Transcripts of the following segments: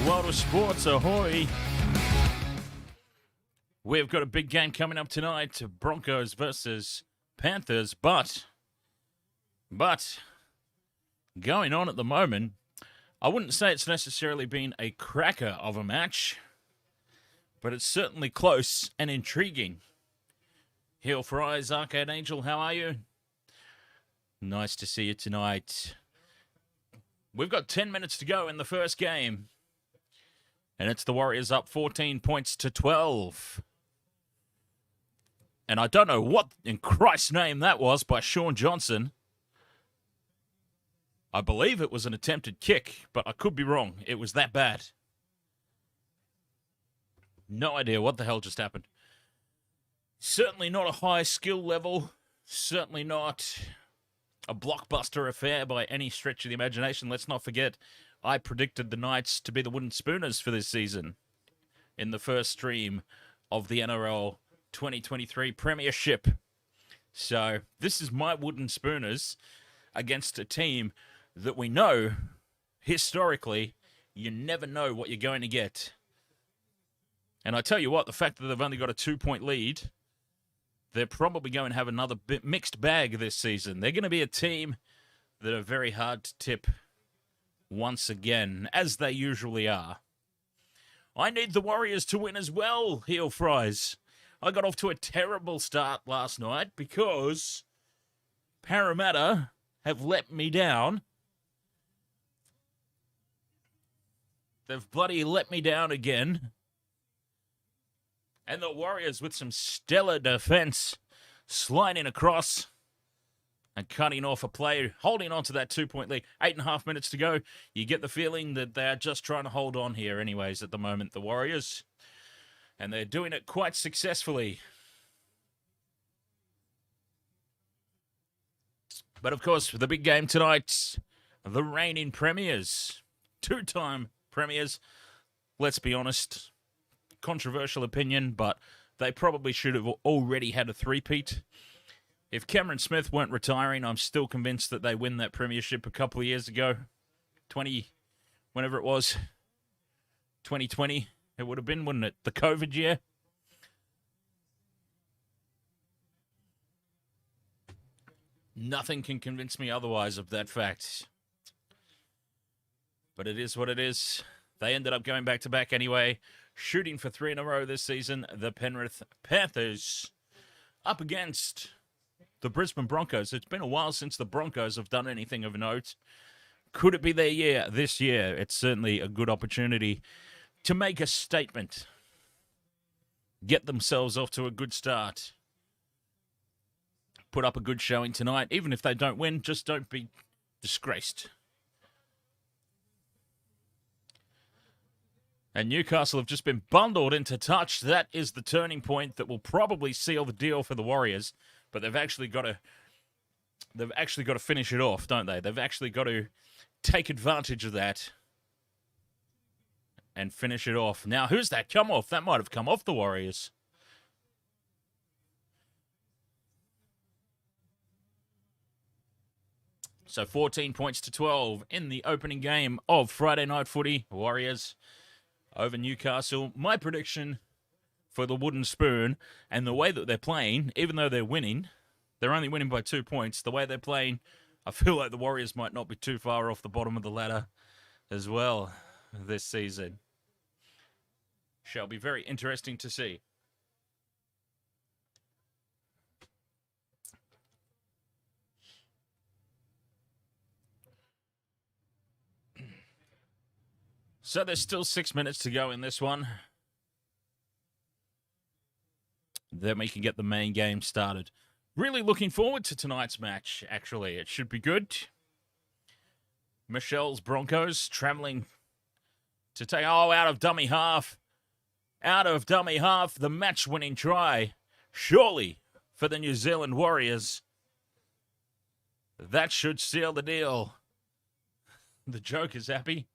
world of sports. Ahoy! We've got a big game coming up tonight. Broncos versus Panthers. But going on at the moment, I wouldn't say it's necessarily been a cracker of a match, but it's certainly close and intriguing. Heel Fries, Arcade Angel, how are you? Nice to see you tonight. We've got 10 minutes to go in the first game. And it's the Warriors up 14 points to 12. And I don't know what in Christ's name that was by Sean Johnson. I believe it was an attempted kick, but I could be wrong. It was that bad. No idea what the hell just happened. Certainly not a high skill level. Certainly not a blockbuster affair by any stretch of the imagination. Let's not forget, I predicted the Knights to be the Wooden Spooners for this season in the first stream of the NRL 2023 Premiership. So this is my Wooden Spooners against a team that we know, historically, you never know what you're going to get. And I tell you what, the fact that they've only got a 2-point lead, they're probably going to have another bit mixed bag this season. They're going to be a team that are very hard to tip once again, as they usually are. I need the Warriors to win as well, Heel Fries. I got off to a terrible start last night because Parramatta have let me down. They've bloody let me down again. And the Warriors with some stellar defense, sliding across and cutting off a play, holding on to that 2-point lead. 8.5 minutes to go. You get the feeling that they're just trying to hold on here anyways at the moment, the Warriors. And they're doing it quite successfully. But of course, the big game tonight, the reigning premiers, 2-time premiers. Let's be honest, controversial opinion, but they probably should have already had a three-peat. If Cameron Smith weren't retiring, I'm still convinced that they win that premiership a couple of years ago. Whenever it was, 2020, it would have been, wouldn't it? The COVID year. Nothing can convince me otherwise of that fact. But it is what it is. They ended up going back-to-back anyway, shooting for 3 in a row this season. The Penrith Panthers up against the Brisbane Broncos. It's been a while since the Broncos have done anything of note. Could it be their year this year? It's certainly a good opportunity to make a statement. Get themselves off to a good start. Put up a good showing tonight. Even if they don't win, just don't be disgraced. And Newcastle have just been bundled into touch. That is the turning point that will probably seal the deal for the Warriors. But they've actually got to finish it off, don't they? They've actually got to take advantage of that and finish it off. Now, who's that come off? That might have come off the Warriors. So 14 points to 12 in the opening game of Friday Night Footy. Warriors over Newcastle. My prediction for the Wooden Spoon, and the way that they're playing, even though they're winning, they're only winning by 2 points. The way they're playing, I feel like the Warriors might not be too far off the bottom of the ladder as well this season. Shall be very interesting to see. So there's still 6 minutes to go in this one. Then we can get the main game started. Really looking forward to tonight's match, actually. It should be good. Michelle's Broncos travelling to take... Oh, out of dummy half. Out of dummy half, the match-winning try. Surely for the New Zealand Warriors. That should seal the deal. The joke is happy.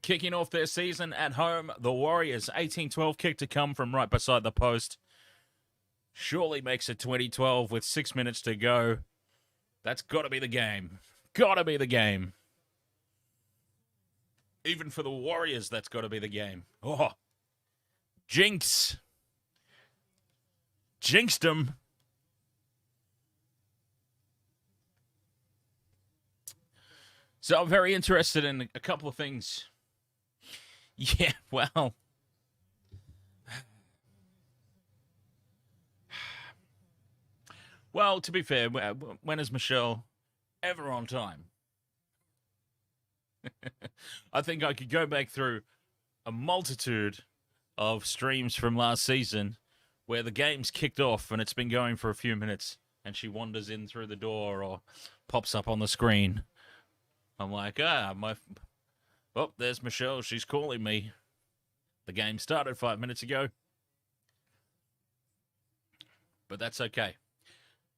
Kicking off their season at home, the Warriors. 18-12 kick to come from right beside the post. Surely makes it 20-12 with 6 minutes to go. That's got to be the game. Got to be the game. Even for the Warriors, that's got to be the game. Oh, jinx. Jinxed them. So I'm very interested in a couple of things. Yeah, well. Well, to be fair, when is Michelle ever on time? I think I could go back through a multitude of streams from last season where the game's kicked off and it's been going for a few minutes and she wanders in through the door or pops up on the screen. I'm like, oh, there's Michelle. She's calling me. The game started 5 minutes ago. But that's okay.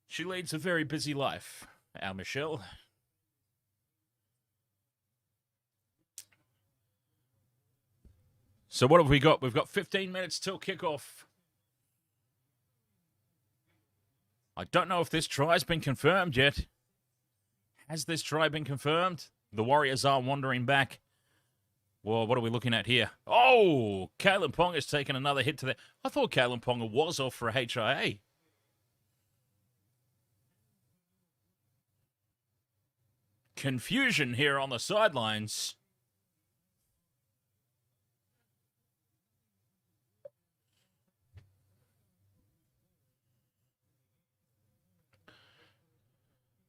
She leads a very busy life, our Michelle. So what have we got? We've got 15 minutes till kickoff. I don't know if this try's been confirmed yet. Has this try been confirmed? The Warriors are wandering back. Well, what are we looking at here? Oh, Taylan Ponga's taken another hit to the... I thought Taylan Ponga was off for a HIA. Confusion here on the sidelines.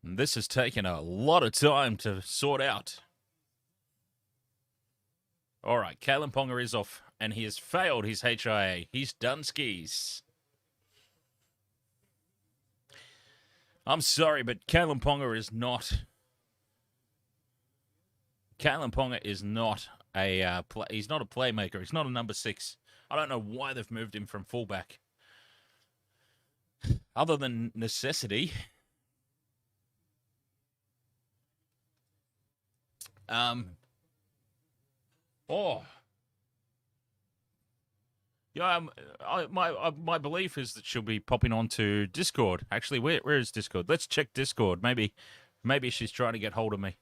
This has taken a lot of time to sort out. All right, Taylan Ponga is off, and he has failed his HIA. He's done skis. I'm sorry, but Taylan Ponga is not... Taylan Ponga is not a he's not a playmaker. He's not a number 6. I don't know why they've moved him from fullback. Other than necessity... Yeah, my belief is that she'll be popping onto Discord. Actually, where is Discord? Let's check Discord. Maybe she's trying to get hold of me.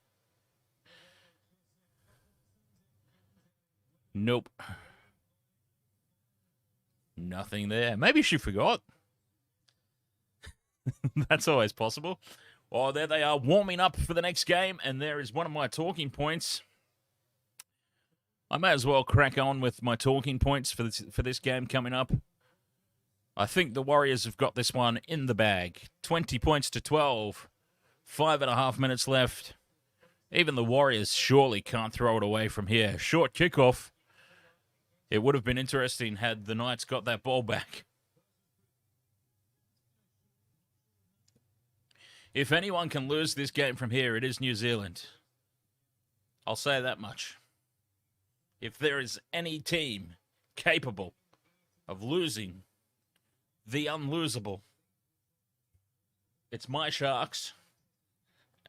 Nope. Nothing there. Maybe she forgot. That's always possible. Oh, there they are warming up for the next game, and there is one of my talking points. I may as well crack on with my talking points for this game coming up. I think the Warriors have got this one in the bag. 20 points to 12. 5.5 minutes left. Even the Warriors surely can't throw it away from here. Short kickoff. It would have been interesting had the Knights got that ball back. If anyone can lose this game from here, it is New Zealand. I'll say that much. If there is any team capable of losing the unlosable, it's my Sharks,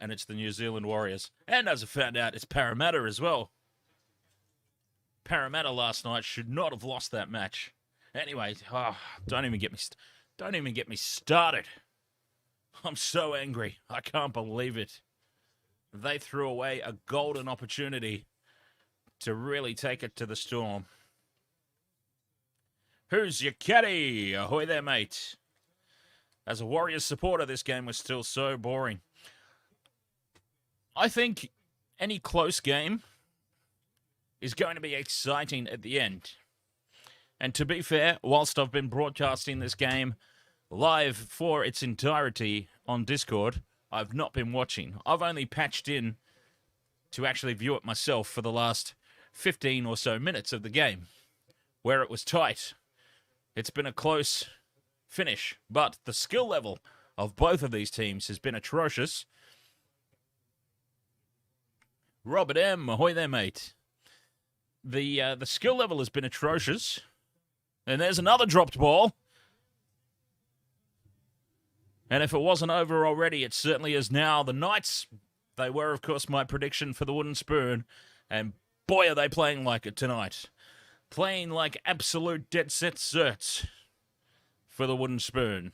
and it's the New Zealand Warriors. And as I found out, it's Parramatta as well. Parramatta last night should not have lost that match. Anyway, don't even get me started. I'm so angry. I can't believe it. They threw away a golden opportunity to really take it to the Storm. Who's your caddy? Ahoy there, mate. As a Warriors supporter, this game was still so boring. I think any close game is going to be exciting at the end. And to be fair, whilst I've been broadcasting this game live for its entirety on Discord, I've not been watching. I've only patched in to actually view it myself for the last 15 or so minutes of the game, where it was tight. It's been a close finish, but the skill level of both of these teams has been atrocious. Robert M, ahoy there, mate. The skill level has been atrocious. And there's another dropped ball. And if it wasn't over already, it certainly is now. The Knights, they were, of course, my prediction for the wooden spoon. And boy, are they playing like it tonight. Playing like absolute dead set certs for the wooden spoon.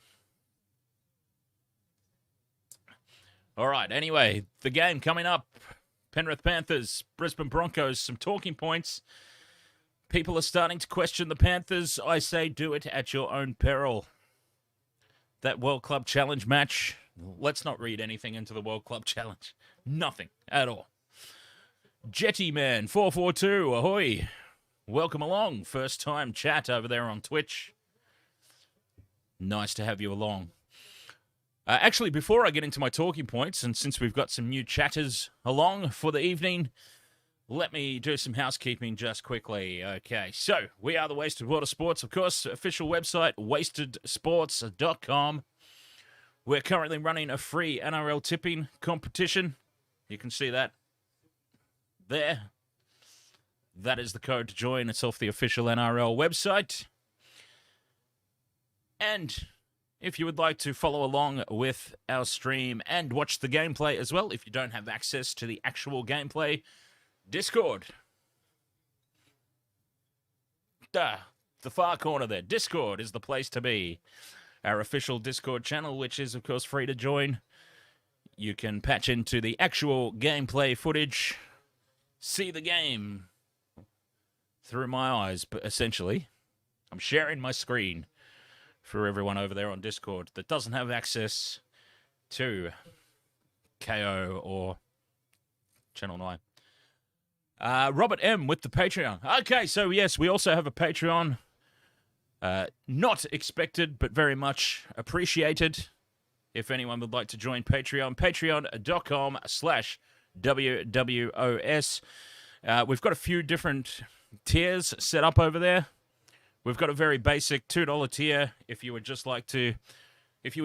All right, anyway, the game coming up. Penrith Panthers, Brisbane Broncos, some talking points. People are starting to question the Panthers. I say do it at your own peril. That World Club Challenge match, let's not read anything into the World Club Challenge. Nothing at all. Jetty Man 442, ahoy. Welcome along. First time chat over there on Twitch. Nice to have you along. Actually, before I get into my talking points, and since we've got some new chatters along for the evening, let me do some housekeeping just quickly. Okay, so we are the Wasted World of Sports, of course, official website, wastedsports.com. We're currently running a free NRL tipping competition. You can see that there. That is the code to join. It's off the official NRL website. And if you would like to follow along with our stream and watch the gameplay as well, if you don't have access to the actual gameplay, Discord. The far corner there. Discord is the place to be. Our official Discord channel, which is, of course, free to join. You can patch into the actual gameplay footage, see the game through my eyes, but essentially, I'm sharing my screen for everyone over there on Discord that doesn't have access to KO or Channel 9. Robert M. with the Patreon. Okay, so yes, we also have a Patreon. Not expected, but very much appreciated. If anyone would like to join Patreon, patreon.com/WWOS. We've got a few different tiers set up over there. We've got a very basic $2 tier if you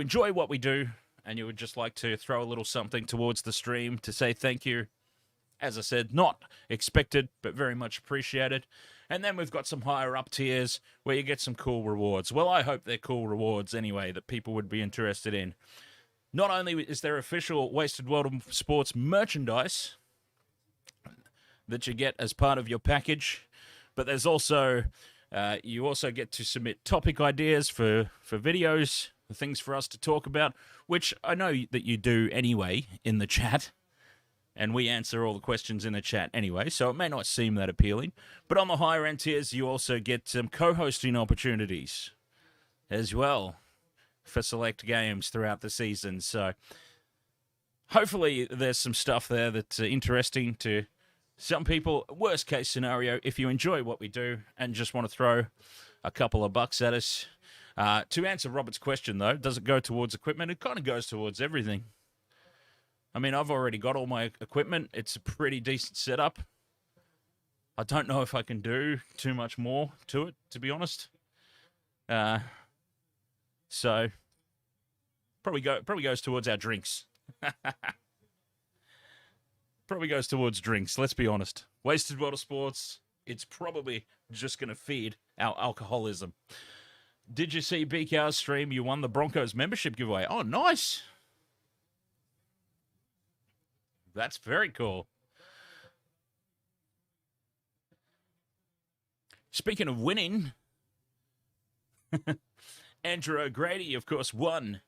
enjoy what we do and you would just like to throw a little something towards the stream to say thank you. As I said, not expected, but very much appreciated. And then we've got some higher up tiers where you get some cool rewards. Well, I hope they're cool rewards anyway that people would be interested in. Not only is there official Wasted World of Sports merchandise that you get as part of your package, but there's also... you also get to submit topic ideas for videos, things for us to talk about, which I know that you do anyway in the chat, and we answer all the questions in the chat anyway, so it may not seem that appealing. But on the higher end tiers, you also get some co-hosting opportunities as well for select games throughout the season. So hopefully there's some stuff there that's interesting to some people. Worst case scenario, if you enjoy what we do and just want to throw a couple of bucks at us. To answer Robert's question, though, does it go towards equipment? It kind of goes towards everything. I mean, I've already got all my equipment. It's a pretty decent setup. I don't know if I can do too much more to it, to be honest. So probably goes towards our drinks. Probably goes towards drinks, let's be honest. Wasted World of Sports, it's probably just going to feed our alcoholism. Did you see BKR's stream? You won the Broncos membership giveaway. Oh, nice. That's very cool. Speaking of winning, Andrew O'Grady, of course, won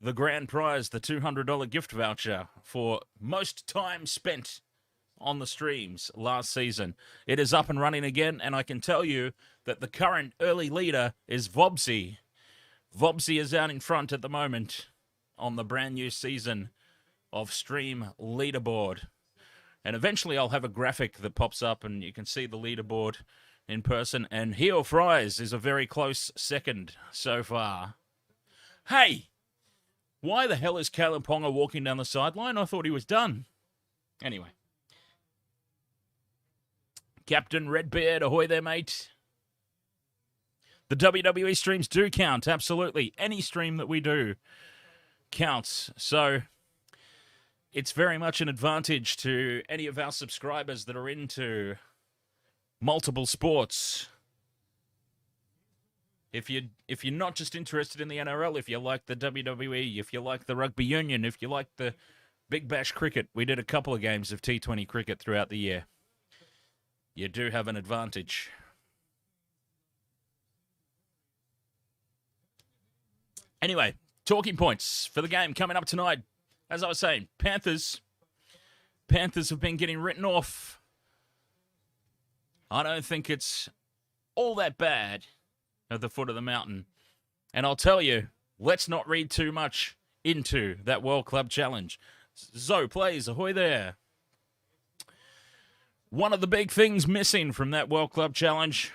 the grand prize, the $200 gift voucher for most time spent on the streams last season. It is up and running again, and I can tell you that the current early leader is Vobsy. Vobsy is out in front at the moment on the brand new season of Stream Leaderboard. And eventually I'll have a graphic that pops up and you can see the leaderboard in person. And Heel Fries is a very close second so far. Hey! Why the hell is Caleb Ponga walking down the sideline? I thought he was done. Anyway. Captain Redbeard, ahoy there, mate. The WWE streams do count, absolutely. Any stream that we do counts. So it's very much an advantage to any of our subscribers that are into multiple sports. If you're not just interested in the NRL, if you like the WWE, if you like the rugby union, if you like the Big Bash cricket, we did a couple of games of T20 cricket throughout the year. You do have an advantage. Anyway, talking points for the game coming up tonight. as I was saying, Panthers have been getting written off. I don't think it's all that bad at the foot of the mountain. And I'll tell you, let's not read too much into that World Club Challenge. Zoe plays, ahoy there. One of the big things missing from that World Club Challenge,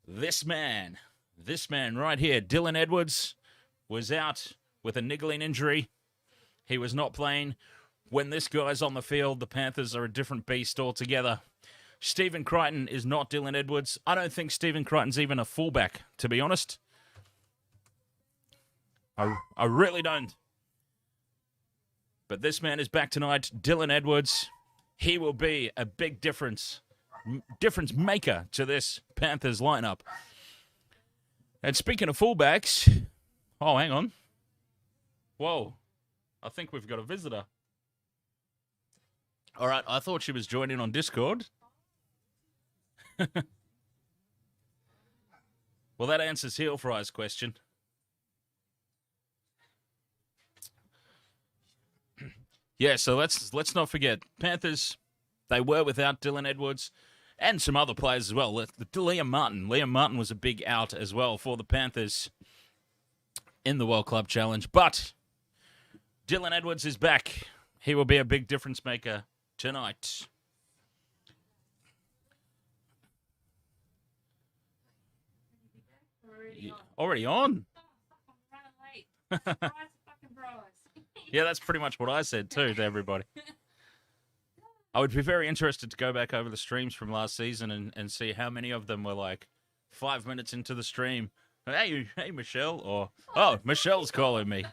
this man right here, Dylan Edwards, was out with a niggling injury. He was not playing. When this guy's on the field, the Panthers are a different beast altogether. Stephen Crichton is not Dylan Edwards. I don't think Stephen Crichton's even a fullback, to be honest. I really don't. But this man is back tonight, Dylan Edwards. He will be a big difference maker to this Panthers lineup. And speaking of fullbacks, oh, hang on. Whoa, I think we've got a visitor. All right, I thought she was joining on Discord. Well, that answers Heel Fry's question. Yeah, so let's not forget, Panthers, they were without Dylan Edwards and some other players as well. Liam Martin. Liam Martin was a big out as well for the Panthers in the World Club Challenge. But Dylan Edwards is back. He will be a big difference maker tonight. Already on? Yeah, that's pretty much what I said too to everybody. I would be very interested to go back over the streams from last season and see how many of them were like 5 minutes into the stream. Hey, Michelle, or oh, Michelle's calling me.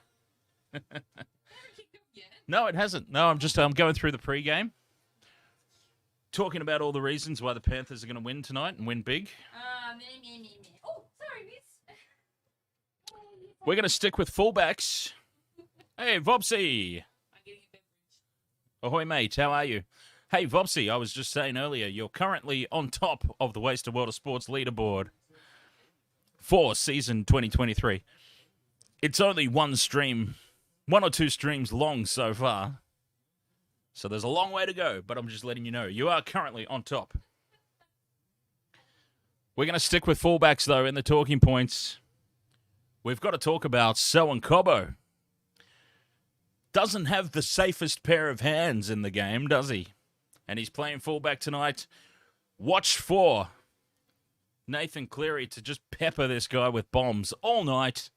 No, it hasn't. No, I'm going through the pregame, talking about all the reasons why the Panthers are going to win tonight and win big. Oh, sorry, miss. We're going to stick with fullbacks. Hey, Vopsy. I'm getting a beverage. Ahoy, mate. How are you? Hey, Vopsy, I was just saying earlier, you're currently on top of the Wasted World of Sports leaderboard for season 2023. It's only one or two streams long so far. So there's a long way to go, but I'm just letting you know. You are currently on top. We're going to stick with fullbacks, though, in the talking points. We've got to talk about Selwyn Cobbo. Doesn't have the safest pair of hands in the game, does he? And he's playing fullback tonight. Watch for Nathan Cleary to just pepper this guy with bombs all night.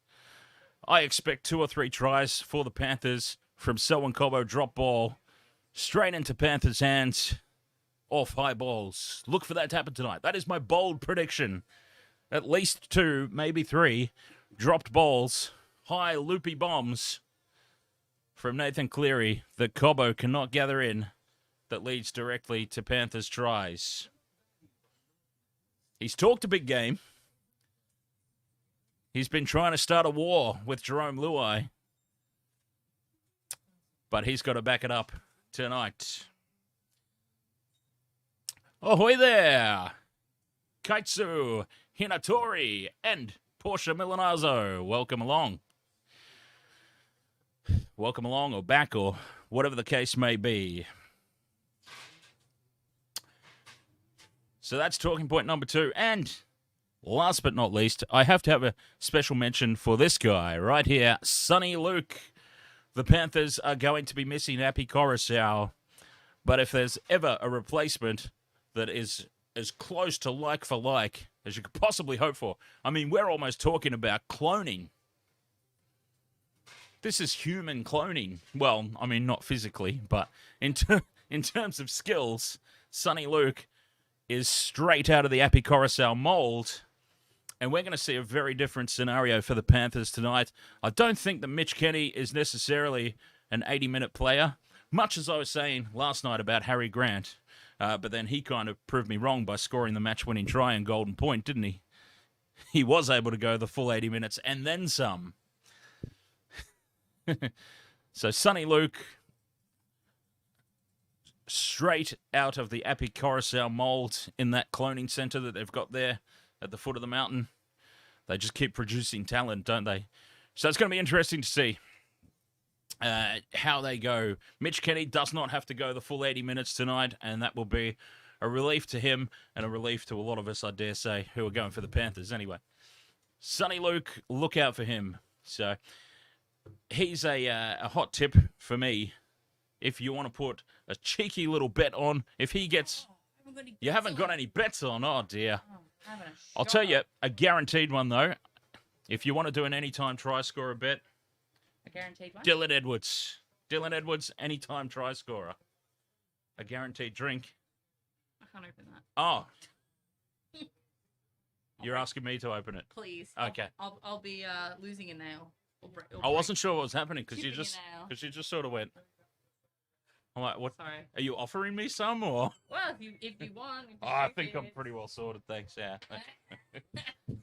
I expect 2 or 3 tries for the Panthers from Selwyn Cobbo. Drop ball straight into Panthers' hands off high balls. Look for that to happen tonight. That is my bold prediction. At least 2, maybe 3 dropped balls, high loopy bombs from Nathan Cleary that Cobbo cannot gather in, that leads directly to Panthers tries. He's talked a big game. He's been trying to start a war with Jerome Luai, but he's got to back it up tonight. Ahoy there! Kaitsu, Hinatori, and Portia Milanazzo. Welcome along. Welcome along, or back, or whatever the case may be. So that's talking point number 2. And last but not least, I have to have a special mention for this guy right here, Sonny Luke. The Panthers are going to be missing Api Coruscant, but if there's ever a replacement that is as close to like for like as you could possibly hope for, I mean, we're almost talking about cloning. This is human cloning. Well, I mean, not physically, but in terms of skills, Sonny Luke is straight out of the Api Coruscant mold. And we're going to see a very different scenario for the Panthers tonight. I don't think that Mitch Kenny is necessarily an 80-minute player, much as I was saying last night about Harry Grant. But then he kind of proved me wrong by scoring the match-winning try in Golden Point, didn't he? He was able to go the full 80 minutes and then some. So Sonny Luke, straight out of the Api Coruscant mold in that cloning centre that they've got there at the foot of the mountain. They just keep producing talent, don't they? So it's going to be interesting to see how they go. Mitch Kenny does not have to go the full 80 minutes tonight, and that will be a relief to him and a relief to a lot of us, I dare say, who are going for the Panthers anyway. Sonny Luke, look out for him. So he's a hot tip for me if you want to put a cheeky little bet on. If he gets... You haven't got any bets on? Oh, dear. I'll tell you, a guaranteed one, though. If you want to do an anytime try scorer bet, A guaranteed one? Dylan Edwards. Dylan Edwards, anytime try scorer. A guaranteed drink. I can't open that. Oh. You're asking me to open it. Please. Okay. I'll be losing a nail. I wasn't sure what was happening because you Chipping just a nail. sort of went. I'm like, what? Sorry. Are you offering me some or? Well, if you want. If you I like think I'm it. pretty well sorted, thanks. Yeah.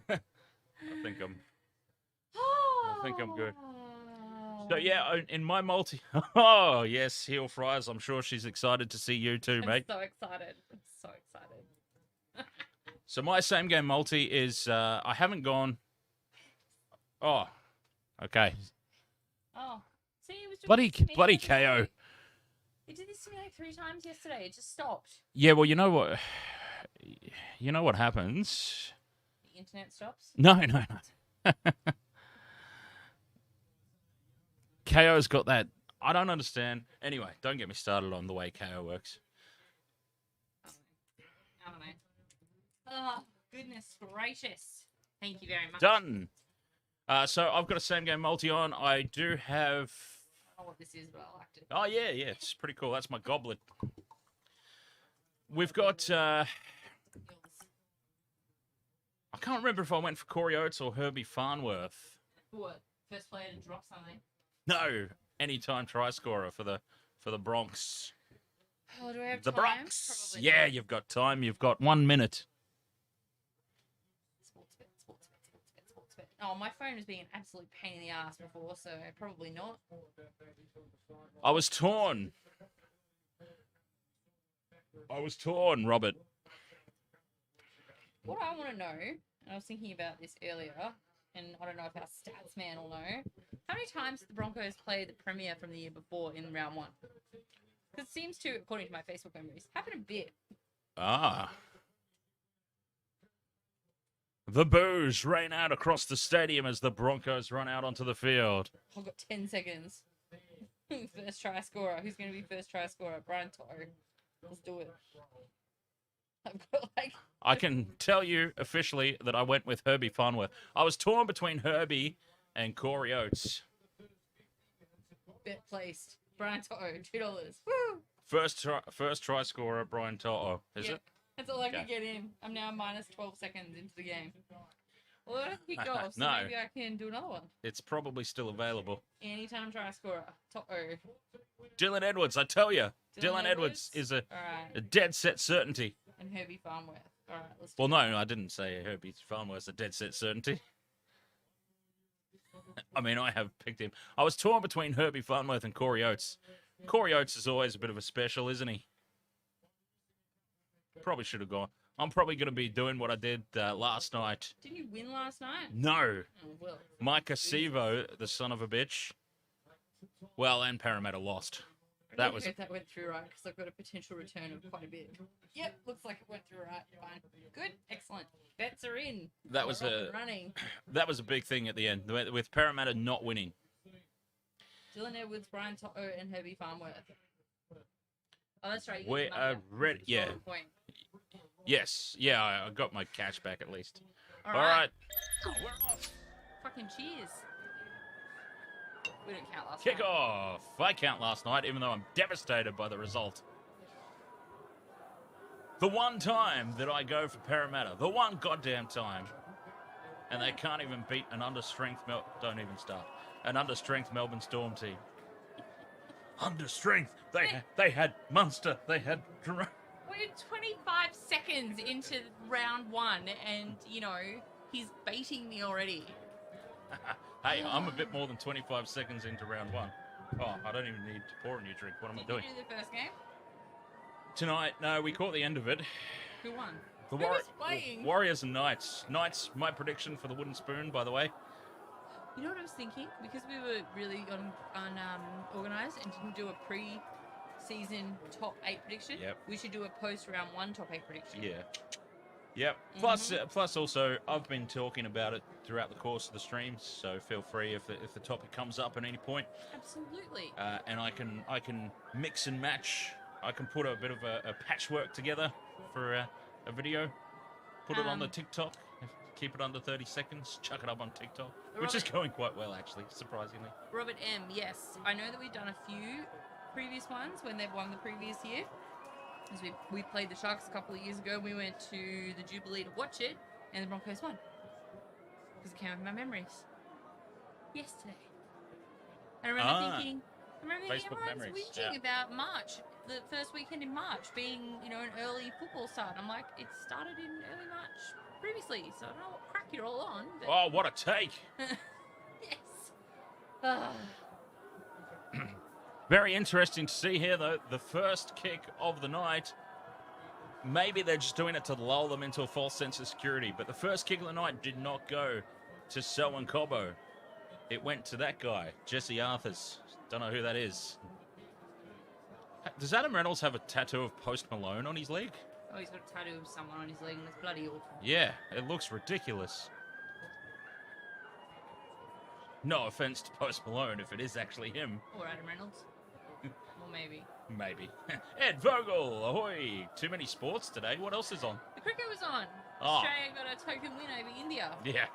I think I'm good. So yeah, in my multi. Oh yes, heel fries. I'm sure she's excited to see you too, mate. I'm so excited. I'm so excited. So my same game multi is I haven't gone. Oh, okay. Oh, see, it was just Bloody yesterday. KO. It did this to me like 3 times yesterday. It just stopped. Yeah, well, you know what? You know what happens? The internet stops. No. KO's got that. I don't understand. Anyway, don't get me started on the way KO works. I don't know. Oh, goodness gracious. Thank you very much. Done. So I've got a same game multi on. I do have. I don't know what this is, but I liked it. Oh yeah, it's pretty cool. That's my goblet. We've got. I can't remember if I went for Corey Oates or Herbie Farnworth. What? First player to drop something? No, anytime try scorer for the Bronx. Oh, do I have The time? Bronx. Probably Yeah, not. you've got time. You've got 1 minute. Sports bet. Oh, my phone was being an absolute pain in the ass before, so probably not. I was torn, Robert. What I want to know, and I was thinking about this earlier, and I don't know if our stats man will know, how many times did the Broncos play the Premier from the year before in round 1? Because it seems to, according to my Facebook memories, happen a bit. Ah. The boos rain out across the stadium as the Broncos run out onto the field. I've got 10 seconds. First try scorer. Who's going to be first try scorer? Brian Toto. Let's do it. I've got like... I can tell you officially that I went with Herbie Farnworth. I was torn between Herbie and Corey Oates. Bet placed. Brian Toto, $2. Woo! First try scorer, Brian Toto. Is Yeah, it? That's all I Okay. could get in. I'm now minus 12 seconds into the game. Well, it hasn't kicked off, so No. maybe I can do another one. It's probably still available. Anytime try scorer. Toto. Dylan Edwards, I tell you. Dylan Dylan Edwards is a All right. dead set certainty. And Herbie Farnworth. All right, let's do Well, no, I didn't say Herbie Farnworth's a dead set certainty. I mean, I have picked him. I was torn between Herbie Farnworth and Corey Oates. Corey Oates is always a bit of a special, isn't he? Probably should have gone. I'm probably going to be doing what I did last night. Didn't you win last night? No. Oh, well. Micah Sevo, the son of a bitch. Well, and Parramatta lost. I That don't was... know if that went through right, because I've got a potential return of quite a bit. Yep, looks like it went through right. Fine. Good, excellent. Bets are in. That was We're off a- and running. That was a big thing at the end, with Parramatta not winning. Dylan Edwards, Brian Toto, and Herbie Farnworth. Oh, that's right. you We get the money are up. ready. Yeah. Scoring point. Yes. Yeah, I got my cash back at least. All All right. right. We're off. Fucking cheers. We didn't count last Kick night. off. I count last night, even though I'm devastated by the result. The one time that I go for Parramatta. The one goddamn time. And they can't even beat an under-strength don't even start. An under-strength Melbourne Storm team. Under-strength. They had Munster. They had... We're 25 seconds into round 1, and, you know, he's baiting me already. Hey, I'm a bit more than 25 seconds into round 1. Oh, I don't even need to pour a new drink. What am I Did doing? you do the first game? Tonight, no, we caught the end of it. Who won? The Who was playing? Warriors and Knights. Knights, my prediction for the wooden spoon, by the way. You know what I was thinking? Because we were really organised and didn't do a pre-season top 8 prediction. Yep. We should do a post-round 1 top 8 prediction. Yeah. Yep. Plus, also, I've been talking about it throughout the course of the streams, so feel free if the topic comes up at any point. Absolutely. And I can mix and match. I can put a bit of a patchwork together for a video. Put it on the TikTok. Keep it under 30 seconds. Chuck it up on TikTok, which is going quite well, actually, surprisingly. Robert M. Yes, I know that we've done a few previous ones when they've won the previous year. As we played the Sharks a couple of years ago, we went to the Jubilee to watch it, and the Broncos won. Because it came up in my memories. Yesterday. And I remember thinking, Facebook everyone's memories, whinging about March, the first weekend in March being, an early football start. I'm like, it started in early March previously, so I don't know what crack you're all on. But... Oh, what a take! Yes. Very interesting to see here, though. The first kick of the night. Maybe they're just doing it to lull them into a false sense of security, but the first kick of the night did not go to Selwyn Cobbo. It went to that guy, Jesse Arthars. Don't know who that is. Does Adam Reynolds have a tattoo of Post Malone on his leg? Oh, he's got a tattoo of someone on his leg, and it's bloody awful. Yeah, it looks ridiculous. No offense to Post Malone if it is actually him. Or Adam Reynolds. Or maybe. Maybe. Ed Vogel, ahoy! Too many sports today. What else is on? The cricket was on. Oh. Australia got a token win over India. Yeah.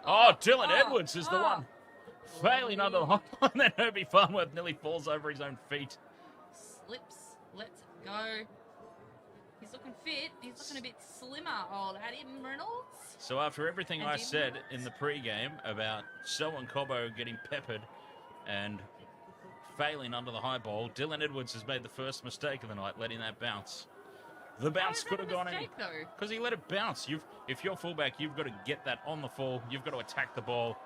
Oh, Dylan Edwards is the one. Failing under the hot line. Then Herbie Farnworth nearly falls over his own feet. Slips. Let's go. He's looking fit. He's looking a bit slimmer, old Adam Reynolds. So after everything I said in the pre-game about Selwyn Cobbo getting peppered and failing under the high ball, Dylan Edwards has made the first mistake of the night, letting that bounce. The bounce could have gone in because he let it bounce. If you're fullback, you've got to get that on the full. You've got to attack the ball.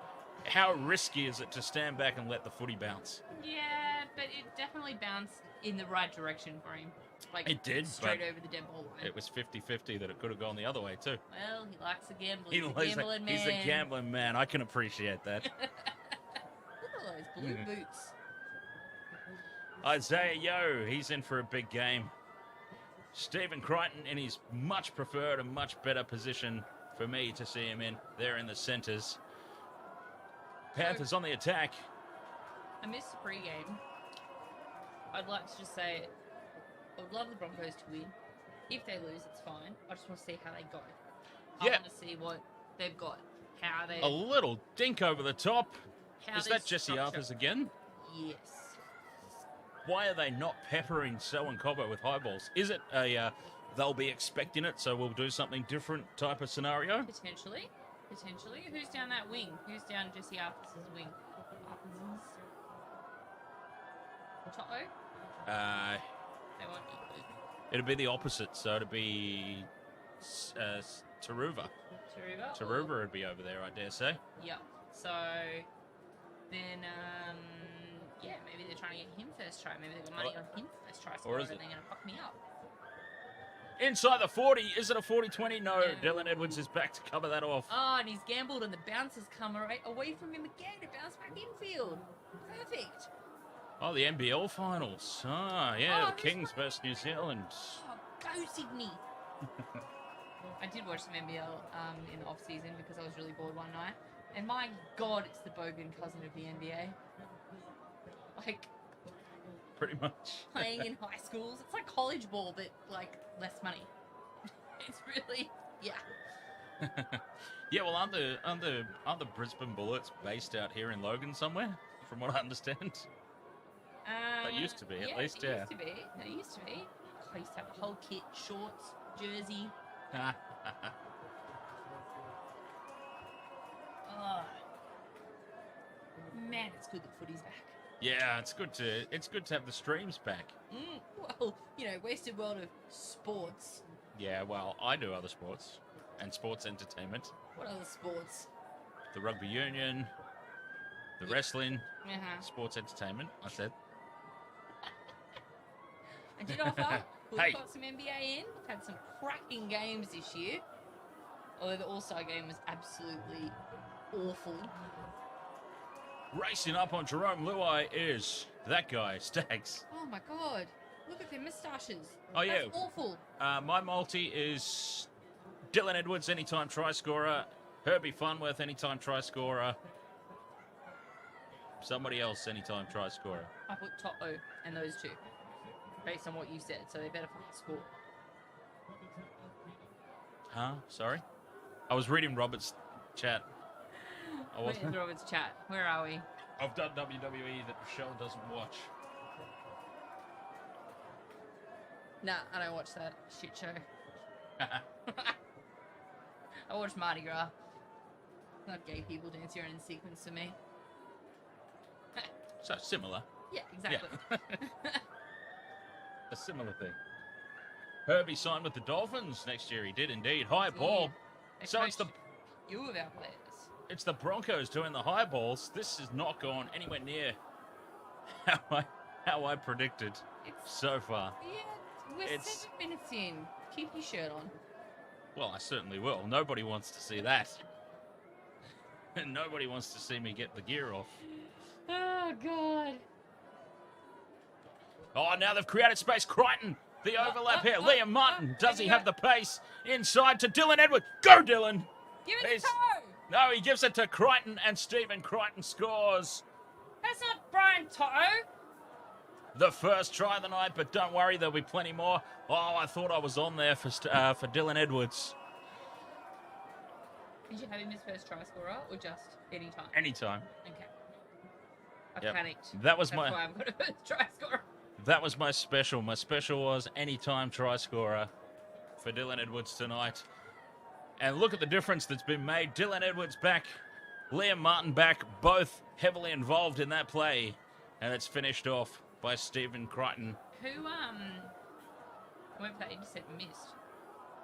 How risky is it to stand back and let the footy bounce? Yeah, but it definitely bounced in the right direction for him. Like, it did, straight over the dead ball line. It was 50-50 that it could have gone the other way too. Well, he likes to gamble. He's a gambling man. He's a gambling man. I can appreciate that. Look at those blue boots. Isaiah Yeo, he's in for a big game. Stephen Crichton in his much preferred and much better position for me to see him in. They're in the centres. Panthers on the attack. I missed the pre-game. I'd like to just say I would love the Broncos to win. If they lose, it's fine. I just want to see how they go. I want to see what they've got. How they... A little dink over the top. Is that Jesse structure. Arthars again? Yes. Why are they not peppering Selwyn Cobbo with high balls? Is it a they'll be expecting it, so we'll do something different type of scenario? Potentially. Who's down that wing? Who's down Jesse Arthars' wing? Toto? They want... It'd be the opposite, so it'd be Turuva. Turuva would be over there, I dare say. Yep. So then, maybe they're trying to get him first try. Maybe they've got money on him first try. Or is it? They're going to fuck me up. Inside the 40. Is it a 40-20? No. Dylan Edwards is back to cover that off. Oh, and he's gambled and the bounce has come away from him again to bounce back infield. Perfect. Oh, the NBL finals. The Kings versus New Zealand. Oh, go Sydney. I did watch some NBL in the off-season because I was really bored one night. And my God, it's the Bogan cousin of the NBA. Like... Pretty much. Playing in high schools. It's like college ball, but, like, less money. It's really... Yeah. Yeah, well, aren't the Brisbane Bullets based out here in Logan somewhere, from what I understand? They used to be, at least, They used to be. I used to have a whole kit, shorts, jersey. Oh. Man, it's good that footy's back. Yeah, it's good to have the streams back. Well, wasted world of sports. Yeah, well, I do other sports and sports entertainment. What other sports? The rugby union, the wrestling, sports entertainment, I said. I did offer. We've got some NBA in. We've had some cracking games this year. Although the All-Star game was absolutely awful. Racing up on Jerome Luai is that guy, Stags. Oh my god. Look at their moustaches. Oh, yeah. That's awful. My multi is Dylan Edwards, anytime try scorer. Herbie Funworth, anytime try scorer. Somebody else, anytime try scorer. I put Toto and those two, based on what you said, so they better fucking score. Huh? Sorry? I was reading Robert's chat. Where's Robert's chat? Where are we? I've done WWE that Michelle doesn't watch. Nah, I don't watch that shit show. I watch Mardi Gras. Not gay people dance around in sequence for me. So similar. Yeah, exactly. Yeah. A similar thing. Herbie signed with the Dolphins next year. He did indeed. High ball. So it's the you of our players. It's the Broncos doing the high balls. This has not gone anywhere near how I predicted so far. Yeah, we're 7 minutes in. Keep your shirt on. Well, I certainly will. Nobody wants to see that. And nobody wants to see me get the gear off. Oh, God. Oh, now they've created space. Crichton, the overlap here. Liam Martin, does he have the pace? Inside to Dylan Edwards. Go, Dylan! Give it to Toe! No, he gives it to Crichton, and Stephen Crichton scores. That's not Brian Toto. The first try of the night, but don't worry, there'll be plenty more. Oh, I thought I was on there for Dylan Edwards. Did you have him as first try scorer, or just any time? Anytime. Okay. I've panicked. That's why I've got a first try scorer. That was my special. My special was anytime try scorer for Dylan Edwards tonight. And look at the difference that's been made. Dylan Edwards back, Liam Martin back, both heavily involved in that play. And it's finished off by Stephen Crichton. Who, went for that intercept and missed?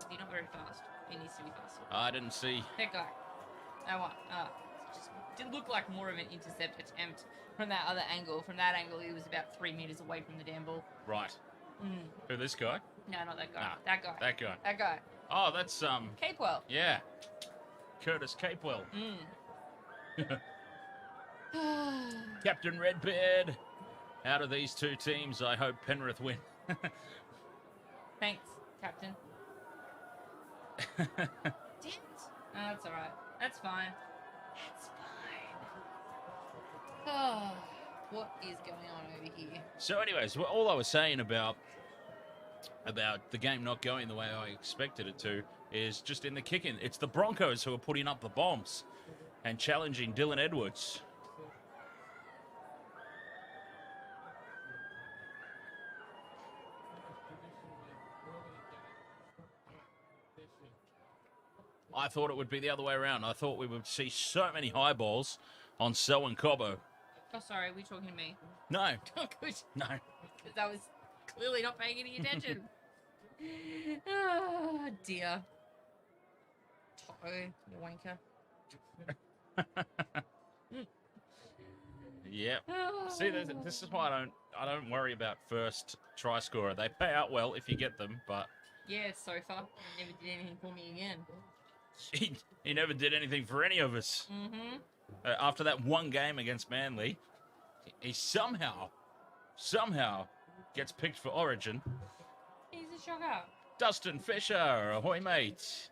He's not very fast. He needs to be faster. I didn't see. That guy. That one. Just did look like more of an intercept attempt from that other angle. From that angle, he was about 3 meters away from the damn ball. Right. Who, this guy? No, not that guy. Ah, that guy. That guy. That guy. Oh, that's, Capewell. yeah. Curtis Capewell. Captain Redbeard. Out of these two teams, I hope Penrith win. Thanks, Captain. Damn it. No, that's all right. That's fine. That's fine. Oh, what is going on over here? So anyways, all I was saying about the game not going the way I expected it to is just in the kicking. It's the Broncos who are putting up the bombs and challenging Dylan Edwards. I thought it would be the other way around. I thought we would see so many high balls on Selwyn Cobbo. Oh, sorry. Are we talking to me? No. Oh, good. No. Because I was clearly not paying any attention. Oh, dear. Toto, you wanker. Yep. See, this is why I don't worry about first try scorer. They pay out well if you get them, but yeah, so far he never did anything for me again. He never did anything for any of us. After that one game against Manly, he somehow gets picked for Origin. He's a shocker. Dustin Fisher, ahoy mate.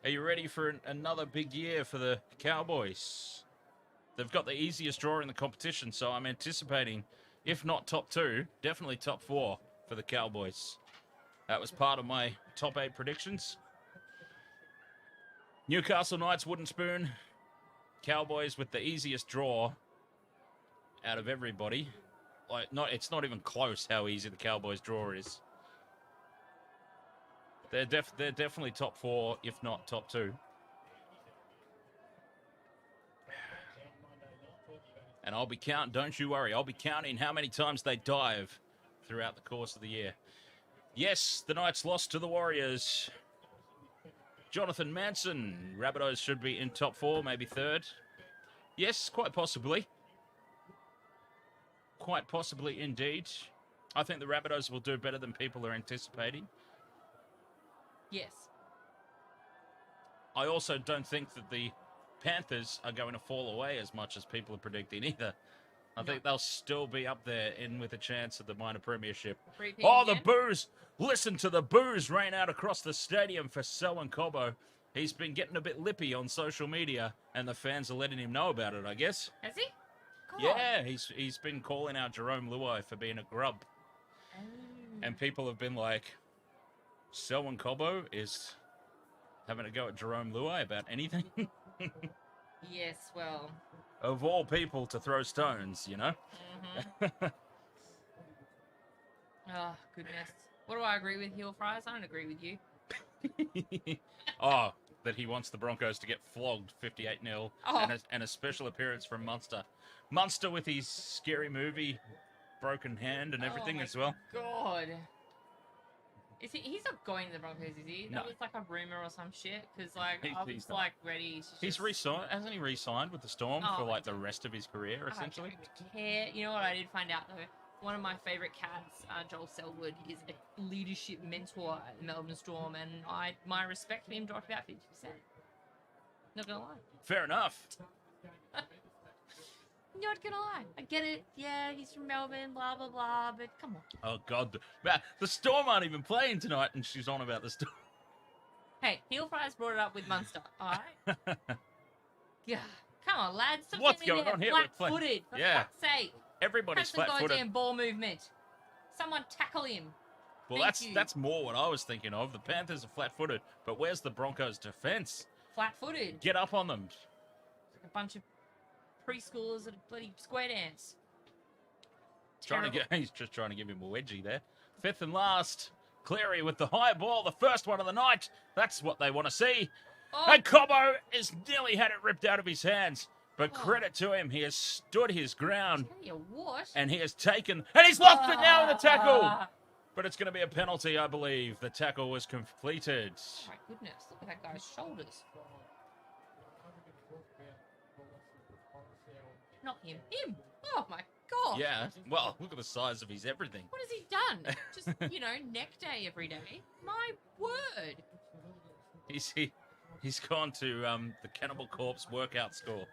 Are you ready for another big year for the Cowboys? They've got the easiest draw in the competition, so I'm anticipating, if not top 2, definitely top 4 for the Cowboys. That was part of my top 8 predictions. Newcastle Knights, wooden spoon. Cowboys with the easiest draw out of everybody. It's not even close how easy the Cowboys draw is. They're definitely top 4, if not top 2. And I'll be counting, don't you worry, I'll be counting how many times they dive throughout the course of the year. Yes, the Knights lost to the Warriors. Jonathan Manson, Rabbitohs should be in top 4, maybe 3rd. Yes, quite possibly. Quite possibly indeed. I think the Rabbitohs will do better than people are anticipating. Yes. I also don't think that the Panthers are going to fall away as much as people are predicting either. I No. think they'll still be up there in with a chance of the minor premiership. Three-peat Oh, the again? boos! Listen to the boos rain out across the stadium for Selwyn Cobbo. He's been getting a bit lippy on social media, and the fans are letting him know about it, I guess. Has he? God. Yeah, he's been calling out Jerome Luai for being a grub. Oh. And people have been like, Selwyn Cobbo is having a go at Jerome Luai about anything? Yes, well. Of all people to throw stones, you know? Mm-hmm. Oh, goodness. What do I agree with, Heel Fries? I don't agree with you. Oh, that he wants the Broncos to get flogged 58-0 Oh. and a special appearance from Munster. Munster with his scary movie, broken hand and everything as well. God. He's not going to the Broncos, is he? No. That was like a rumor or some shit. Because like I He's was not. like ready to He's just... re-signed, hasn't he re-signed with the Storm Oh, for like I the rest of his career, essentially? I don't care. You know what I did find out though? One of my favourite cats, Joel Selwood, is a leadership mentor at the Melbourne Storm, and my respect for him dropped about 50%. Not gonna lie. Fair enough. Not gonna lie. I get it. Yeah, he's from Melbourne, blah blah blah. But come on. Oh God, the Storm aren't even playing tonight, and she's on about the Storm. Hey, Heel Fries brought it up with Munster. All right. Yeah. Come on, lads. Stop What's getting going there on here? We're flat-footed. For Yeah. fuck's sake. Everybody's Have some flat-footed. goddamn ball movement. Someone tackle him. Well, Thank you. that's more what I was thinking of. The Panthers are flat-footed, but where's the Broncos' defense? Flat-footed. Get up on them. A bunch of preschoolers at a bloody square dance. He's just trying to give him a wedgie there. Fifth and last, Cleary with the high ball, the first one of the night. That's what they want to see. Oh, And Cobbo has nearly had it ripped out of his hands. But Oh. credit to him, he has stood his ground. tell you what. And he has taken, and he's lost it now in the tackle. Ah, But it's going to be a penalty, I believe. The tackle was completed. Oh my goodness, look at that guy's shoulders. Not him. Him! Oh my god! Yeah, well, look at the size of his everything. What has he done? Just, neck day every day? My word! He's gone to the Cannibal Corpse workout school.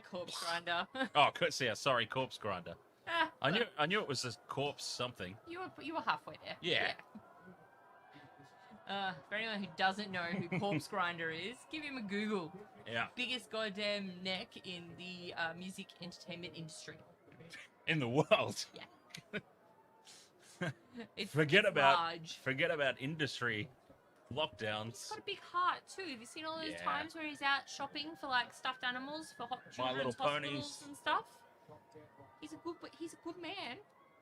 Corpse grinder. Oh, sorry, Corpse Grinder. Ah, I knew it was a corpse something. You were halfway there. Yeah. For anyone who doesn't know who Corpse Grinder is, give him a Google. Yeah. Biggest goddamn neck in the music entertainment industry. In the world. It's Forget large. about industry lockdowns. He's got a big heart too. Have you seen all those Yeah. times where he's out shopping for like stuffed animals for My Little children's hospitals Ponies. and stuff? He's a good man,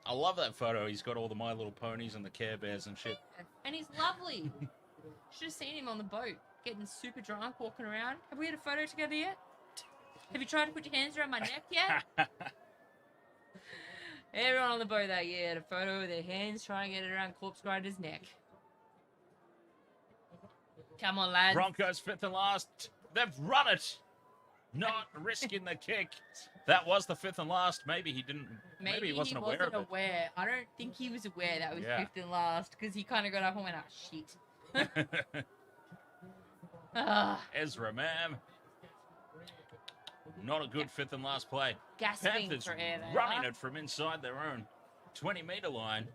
I love that photo. He's got all the My Little Ponies and the Care Bears and shit. and he's lovely. Should have seen him on the boat, getting super drunk, walking around. Have we had a photo together yet? Have you tried to put your hands around my neck yet? Everyone on the boat that year had a photo with their hands trying to get it around Corpse Grinder's neck. Come on, lads. Broncos fifth and last. They've run it. Not risking the kick. That was the fifth and last. Maybe he didn't. Maybe he wasn't aware of it. I don't think he was aware that was Yeah. fifth and last because he kind of got up and went, "Ah, shit." Ah, Ezra, ma'am. Not a good fifth and last play. gasping Panthers for air there. running it from inside their own 20-meter line.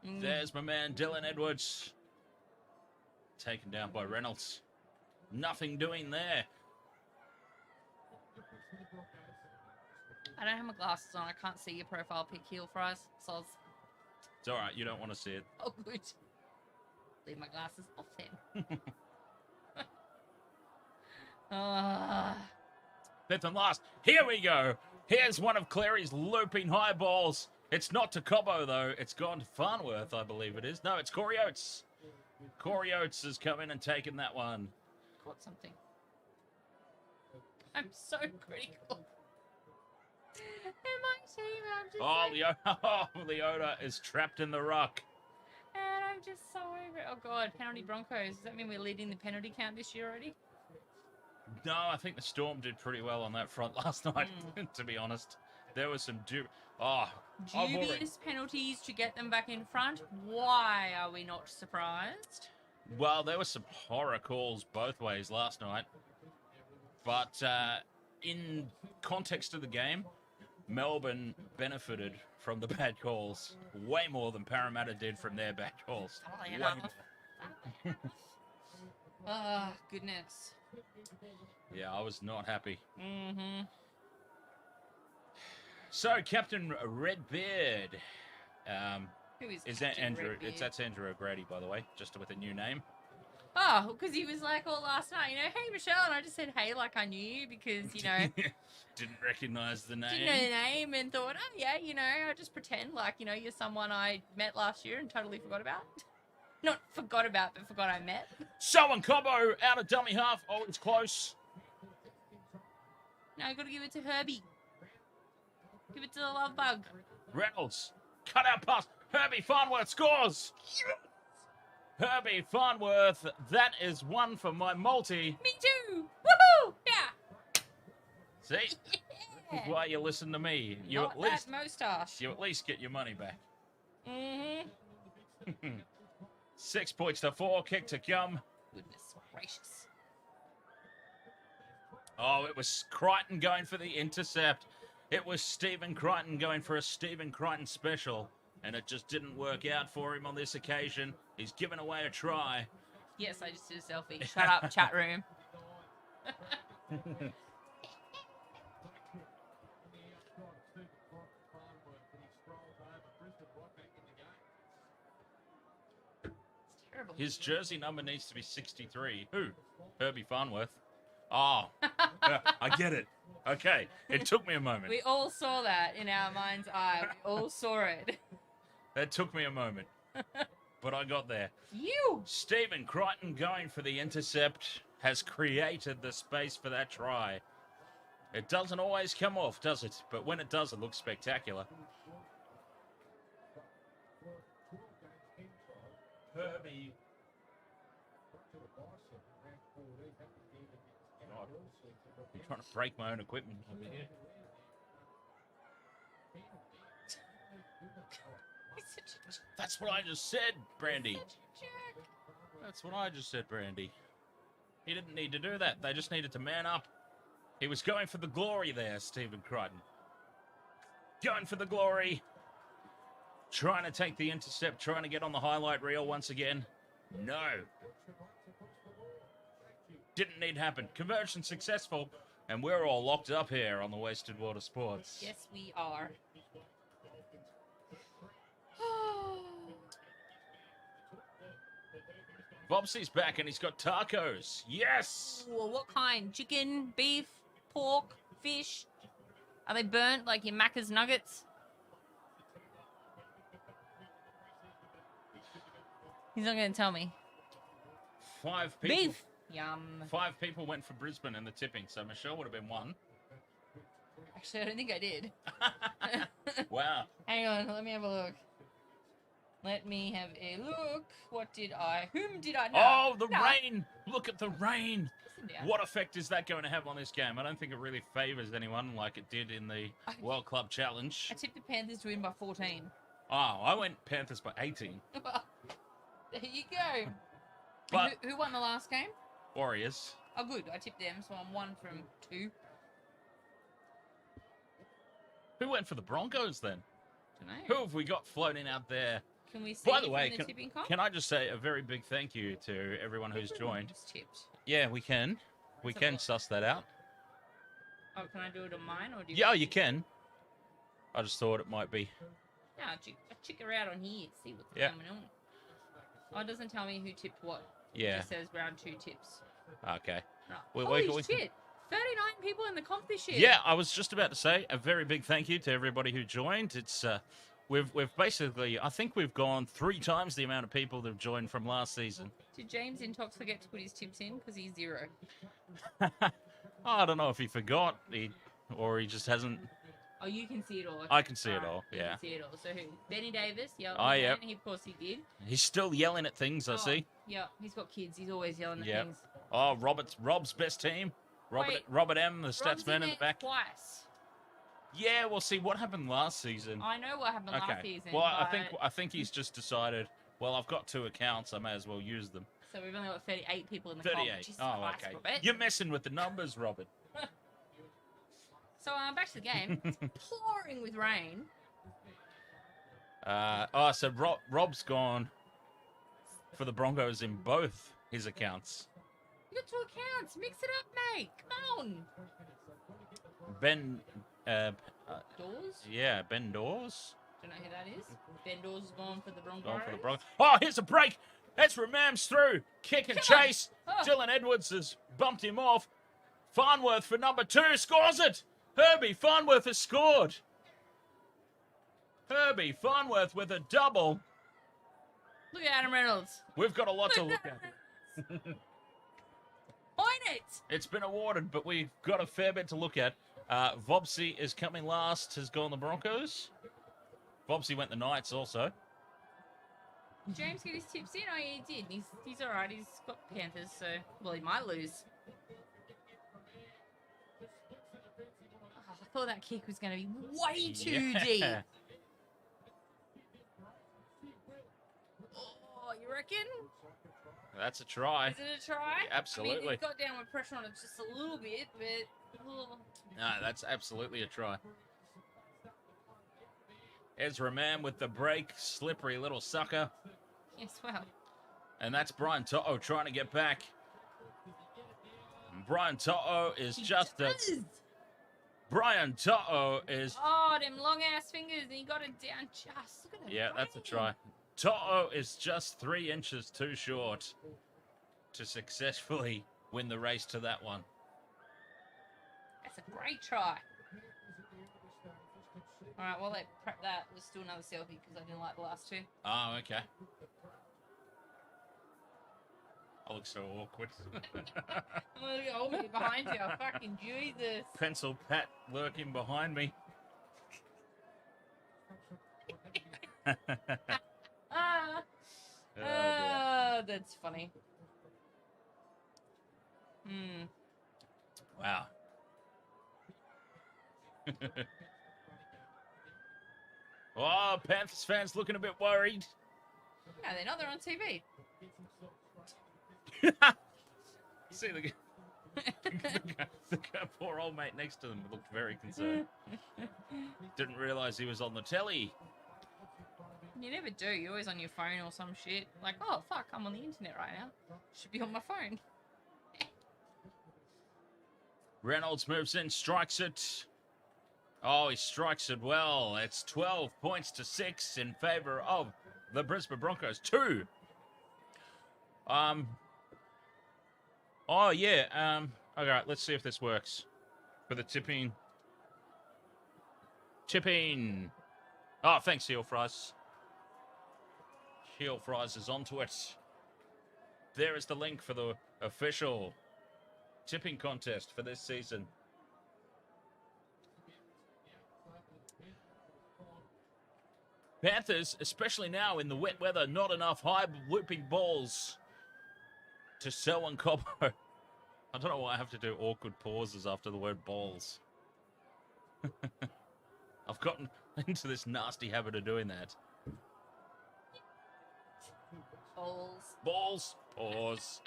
There's my man Dylan Edwards. Taken down by Reynolds. Nothing doing there. I don't have my glasses on. I can't see your profile pic, Heel Fries. Soz. It's all right. You don't want to see it. Oh, good. Leave my glasses off then. Fifth and last. Here we go. Here's one of Cleary's looping high balls. It's not to Cobbo, though. It's gone to Farnworth, I believe it is. No, it's Corey Oates. Corey Oates has come in and taken that one. Caught something. I'm so critical. And my team, I'm just Leota is trapped in the rock. and I'm just so over it. Oh god, penalty Broncos. Does that mean we're leading the penalty count this year already? No, I think the Storm did pretty well on that front last night, to be honest. There was some I've already... Dubious penalties to get them back in front. Why are we not surprised? Well, there were some horror calls both ways last night. But in context of the game, Melbourne benefited from the bad calls way more than Parramatta did from their bad calls. Funnily Way enough. more. Oh, goodness. Yeah, I was not happy. Mm-hmm. So, Captain Redbeard. Who is that Captain Andrew? Redbeard? That's Andrew O'Grady, by the way, just with a new name. Oh, because he was like all last night, hey, Michelle, and I just said, hey, like I knew you because, Didn't recognise the name. didn't know the name and thought, oh, yeah, I just pretend like, you're someone I met last year and totally forgot about. Not forgot about, but forgot I met. Selwyn Cobbo out of dummy half. Oh, it's close. No, I got to give it to Herbie. Give it to the love bug. Reynolds. Cut out pass. Herbie Farnworth scores. Herbie Farnworth. That is one for my multi. Me too. Woohoo! Yeah. See? That's why you listen to me. You Not at least that moustache. you at least get your money back. Mm-hmm. 6 points to 4. Kick to come. Goodness gracious. Oh, it was Crichton going for the intercept. It was Stephen Crichton going for a Stephen Crichton special. And it just didn't work out for him on this occasion. He's given away a try. Yes, I just did a selfie. Shut up, chat room. It's terrible. His jersey number needs to be 63. Who? Herbie Farnworth. Oh, I get it. Okay, it took me a moment. We all saw that in our mind's eye. We all saw it. That took me a moment, but I got there. You! Stephen Crichton going for the intercept has created the space for that try. It doesn't always come off, does it? But when it does, it looks spectacular. Herbie. God, I'm trying to break my own equipment over here. That's what I just said, Brandy. That's what I just said, Brandy. He didn't need to do that. They just needed to man up. He was going for the glory there, Stephen Crichton. Going for the glory. Trying to take the intercept, trying to get on the highlight reel once again. No. Didn't need to happen. Conversion successful, and we're all locked up here on the Wasted Water Sports. Yes, we are. Bobsy's back and he's got tacos. Yes! Ooh, what kind? Chicken, beef, pork, fish? Are they burnt like your Macca's nuggets? He's not going to tell me. 5 people. Beef! Yum. 5 people went for Brisbane in the tipping, so Michelle would have been 1. Actually, I don't think I did. Wow. Hang on, let me have a look. Let me have a look. What did I... Whom did I know? Oh, the No. rain! Look at the rain! Listen down. What effect is that going to have on this game? I don't think it really favours anyone like it did in the World Club Challenge. I tipped the Panthers to win by 14. Oh, I went Panthers by 18. There you go. But Who won the last game? Warriors. Oh, good. I tipped them, so I'm 1 from 2. Who went for the Broncos then? Dunno. Who have we got floating out there? Can we see By the way, from the tipping comp? can I just say a very big thank you to everyone who's joined? Just tipped. Yeah, we can. We Let's have a can look. suss that out. Oh, can I do it on mine? Or do Yeah, want you to- can. I just thought it might be. No, I'll check her out on here, see what's Yeah. going on. Oh, it doesn't tell me who tipped what. It Yeah. just says round 2 tips. Okay. Right. We- Holy we- shit! 39 people in the comp this year. Yeah, I was just about to say a very big thank you to everybody who joined. It's we've basically, I think we've gone 3 times the amount of people that have joined from last season. Did James Intox forget to put his tips in? Because he's 0. I don't know if he forgot, or he just hasn't. Oh, you can see it all. I can see it Alright, all, you yeah. can see it all. So who? Benny Davis. Yeah. Oh, yep. Of course he did. He's still yelling at things. I Oh, see. Yeah, he's got kids. He's always yelling at Yep. things. Oh, Rob's best team. Wait, Robert M, the Rob's stats man in there the back. Twice. Yeah, well, see what happened last season. I know what happened last season. Well, but... I think he's just decided. Well, I've got 2 accounts. I may as well use them. So we've only got 38 people in the 38. comp. Jesus Oh, Christ, okay. Robert. You're messing with the numbers, Robert. So back to the game. It's pouring with rain. So Rob's gone for the Broncos in both his accounts. You got 2 accounts. Mix it up, mate. Come on. Ben. Dawes? Yeah, Ben Dawes. Don't know who that is. Ben Dawes is gone for the Broncos. Gone for the Broncos. Oh, here's a break. Ezra Mams through. Kick and chase. Oh. Dylan Edwards has bumped him off. Farnworth for number 2 scores it. Herbie Farnworth has scored. Herbie Farnworth with a double. Look at Adam Reynolds. We've got a lot to look at. Point it. It's been awarded, but we've got a fair bit to look at. Vopsy is coming last, has gone the Broncos. Vopsy went the Knights also. James get his tips in? Oh, yeah, he did. He's all right. He's got Panthers, so... Well, he might lose. Oh, I thought that kick was going to be way too deep. Oh, you reckon? That's a try. Is it a try? Yeah, absolutely. I mean, it got downward pressure on it just a little bit, but... Oh. No, that's absolutely a try. Ezra Mann with the break. Slippery little sucker. Yes, well. And that's Brian To'o trying to get back. Brian To'o is just a... Brian To'o is... Oh, them long-ass fingers, and he got it down just... Look at that. Yeah, that's a try. To'o is just 3 inches too short to successfully win the race to that one. That's a great try. All right, while they prep that, let's do another selfie because I didn't like the last 2. Oh, okay. I look so awkward. I'll be behind you. Fucking Jesus. Pencil Pat lurking behind me. That's funny. Wow. Oh, Panthers fans looking a bit worried. No, they're not. They're on TV. See the poor old mate next to them looked very concerned. Didn't realise he was on the telly. You never do. You're always on your phone or some shit. Like, oh, fuck, I'm on the internet right now. Should be on my phone. Reynolds moves in, strikes it. Oh, he strikes it well. It's 12 points to 6 in favour of the Brisbane Broncos. 2. Oh, yeah. All right, let's see if this works. For the tipping. Tipping. Oh, thanks, Heel Fries. Heel Fries is onto it. There is the link for the official tipping contest for this season. Panthers, especially now in the wet weather, not enough high looping balls to sell and Cobbo. I don't know why I have to do awkward pauses after the word balls. I've gotten into this nasty habit of doing that. Balls. Balls. Pause.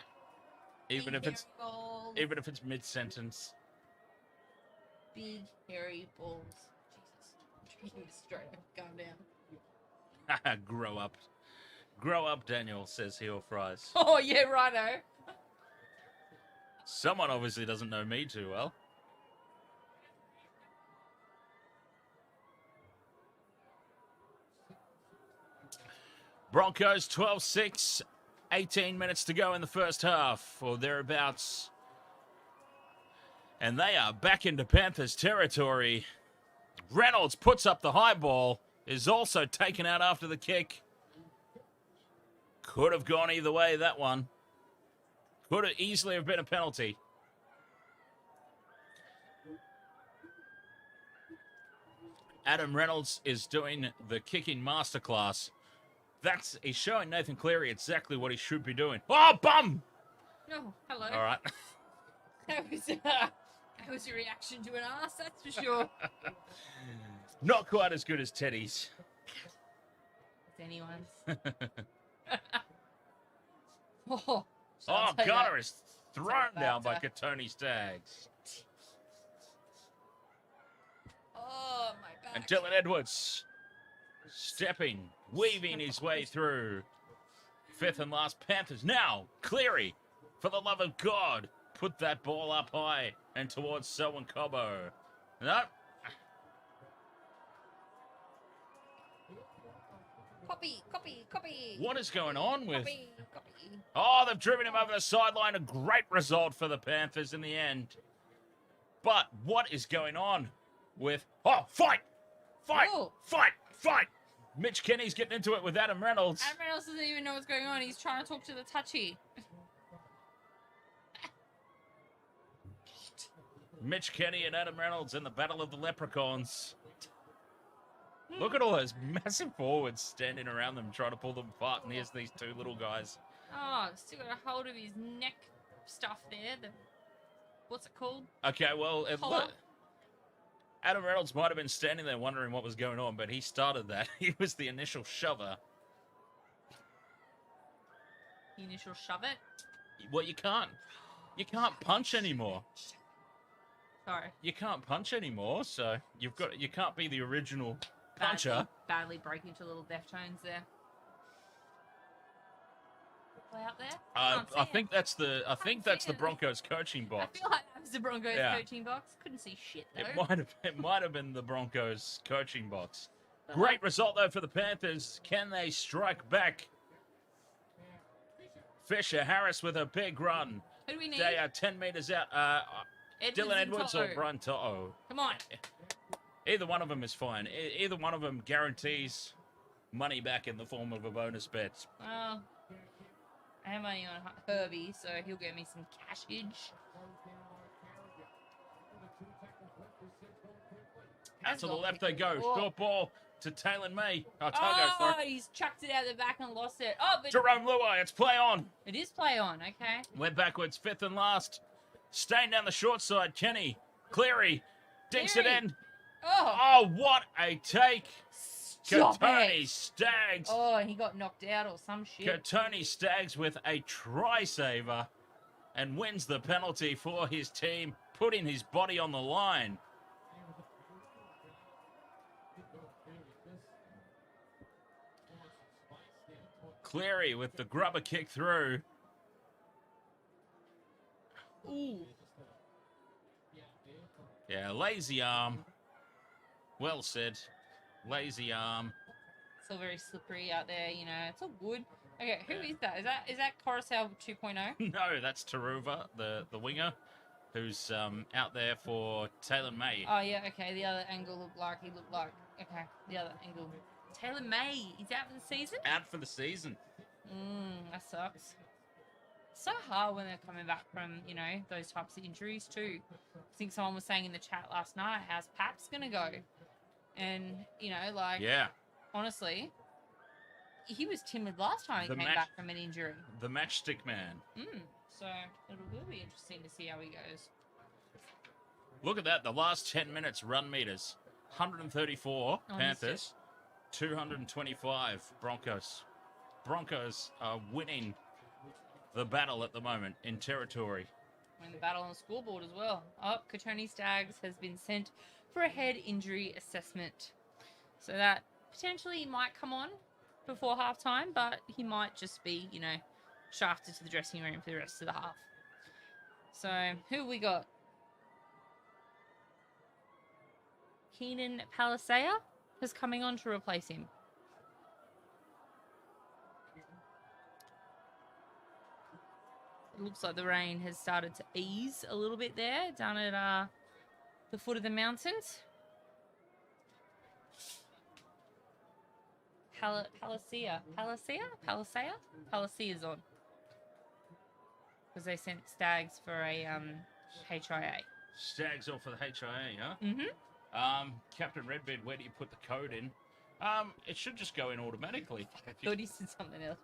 Even if it's balls. even if it's mid-sentence. Big hairy balls. Jesus. Drinking straight up. Calm down. Grow up. Grow up, Daniel, says Heel Fries. Oh, yeah, righto. Someone obviously doesn't know me too well. Broncos 12-6, 18 minutes to go in the first half, or thereabouts. And they are back into Panthers territory. Reynolds puts up the high ball, is also taken out after the kick. Could have gone either way, that one. Could have easily have been a penalty. Adam Reynolds is doing the kicking masterclass. He's showing Nathan Cleary exactly what he should be doing. Oh, bum! No, hello. All right. That was That was your reaction to an ass, that's for sure. Not quite as good as Teddy's. It's anyone's. Oh, Garner is thrown down by that. Katoni Staggs. Oh, my back. And Dylan Edwards stepping, weaving his way through. Fifth and last Panthers. Now, Cleary, for the love of God, put that ball up high and towards Selwyn Cobbo. No. Copy. What is going on with... Copy. Oh, they've driven him over the sideline. A great result for the Panthers in the end. But what is going on with... Oh, fight! Ooh. Fight! Mitch Kenny's getting into it with Adam Reynolds. Adam Reynolds doesn't even know what's going on. He's trying to talk to the touchy. Mitch Kenny and Adam Reynolds in the Battle of the Leprechauns. Look at all those massive forwards standing around them trying to pull them apart, and here's these two little guys. Oh, still got a hold of his neck stuff there. What's it called? Okay, well, Collar? Adam Reynolds might have been standing there wondering what was going on, but he started that. He was the initial shover. The initial shove it? Well, you can't punch anymore. Sorry. You can't punch anymore, so you can't be the original puncher. Badly breaking into little Deftones there. Play out there? I think that's the Broncos coaching box. I feel like that was the Broncos coaching box. Couldn't see shit though. It might have been the Broncos coaching box. Great result though for the Panthers. Can they strike back? Fisher Harris with a big run. Who do we need? They are 10 meters out. Dylan Edwards or Brian To'o. Come on. Either one of them is fine. Either one of them guarantees money back in the form of a bonus bet. Well, I have money on Herbie, so he'll get me some cashage. Out to the left they go. Short ball to Taylan May. He's chucked it out the back and lost it. Oh, but Jerome Luai, it's play on. It is play on, okay. Went backwards, fifth and last. Staying down the short side, Kenny. Cleary dinks it in. Oh, what a take. Katoni Staggs. Oh, he got knocked out or some shit. Katoni Staggs with a try-saver and wins the penalty for his team, putting his body on the line. Cleary with the grubber kick through. Ooh. Yeah, lazy arm. Well said. Lazy arm. It's all very slippery out there, you know. It's all wood. Okay, who is that? Is that Coruscant 2.0? No, that's Turuva, the winger, who's out there for Taylan May. Oh yeah, okay. The other angle looked like okay. The other angle. Taylan May, he's out for the season? Out for the season. That sucks. So hard when they're coming back from, you know, those types of injuries too. I think someone was saying in the chat last night, how's Paps gonna go? And, you know, like, yeah, honestly, he was timid last time he came back from an injury. The matchstick man. So it'll be interesting to see how he goes. Look at that, the last 10 minutes run meters. 134 Panthers, 225 Broncos. Broncos are winning the battle at the moment in territory. We're in the battle on the scoreboard as well. Katoni Staggs has been sent for a head injury assessment. So that potentially might come on before halftime, but he might just be, you know, shafted to the dressing room for the rest of the half. So, who have we got? Keenan Palisea is coming on to replace him. It looks like the rain has started to ease a little bit there down at the foot of the mountains. Palisea's on. Because they sent Stags for a HIA. Stags off for the HIA, huh? Mm-hmm. Captain Redbeard, where do you put the code in? It should just go in automatically. I thought he said something else.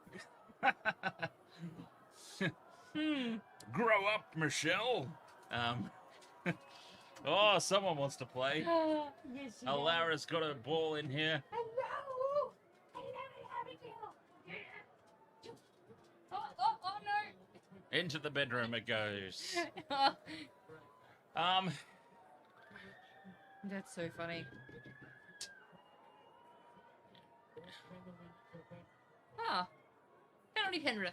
Grow up, Michelle. Oh, someone wants to play. Yes, she Alara's got a ball in here. Hello! Oh no! Into the bedroom it goes. That's so funny. Ah. Penalty Penrith.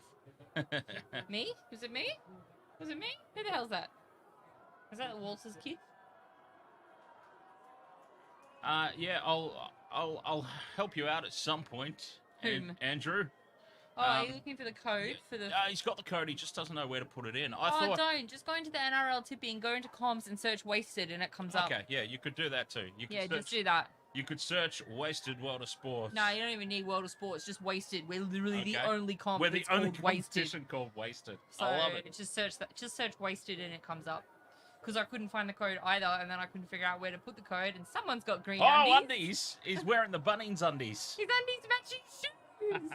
Me? Was it me? Was it me? Who the hell's that? Is that Walsh's kid? Yeah, I'll help you out at some point. Whom? Andrew. Oh, are you looking for the code for the... He's got the code, he just doesn't know where to put it in. Don't. Just go into the NRL tipping, go into comms and search wasted and it comes up. Okay, yeah, you could do that too. You could Just do that. You could search Wasted World of Sports. No, you don't even need World of Sports, just wasted. We're literally the Okay. only comp We're the that's only called wasted. competition called Wasted. So I love it. just search that. Just search wasted and it comes up. Because I couldn't find the code either, and then I couldn't figure out where to put the code, and someone's got green undies. Undies! He's wearing the Bunnings undies. His undies matching shoes!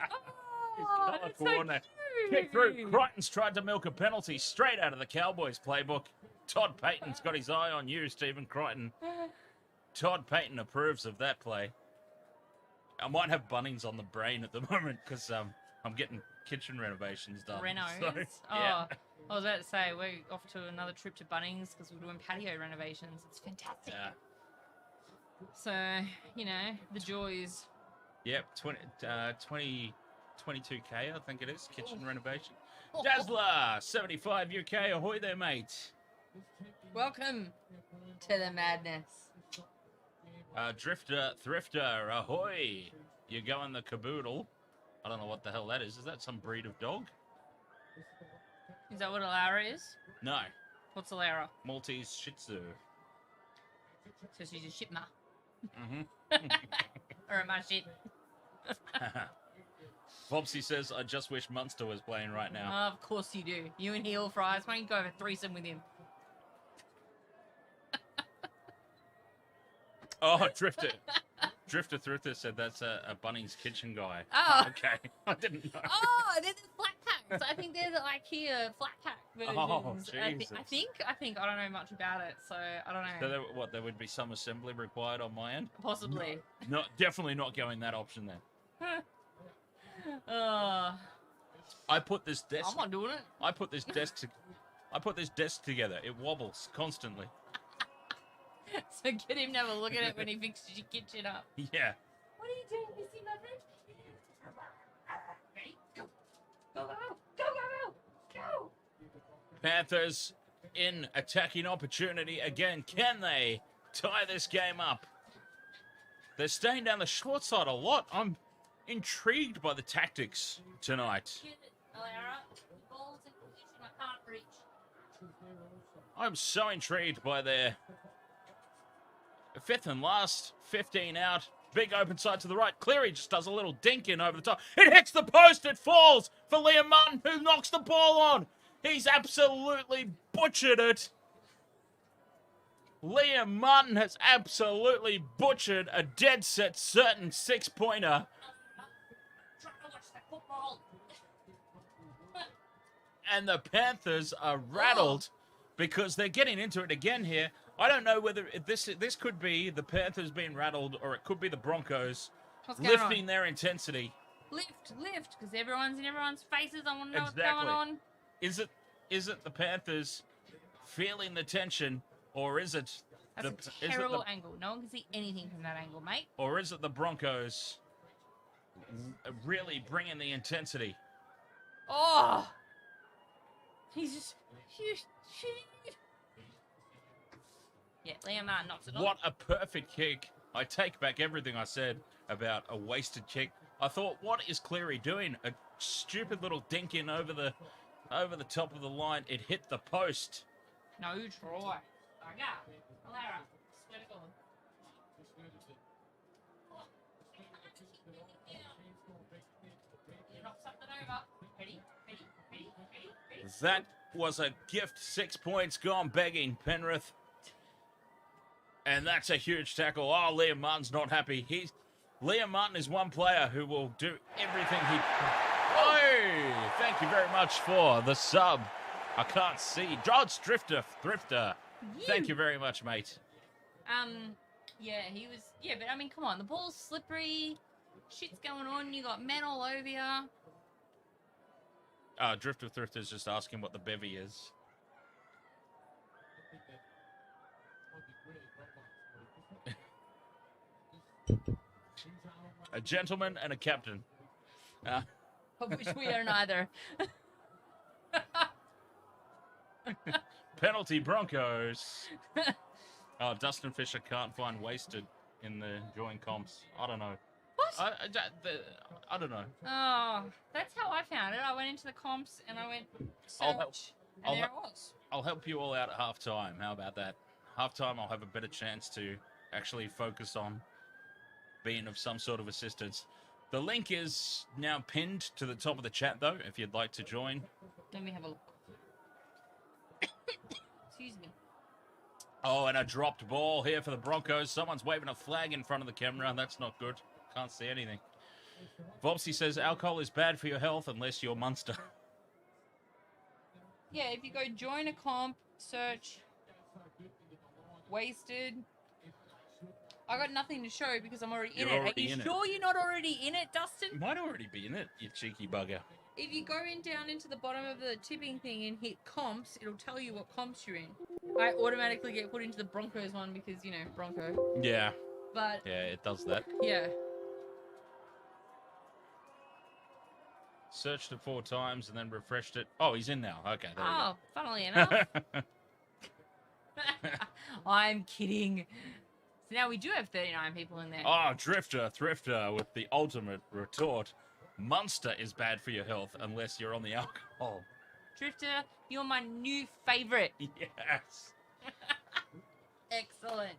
Oh, that's so corner. Kick through. Crichton's tried to milk a penalty straight out of the Cowboys playbook. Todd Payton's got his eye on you, Stephen Crichton. Todd Payton approves of that play. I might have Bunnings on the brain at the moment because I'm getting kitchen renovations done. Renos? So, yeah. Oh, I was about to say, we're off to another trip to Bunnings because we're doing patio renovations. It's fantastic. Yeah. So, you know, the joys. Yep, 22K, I think it is, kitchen renovation. Dazzler, 75 UK, ahoy there, mate. Welcome to the madness. Drifter, Thrifter, ahoy. You go in the caboodle. I don't know what the hell that is. Is that some breed of dog? Is that what a Lara is? No. What's a Lara? Maltese Shih Tzu. So she's a shipma. Mm-hmm. Or a mashit. Bobsy says, I just wish Munster was playing right now. Of course you do. You and Heel Fries. Why don't you go have a threesome with him? Oh, Drifter. Drifter Thrifter said that's a Bunnings kitchen guy. Oh. Okay. I didn't know. Oh, they're the flat packs. I think they're the IKEA flat pack versions. Oh, I Jesus. think. I don't know much about it, so I don't know. So there would be some assembly required on my end? Possibly. No, definitely not going that option then. I put this desk. I'm not doing it. I put this desk together. It wobbles constantly. So get him to have a look at it when he fixes your kitchen up. Yeah. What are you doing, Missy Leverage? Ready? Go. Go, go, go. Go, go, go. Go. Panthers in attacking opportunity again. Can they tie this game up? They're staying down the short side a lot. I'm intrigued by the tactics tonight. Get it, Alara. The ball's in position I can't reach. I'm so intrigued by their fifth and last, 15 out, big open side to the right. Cleary just does a little dink in over the top. It hits the post, it falls for Liam Martin, who knocks the ball on. He's absolutely butchered it. Liam Martin has absolutely butchered a dead set certain 6-pointer. Trying to watch that football. And the Panthers are rattled because they're getting into it again here. I don't know whether this could be the Panthers being rattled or it could be the Broncos lifting their intensity. Lift, because everyone's in everyone's faces. I want to know what's going on. Is it the Panthers feeling the tension, or is it That's a terrible angle. No one can see anything from that angle, mate. Or is it the Broncos really bringing the intensity? Oh! He's just... Yeah, Liam Martin knocks it off. What a perfect kick. I take back everything I said about a wasted kick. I thought, what is Cleary doing? A stupid little dink in over the top of the line. It hit the post. No try. Alara, swear to God. Knock something over. Ready? That was a gift. 6 points gone begging, Penrith. And that's a huge tackle. Oh, Liam Martin's not happy. Liam Martin is one player who will do everything he... Oh, thank you very much for the sub. I can't see. It's Thrifter. Thank you very much, mate. Yeah, he was. Yeah, but I mean, come on, the ball's slippery. Shit's going on. You got men all over you. Drifter Thrifter's just asking what the bevy is. A gentleman and a captain. Of which we are neither. Penalty Broncos. Oh, Dustin Fisher can't find wasted in the joint comps. I don't know. What? I don't know. Oh, that's how I found it. I went into the comps and I went search, and there it was. I'll help you all out at halftime. How about that? Halftime, I'll have a better chance to actually focus on being of some sort of assistance. The link is now pinned to the top of the chat, though, if you'd like to join. Let me have a look. Excuse me. Oh, and a dropped ball here for the Broncos. Someone's waving a flag in front of the camera. That's not good. Can't see anything. Vopsy says alcohol is bad for your health unless you're Munster. Yeah, if you go join a comp, search, wasted. I got nothing to show because I'm already in it. Are you sure you're not already in it, Dustin? Might already be in it, you cheeky bugger. If you go down into the bottom of the tipping thing and hit comps, it'll tell you what comps you're in. I automatically get put into the Broncos one because, you know, Bronco. Yeah. But yeah, it does that. Yeah. Searched it 4 times and then refreshed it. Oh, he's in now. Okay. There oh, funnily enough. I'm kidding. So now we do have 39 people in there. Oh, Drifter, Thrifter with the ultimate retort. Munster is bad for your health unless you're on the alcohol. Drifter, you're my new favourite. Yes. Excellent.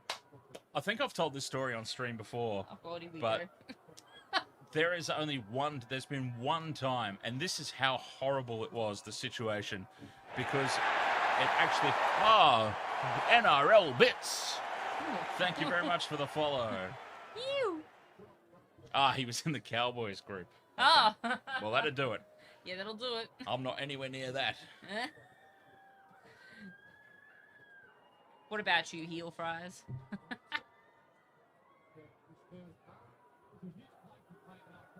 I think I've told this story on stream before. Oh, God, here we but go. there is only one, there's been one time, and this is how horrible it was, the situation, because it actually, NRL bits. Thank you very much for the follow. You. He was in the Cowboys group. Oh. Well, that'd do it. Yeah, that'll do it. I'm not anywhere near that. What about you, heel fries?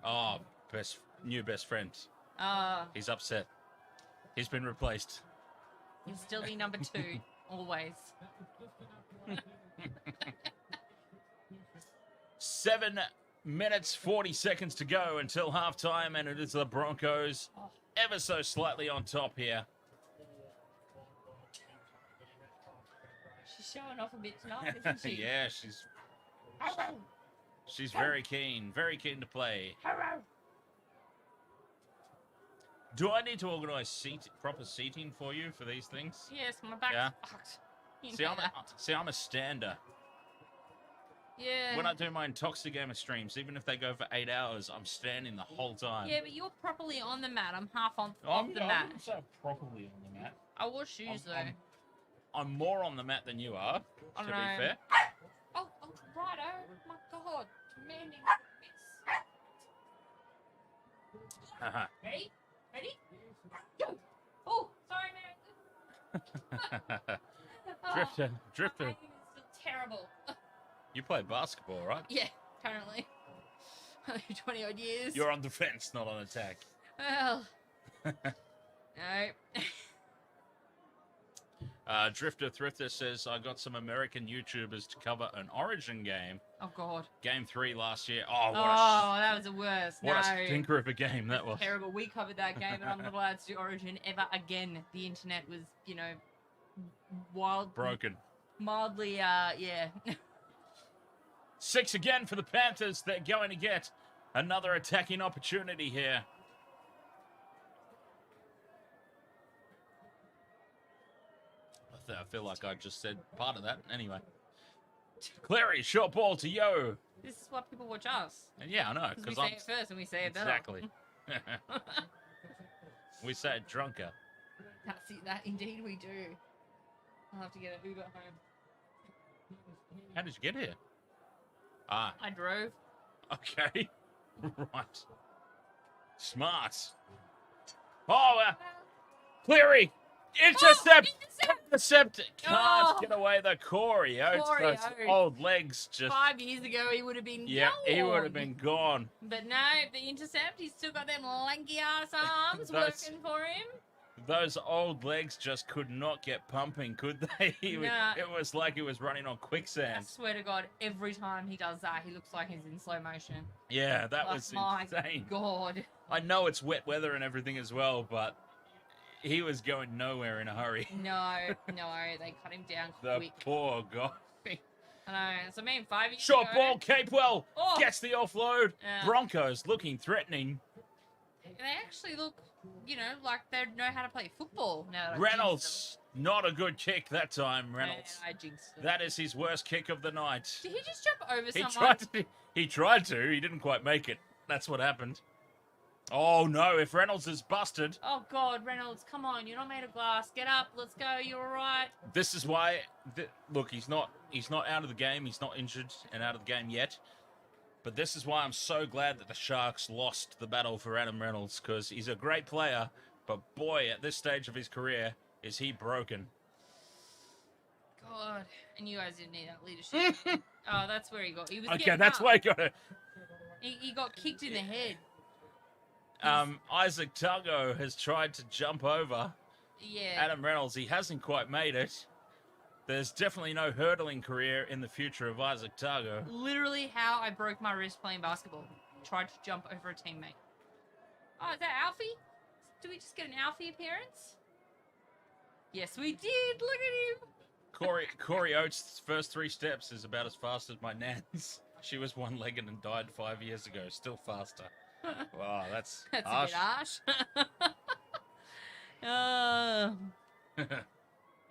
Oh, new best friend. He's upset. He's been replaced. You'll still be number 2, always. 7 minutes, 40 seconds to go until halftime, and it is the Broncos ever so slightly on top here. She's showing off a bit tonight, isn't she? Yeah, she's very keen to play. Do I need to organise proper seating for you for these things? Yes, my back's fucked. I'm a stander. Yeah. When I do my Intox Gamer streams, even if they go for 8 hours, I'm standing the whole time. Yeah, but you're properly on the mat. I'm half off the mat. I'm so properly on the mat. I wore shoes, though. I'm more on the mat than you are, to be fair. Oh, right, my God. Commanding bits. Ready? Ready? Go! Oh, sorry, man. Drifter. My aim is still terrible. You play basketball, right? Yeah, apparently. 20 odd years. You're on defense, not on attack. Well. No. Drifter Thrifter says, I got some American YouTubers to cover an Origin game. Oh, God. Game 3 last year. That was the worst. What a stinker of a game that was. Terrible. We covered that game, and I'm not allowed to do Origin ever again. The internet was, broken. Mildly, yeah. 6 again for the Panthers. They're going to get another attacking opportunity here. I feel like I just said part of that. Anyway. Clary, short ball to Yo. This is why people watch us. And yeah, I know. Because we say it first and we say it better. Exactly. We say it drunker. That's it. That indeed we do. I'll have to get an Uber home. How did you get here? I drove. Okay. Right. Smart. Oh, Cleary! Intercept! Intercept can't Oh. get away the Corey Oates. Corey Those Oates. old legs just. 5 years ago, he would have been Yeah, he would have gone. been gone. But no, the intercept, he's still got them lanky ass arms Those- working for him. Those old legs just could not get pumping, could they? Nah. It was like he was running on I quicksand. swear to God, every time he does that, he looks like he's in slow motion. Yeah, that Like, was my insane. God. I know it's wet weather and everything as well, but he was going nowhere in a hurry. No, they cut him down The quick. poor guy. I know. So, I mean, 5 years Short ago, ball, Capewell Oh. gets the offload. Yeah. Broncos looking threatening. they actually look, like they know how to play football now. that I Reynolds, not a good kick that time, jinxed them. Reynolds. Man, I jinxed them. That is his worst kick of the night. Did he just jump over He someone? tried to. He didn't quite make it. That's what happened. Oh no, if Reynolds is busted, Oh God, Reynolds, come on! You're not made of glass. Get up. Let's go. You're all right. this is why look, he's not out of the game. He's not injured and out of the game yet. But this is why I'm so glad that the Sharks lost the battle for Adam Reynolds, because he's a great player, but boy, at this stage of his career, is he broken. God, and you guys didn't need that leadership. Oh, that's where he got. He was Okay, getting that's up. why he got it. He got kicked in the head. Isaac Targo has tried to jump over Yeah. Adam Reynolds. He hasn't quite made it. There's definitely no hurdling career in the future of Isaac Targo. Literally how I broke my wrist playing basketball. Tried to jump over a teammate. Oh, is that Alfie? Do we just get an Alfie appearance? Yes, we did. Look at him. Corey Oates' first 3 steps is about as fast as my nan's. She was one-legged and died 5 years ago. Still faster. Wow, that's harsh. A bit harsh.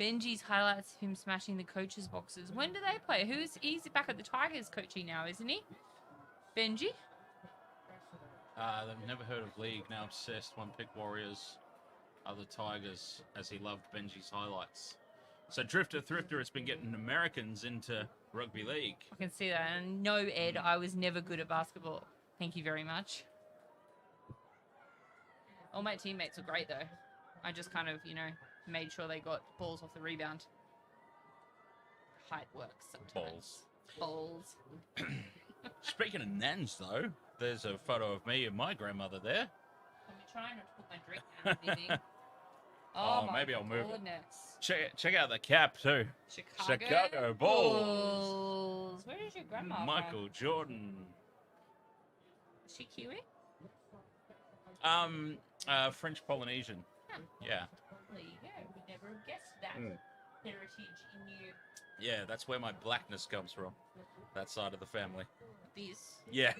Benji's highlights of him smashing the coaches' boxes. When do they play? He's back at the Tigers coaching now, isn't he? Benji? They've never heard of League, now obsessed. One pick Warriors, other Tigers, as he loved Benji's highlights. So Drifter Thrifter has been getting Americans into rugby league. I can see that. And no, Ed, I was never good at basketball. Thank you very much. All my teammates were great, though. I just kind of, made sure they got balls off the rebound. Height works sometimes. Balls. Speaking of nans, though, there's a photo of me and my grandmother there. I'm trying not to put my drink down, busy. Oh, my maybe I'll move it. goodness. Check out the cap, too. Chicago Bulls. Where is your grandma Michael Jordan. from? Is she Kiwi? French Polynesian. Huh. Yeah. There you go. Would never have guessed that heritage in you. Yeah, that's where my blackness comes from. That side of the family. This. Yeah.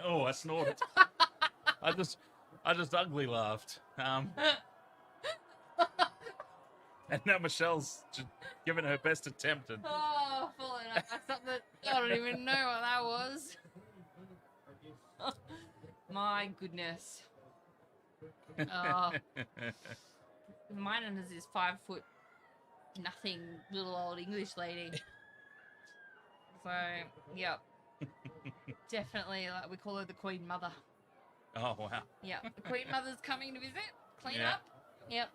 Oh, I snorted. I just ugly laughed. And now Michelle's just giving her best attempt. And Oh, falling up. That's something I don't even know what that was. My goodness. Mine is this 5 foot nothing little old English lady. So, yep. Definitely, like we call her the Queen Mother. Oh, wow. Yep. The Queen Mother's coming to visit. Clean Yeah. up. Yep.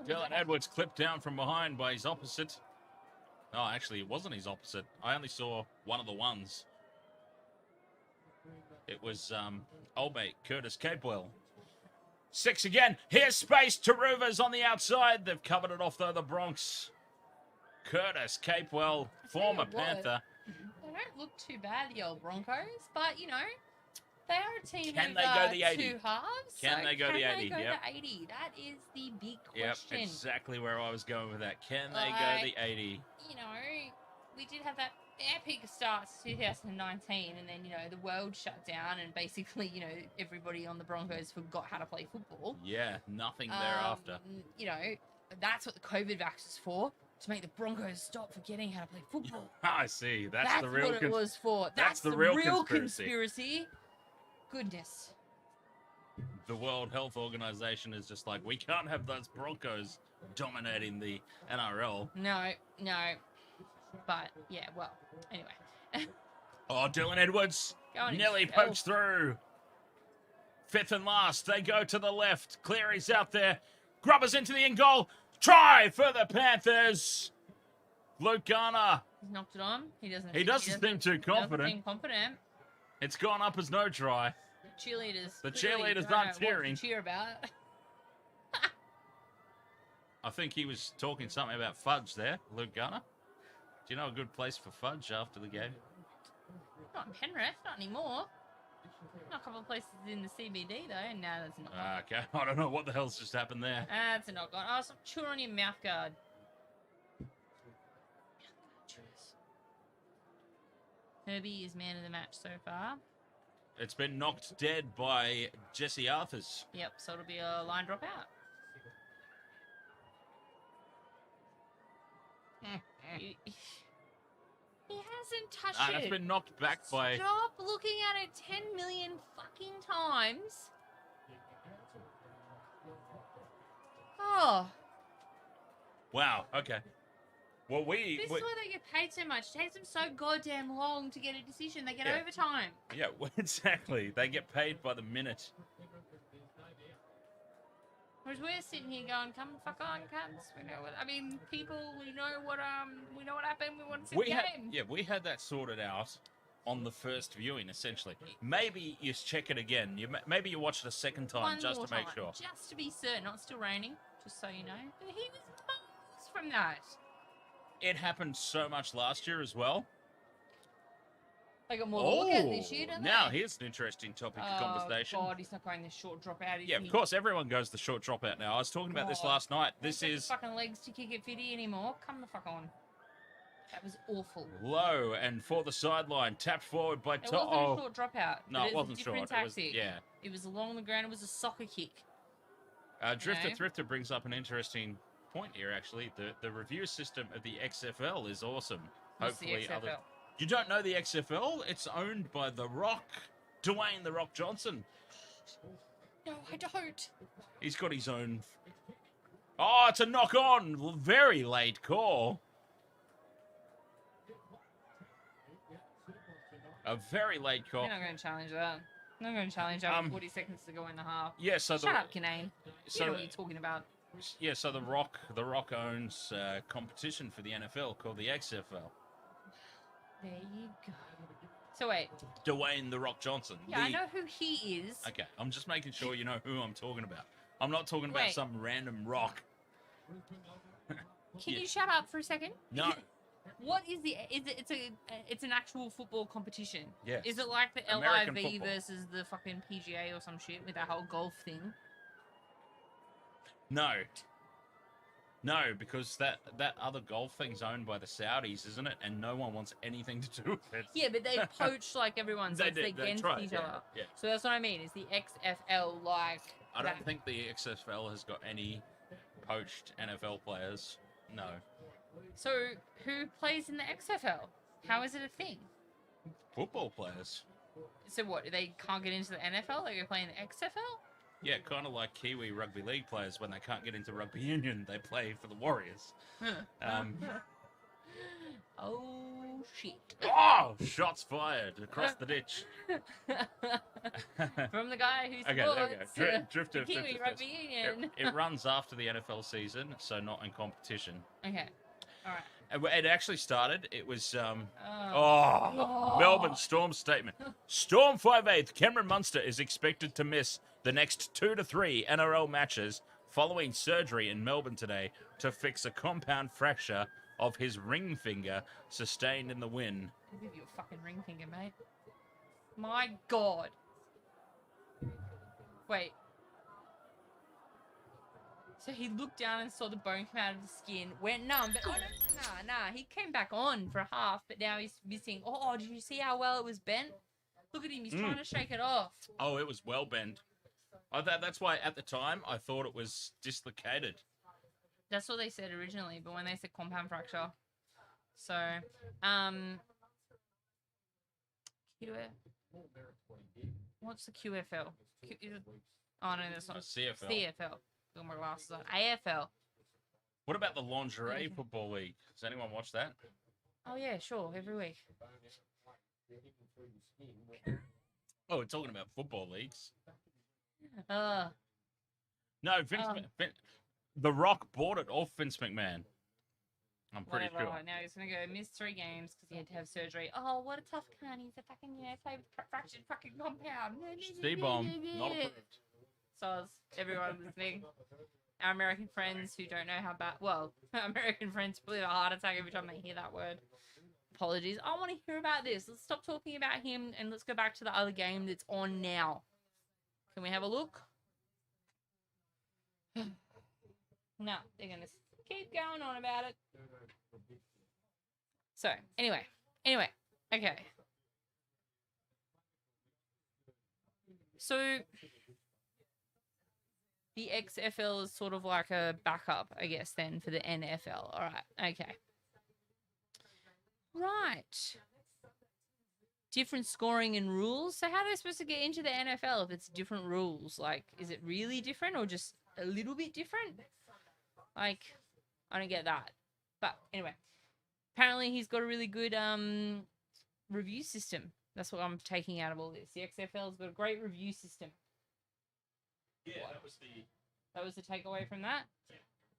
Dylan Edwards clipped down from behind by his opposite. Oh, actually, it wasn't his opposite. I only saw one of the ones. It was old mate Curtis Capewell. 6 again. Here's space. Turuva's on the outside. They've covered it off, though, the Bronx. Curtis Capewell, former you what. Panther. They don't look too bad, the old Broncos, but they are a team Can of they go the 80? 2 halves. Can they go the 80? Can they go Yep. the 80? That is the big Yep, question. exactly where I was going with that. Can they go the 80? We did have that epic start to 2019, and then, the world shut down, and basically, everybody on the Broncos forgot how to play football. Yeah, nothing thereafter. That's what the COVID vax is for, to make the Broncos stop forgetting how to play football. I see. That's the real what it was for. that's That's the real conspiracy. Goodness. The World Health Organization is just like, we can't have those Broncos dominating the NRL. No. But, yeah, well, anyway. Oh, Dylan Edwards Go on nearly himself. pokes through. Fifth and last, they go to the left. Cleary's out there. Grubbers into the in goal. Try for the Panthers. Luke Garner. He's knocked it on. He doesn't seem too confident. Doesn't seem confident. It's gone up as no try. Cheerleaders. The clearly cheerleaders don't aren't know what cheering. to cheer about. I think he was talking something about fudge there, Luke Garner. Do you know a good place for fudge after the game? Not in Penrith, not anymore. Not a couple of places in the CBD though. No, that's not. Okay, I don't know what the hell's just happened there. That's a knock on. Oh, stop chewing on your mouth guard. Herbie is man of the match so far. It's been knocked dead by Jesse Arthars. Yep, so it'll be a line drop out. he hasn't touched it. It's been knocked back by... Stop looking at it 10 million fucking times. Oh. Wow, okay. Well, This is why they get paid so much. It takes them so goddamn long to get a decision. They get overtime. Yeah, well, exactly. They get paid by the minute. Whereas we're sitting here going, "Come fuck on, cunts." We know what. I mean, people. We know what happened. We want to see the game. We had that sorted out on the first viewing, essentially. Maybe you check it again. Maybe you watch it a second time One just more to make time, sure. just to be certain. Not still raining, just so you know. But he was miles from that. It happened so much last year as well. They got more to look at this year, don't they? Now here's an interesting topic of conversation. Oh, God, he's not going the short drop out, is Yeah, he? of course, everyone goes the short drop out now. I was talking about this last night. This Don't take is the fucking legs to kick it fitty anymore. Come the fuck on. That was awful. low and for the sideline, tapped forward by It wasn't a short drop out. No, but it wasn't a short. different tactic. It was along the ground. It was a soccer kick. Drifter No. Thrifter brings up an interesting point here, actually. The review system of the XFL is awesome. What's the XFL? You don't know the XFL? It's owned by The Rock, Dwayne The Rock Johnson. No, I don't. He's got his own... Oh, it's a knock-on. Very late call. A very late call. We're not going to challenge that. I'm not going to challenge that with 40 seconds to go in the half. Yeah, so Shut up, Kinane. so You know what you're talking about. Yeah, so The Rock owns a competition for the NFL called the XFL. There you go. So wait. Dwayne The Rock Johnson. Yeah, I know who he is. Okay, I'm just making sure you know who I'm talking about. I'm not talking about some random rock. Can you shut up for a second? No. What is the? It's an actual football competition. Yes. Is it like the American LIV football. versus the fucking PGA or some shit with that whole golf thing? No, because that other golf thing's owned by the Saudis, isn't it? And no one wants anything to do with it. Yeah, but they poach like everyone, so it's against each other. Yeah. So that's what I mean. Is the XFL like? I don't think the XFL has got any poached NFL players. No. So who plays in the XFL? How is it a thing? Football players. So what? They can't get into the NFL? They go play in the XFL? Yeah, kind of like Kiwi rugby league players when they can't get into rugby union, they play for the Warriors. Oh shit! Oh, shots fired across the ditch. From the guy who Okay, supports there we go. Drifter, Kiwi Drifter Rugby first. Union. It runs after the NFL season, so not in competition. Okay, all right. It actually started. It was Oh. Melbourne Storm statement. Storm 5/8. Cameron Munster is expected to miss the next 2 to 3 NRL matches following surgery in Melbourne today to fix a compound fracture of his ring finger sustained in the win. I'll give you a fucking ring finger, mate. My God. Wait. So he looked down and saw the bone come out of the skin, went numb, but nah. He came back on for a half, but now he's missing. Oh, did you see how well it was bent? Look at him, he's trying to shake it off. Oh, it was well bent. That's why at the time I thought it was dislocated. That's what they said originally, but when they said compound fracture. So, what's the QFL? Oh, no, that's not. CFL. CFL. Got my glasses on. AFL. What about the Lingerie Football League? Does anyone watch that? Oh, yeah, sure, every week. Oh, we're talking about football leagues. No, The Rock bought it off Vince McMahon. I'm pretty Whatever. sure. Now he's gonna go miss 3 games because he had to have surgery. Oh, what a tough cunt! He's a fucking play with fractured fucking compound. C-bomb, not approved. So everyone listening, our American friends who don't know how bad. Well, American friends probably have a heart attack every time they hear that word. Apologies. I want to hear about this. Let's stop talking about him and let's go back to the other game that's on now. Can we have a look? No, they're gonna keep going on about it. So, anyway, okay. So, the XFL is sort of like a backup, I guess, then, for the NFL. All right, okay. Right. Different scoring and rules. So, how are they supposed to get into the NFL if it's different rules? Like, is it really different or just a little bit different? Like, I don't get that. But anyway, apparently he's got a really good review system. That's what I'm taking out of all this. The XFL's got a great review system. Yeah, that was the takeaway from that. Yeah,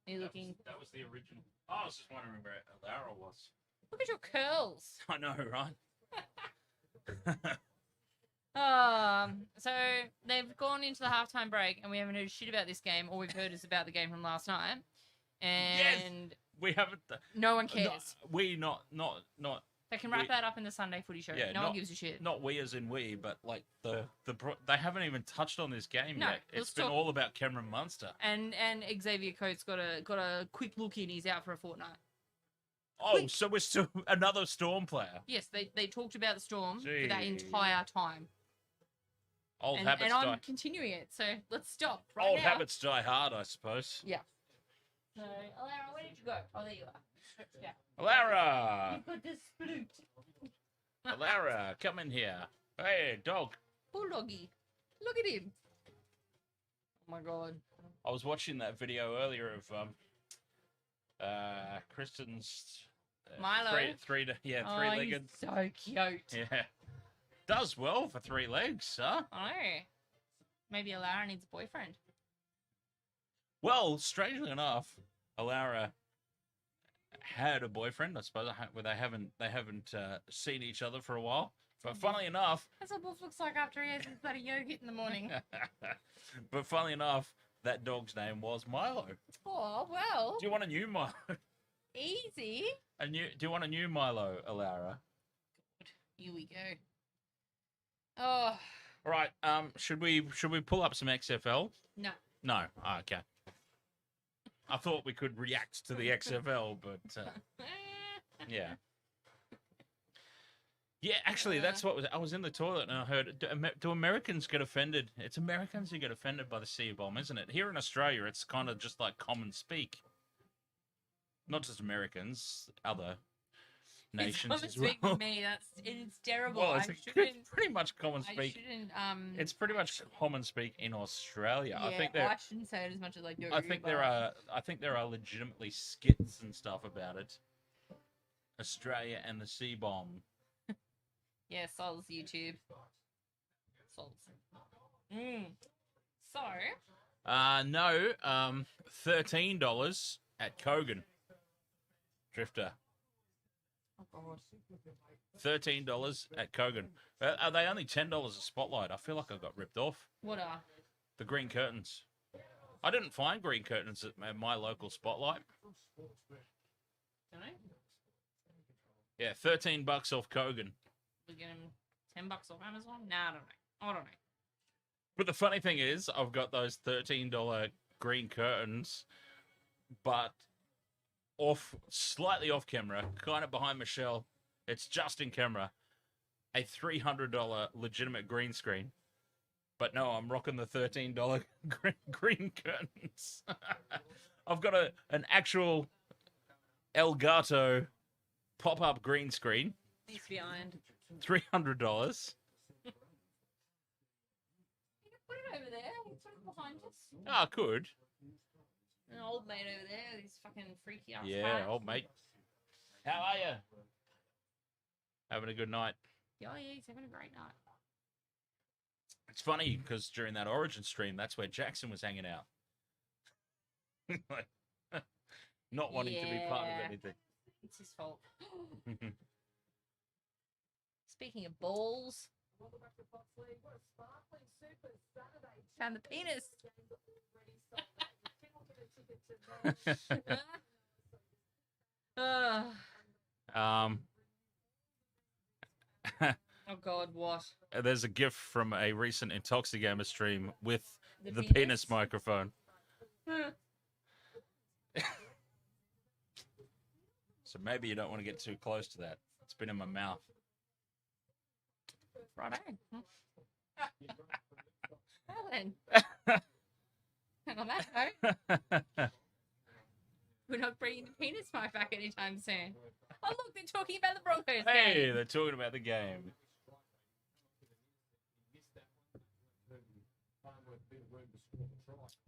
Are you looking? That was the original. I was just wondering where Lara was. Look at your curls. I know, right? So they've gone into the halftime break, and we haven't heard shit about this game. All we've heard is about the game from last night, and we haven't. No one cares. Not. They can wrap that up in the Sunday Footy show. Yeah, no one gives a shit. Not we as in we, but like they haven't even touched on this game yet. It's been all about Cameron Munster. And Xavier Coates got a quick look in. He's out for a fortnight. Oh, so we're still another Storm player. Yes, they talked about the Storm Gee. for that entire time. Old habits and die. I'm continuing it, so let's stop Old now. habits die hard, I suppose. Yeah. So, Alara, where did you go? Oh, there you are. Yeah. Alara! You've got this flute. Alara, come in here. Hey, dog. Bulldoggy. Look at him. Oh my god. I was watching that video earlier of Kristen's Milo. three-legged. He's so cute. Yeah. Does well for 3 legs, huh? I know. Maybe Alara needs a boyfriend. Well, strangely enough, Alara had a boyfriend. I suppose they haven't seen each other for a while. But funnily enough, that's what Wolf looks like after he has his bloody yogurt in the morning. but funnily enough, that dog's name was Milo. Oh well. Do you want a new Milo? Easy. Do you want a new Milo, Alara? Here we go. Oh. All right. Should we pull up some XFL? No. No. Oh, okay. I thought we could react to the XFL, but yeah. Yeah, actually, that's what I was in the toilet and I heard. Do Americans get offended? It's Americans who get offended by the C-bomb, isn't it? Here in Australia, it's kind of just like common speak. Not just Americans, other nations it's as well. speak with me. It's terrible. Well, it's pretty much common speak. It's pretty much common speak in Australia. Yeah, I shouldn't say it as much as I do. I think there are legitimately skits and stuff about it. Australia and the C-bomb. Yeah, Sol's YouTube. Sol's. So. No. $13 at Kogan. Drifter. Oh God. $13 at Kogan. Are they only $10 a spotlight? I feel like I got ripped off. What are? The green curtains. I didn't find green curtains at my local spotlight. Don't I? Yeah, $13 off Kogan. We get him $10 off Amazon? Nah, I don't know. But the funny thing is, I've got those $13 green curtains, but slightly off camera, kind of behind Michelle. It's just in camera. A $300 legitimate green screen. But no, I'm rocking the $13 green curtains. I've got an actual Elgato pop-up green screen. He's behind. $300. You can put it over there. It's sort of behind us. Ah, could. An old mate over there. He's fucking freaky ass. Yeah, old mate. How are you? Having a good night. Yeah, he's having a great night. It's funny because during that Origin stream, that's where Jackson was hanging out. Like, not wanting to be part of Yeah. anything. It's his fault. Speaking of balls, found the penis. um, Oh God, what? there's a GIF from a recent Intoxigamer stream with The the penis? penis microphone. So maybe you don't want to get too close to that. It's been in my mouth. Righto. Well then. On that note, we're not bringing the penis mic back anytime soon. Oh look, they're talking about the Broncos Hey, game. they're talking about the game.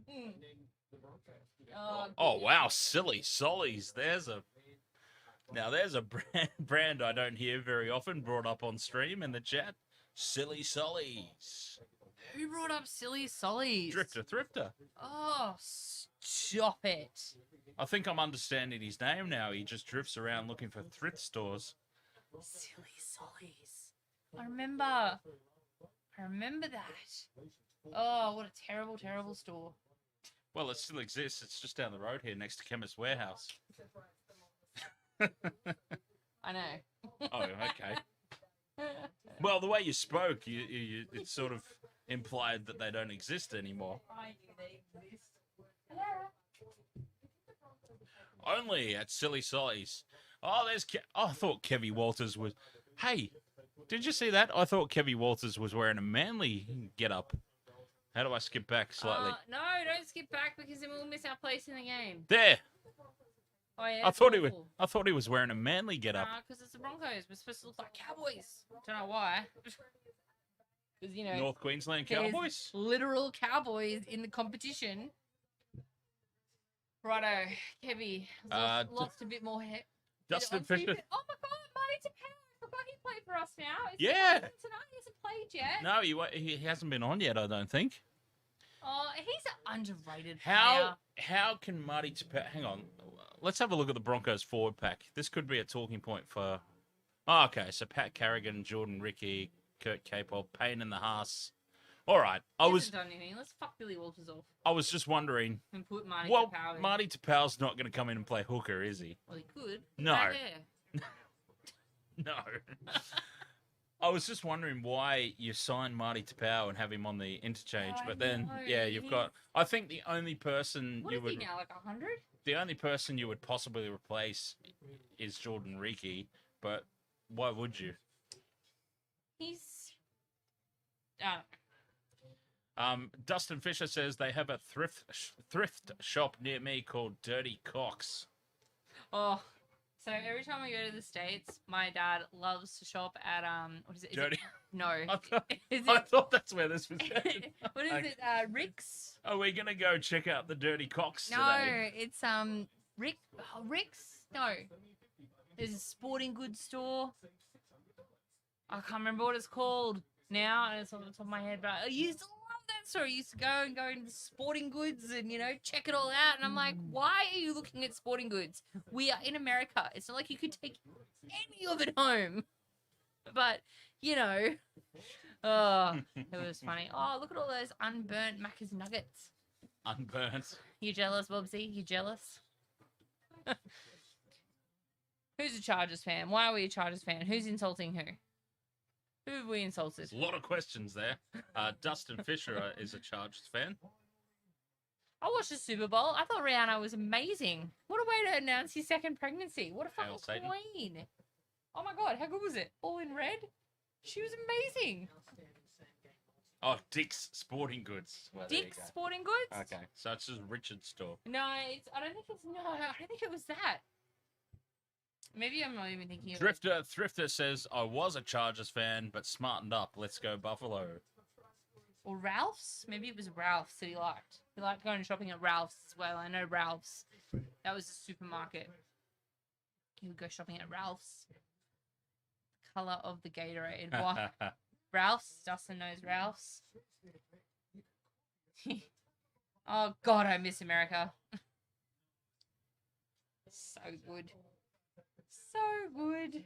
Mm. Oh wow, silly sollies. There's a brand I don't hear very often brought up on stream in the chat. Silly sollies. Who brought up silly sollies? Drifter Thrifter. Oh, stop it. I think I'm understanding his name now. He just drifts around looking for thrift stores. Silly sollies. I remember that. Oh, what a terrible, terrible store. Well, it still exists. It's just down the road here next to Chemist Warehouse. I know. Oh, okay. Well, the way you spoke, it sort of implied that they don't exist anymore. I knew they exist. Only at Silly Sollies. Oh, I thought Kevy Walters was... Hey, did you see that? I thought Kevy Walters was wearing a Manly get-up. How do I skip back slightly? No, don't skip back because then we'll miss our place in the game. There! Oh yeah. I thought he was wearing a Manly get-up. Because it's the Broncos. We're supposed to look like Cowboys. Don't know why. Because North Queensland there's Cowboys? literal Cowboys in the competition. Righto, Kevy. Lost a bit more head. Dustin Fisher. Oh my God, Marty Tapau. I forgot he played for us now. Is Yeah. he playing tonight? He hasn't played yet. No, he hasn't been on yet, I don't think. Oh, he's an underrated player. How can Marty Tapau... Hang on. Let's have a look at the Broncos forward pack. This could be a talking point for... Oh, okay, so Pat Carrigan, Jordan Ricky, Kurt Capel, Payne in the Haas. All right. He hasn't done anything. Let's fuck Billy Walters off I was just wondering... and put Marty Well, Tapau in. Marty Tapau's not going to come in and play hooker, is he? Well, he could. No. Right there. No. I was just wondering why you signed Marty Tapau and have him on the interchange, I but then, know, yeah, you've got... I think the only person What you is would... he now, like 100? The only person you would possibly replace is Jordan Ricky, but why would you? He's... Dustin Fisher says they have a thrift shop near me called Dirty Cox. Oh, so every time I go to the States, my dad loves to shop at, what is it? Dirty. No. I thought that's where this was going. What is it? Rick's? Are we gonna go check out the Dirty Cox No, today? it's Rick's. No, there's a sporting goods store. I can't remember what it's called now, and it's on the top of my head. But I used to love that store. I used to go into the sporting goods and check it all out. And I'm like, why are you looking at sporting goods? We are in America. It's not like you could take any of it home. But oh, it was funny. Oh, look at all those unburnt Macca's nuggets. Unburnt. You jealous, Bobsy? You jealous? Who's a Chargers fan? Why are we a Chargers fan? Who's insulting who? Who have we insulted? There's a lot of questions there. Dustin Fisher is a Chargers fan. I watched the Super Bowl. I thought Rihanna was amazing. What a way to announce his second pregnancy. What a Hail fucking Satan. queen. Oh my God, how good was it? All in red? She was amazing. Oh, Dick's Sporting Goods. Well, there you Dick's go. Sporting Goods? Okay, so it's just Richard's store. No, I don't think it was that. Maybe I'm not even thinking of it. Thrifter says, I was a Chargers fan, but smartened up. Let's go Buffalo. Or Ralph's? Maybe it was Ralph's that he liked. He liked going shopping at Ralph's as well. I know Ralph's. That was a supermarket. He would go shopping at Ralph's. Color of the Gatorade. Why? Ralph's. Dustin knows Ralph's. Oh, God, I miss America. So good. So good.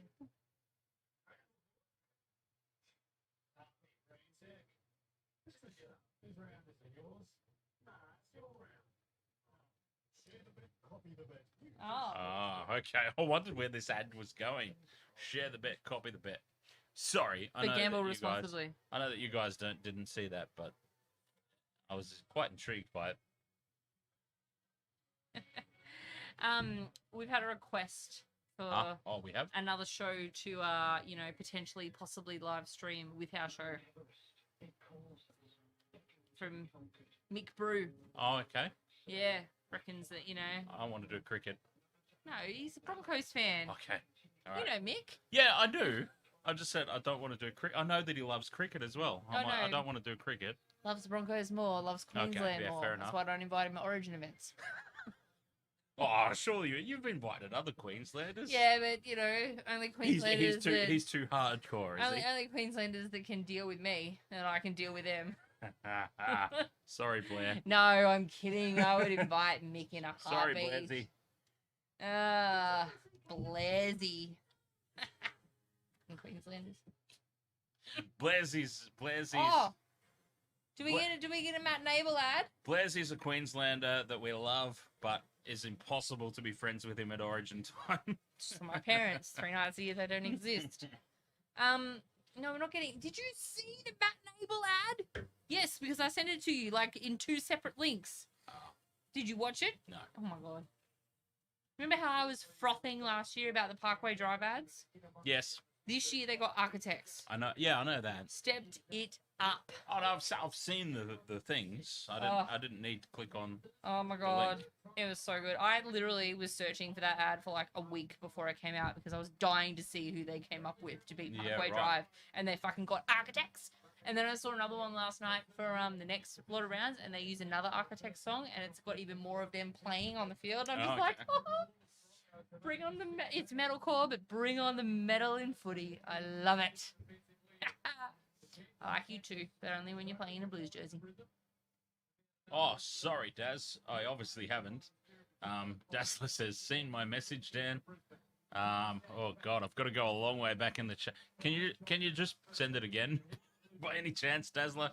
Oh. Oh, okay. I wondered where this ad was going. Share the bet, copy the bet. Sorry, I But know gamble that you responsibly. guys, I know that you guys didn't see that, but I was quite intrigued by it. We've had a request for Oh, we have. another show to, potentially, possibly live stream with our show. From Mick Brew. Oh, okay. Yeah, reckons that, I want to do cricket. No, he's a Broncos fan. Okay. All right. You know Mick. Yeah, I do. I just said I don't want to do cricket. I know that he loves cricket as well. Oh, no. I don't want to do cricket. Loves the Broncos more, loves Queensland yeah, more. fair That's enough. why I don't invite him at Origin events. Oh, surely you've invited other Queenslanders. Yeah, but, only Queenslanders He's too hardcore, is only Queenslanders that can deal with me, and I can deal with them. he? Sorry, Blair. No, I'm kidding. I would invite Mick in a Sorry, heartbeat. Blairsy. Blairsy. Queenslanders. Blairsy's. Oh, do we get a Matt Nable ad? Blairsy's a Queenslander that we love, but it's impossible to be friends with him at Origin time. Just for my parents. 3 nights a year they don't exist. No, we're not getting. Did you see the Matt Nable ad? Yes, because I sent it to you like in 2 separate links. Did you watch it? No. Oh my God. Remember how I was frothing last year about the Parkway Drive ads? Yes, This year they got architects. I know. Yeah, I know that. Stepped it up. Oh, no, I've seen the things. I didn't need to click on. Oh my God. It was so good. I literally was searching for that ad for like a week before it came out because I was dying to see who they came up with to beat Parkway Drive. And they fucking got architects. And then I saw another one last night for the next lot of rounds, and they use another architect song, and it's got even more of them playing on the field. I'm just like, oh, bring on the it's metalcore, but bring on the metal in footy. I love it. I like you too, but only when you're playing in a Blues jersey. Oh, sorry, Daz. I obviously haven't. Dazzler says, seen my message, Dan. Oh God, I've got to go a long way back in the chat. Can you just send it again? By any chance, Dazzler?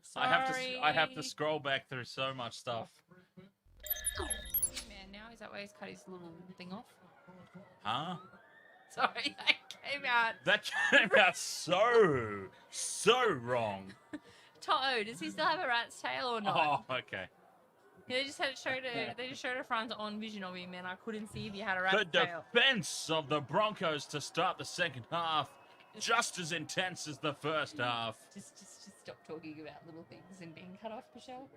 Sorry. I have to scroll back through so much stuff. Man, now is that why he's cut his little thing off? Huh? Sorry, that came out. That came out so wrong. Toto, does he still have a rat's tail or not? Oh, okay. They just showed a front on vision of him, and I couldn't see if he had a rat's The tail. defense of the Broncos to start the second half, just as intense as the first half. Just stop talking about little things and being cut off, Michelle.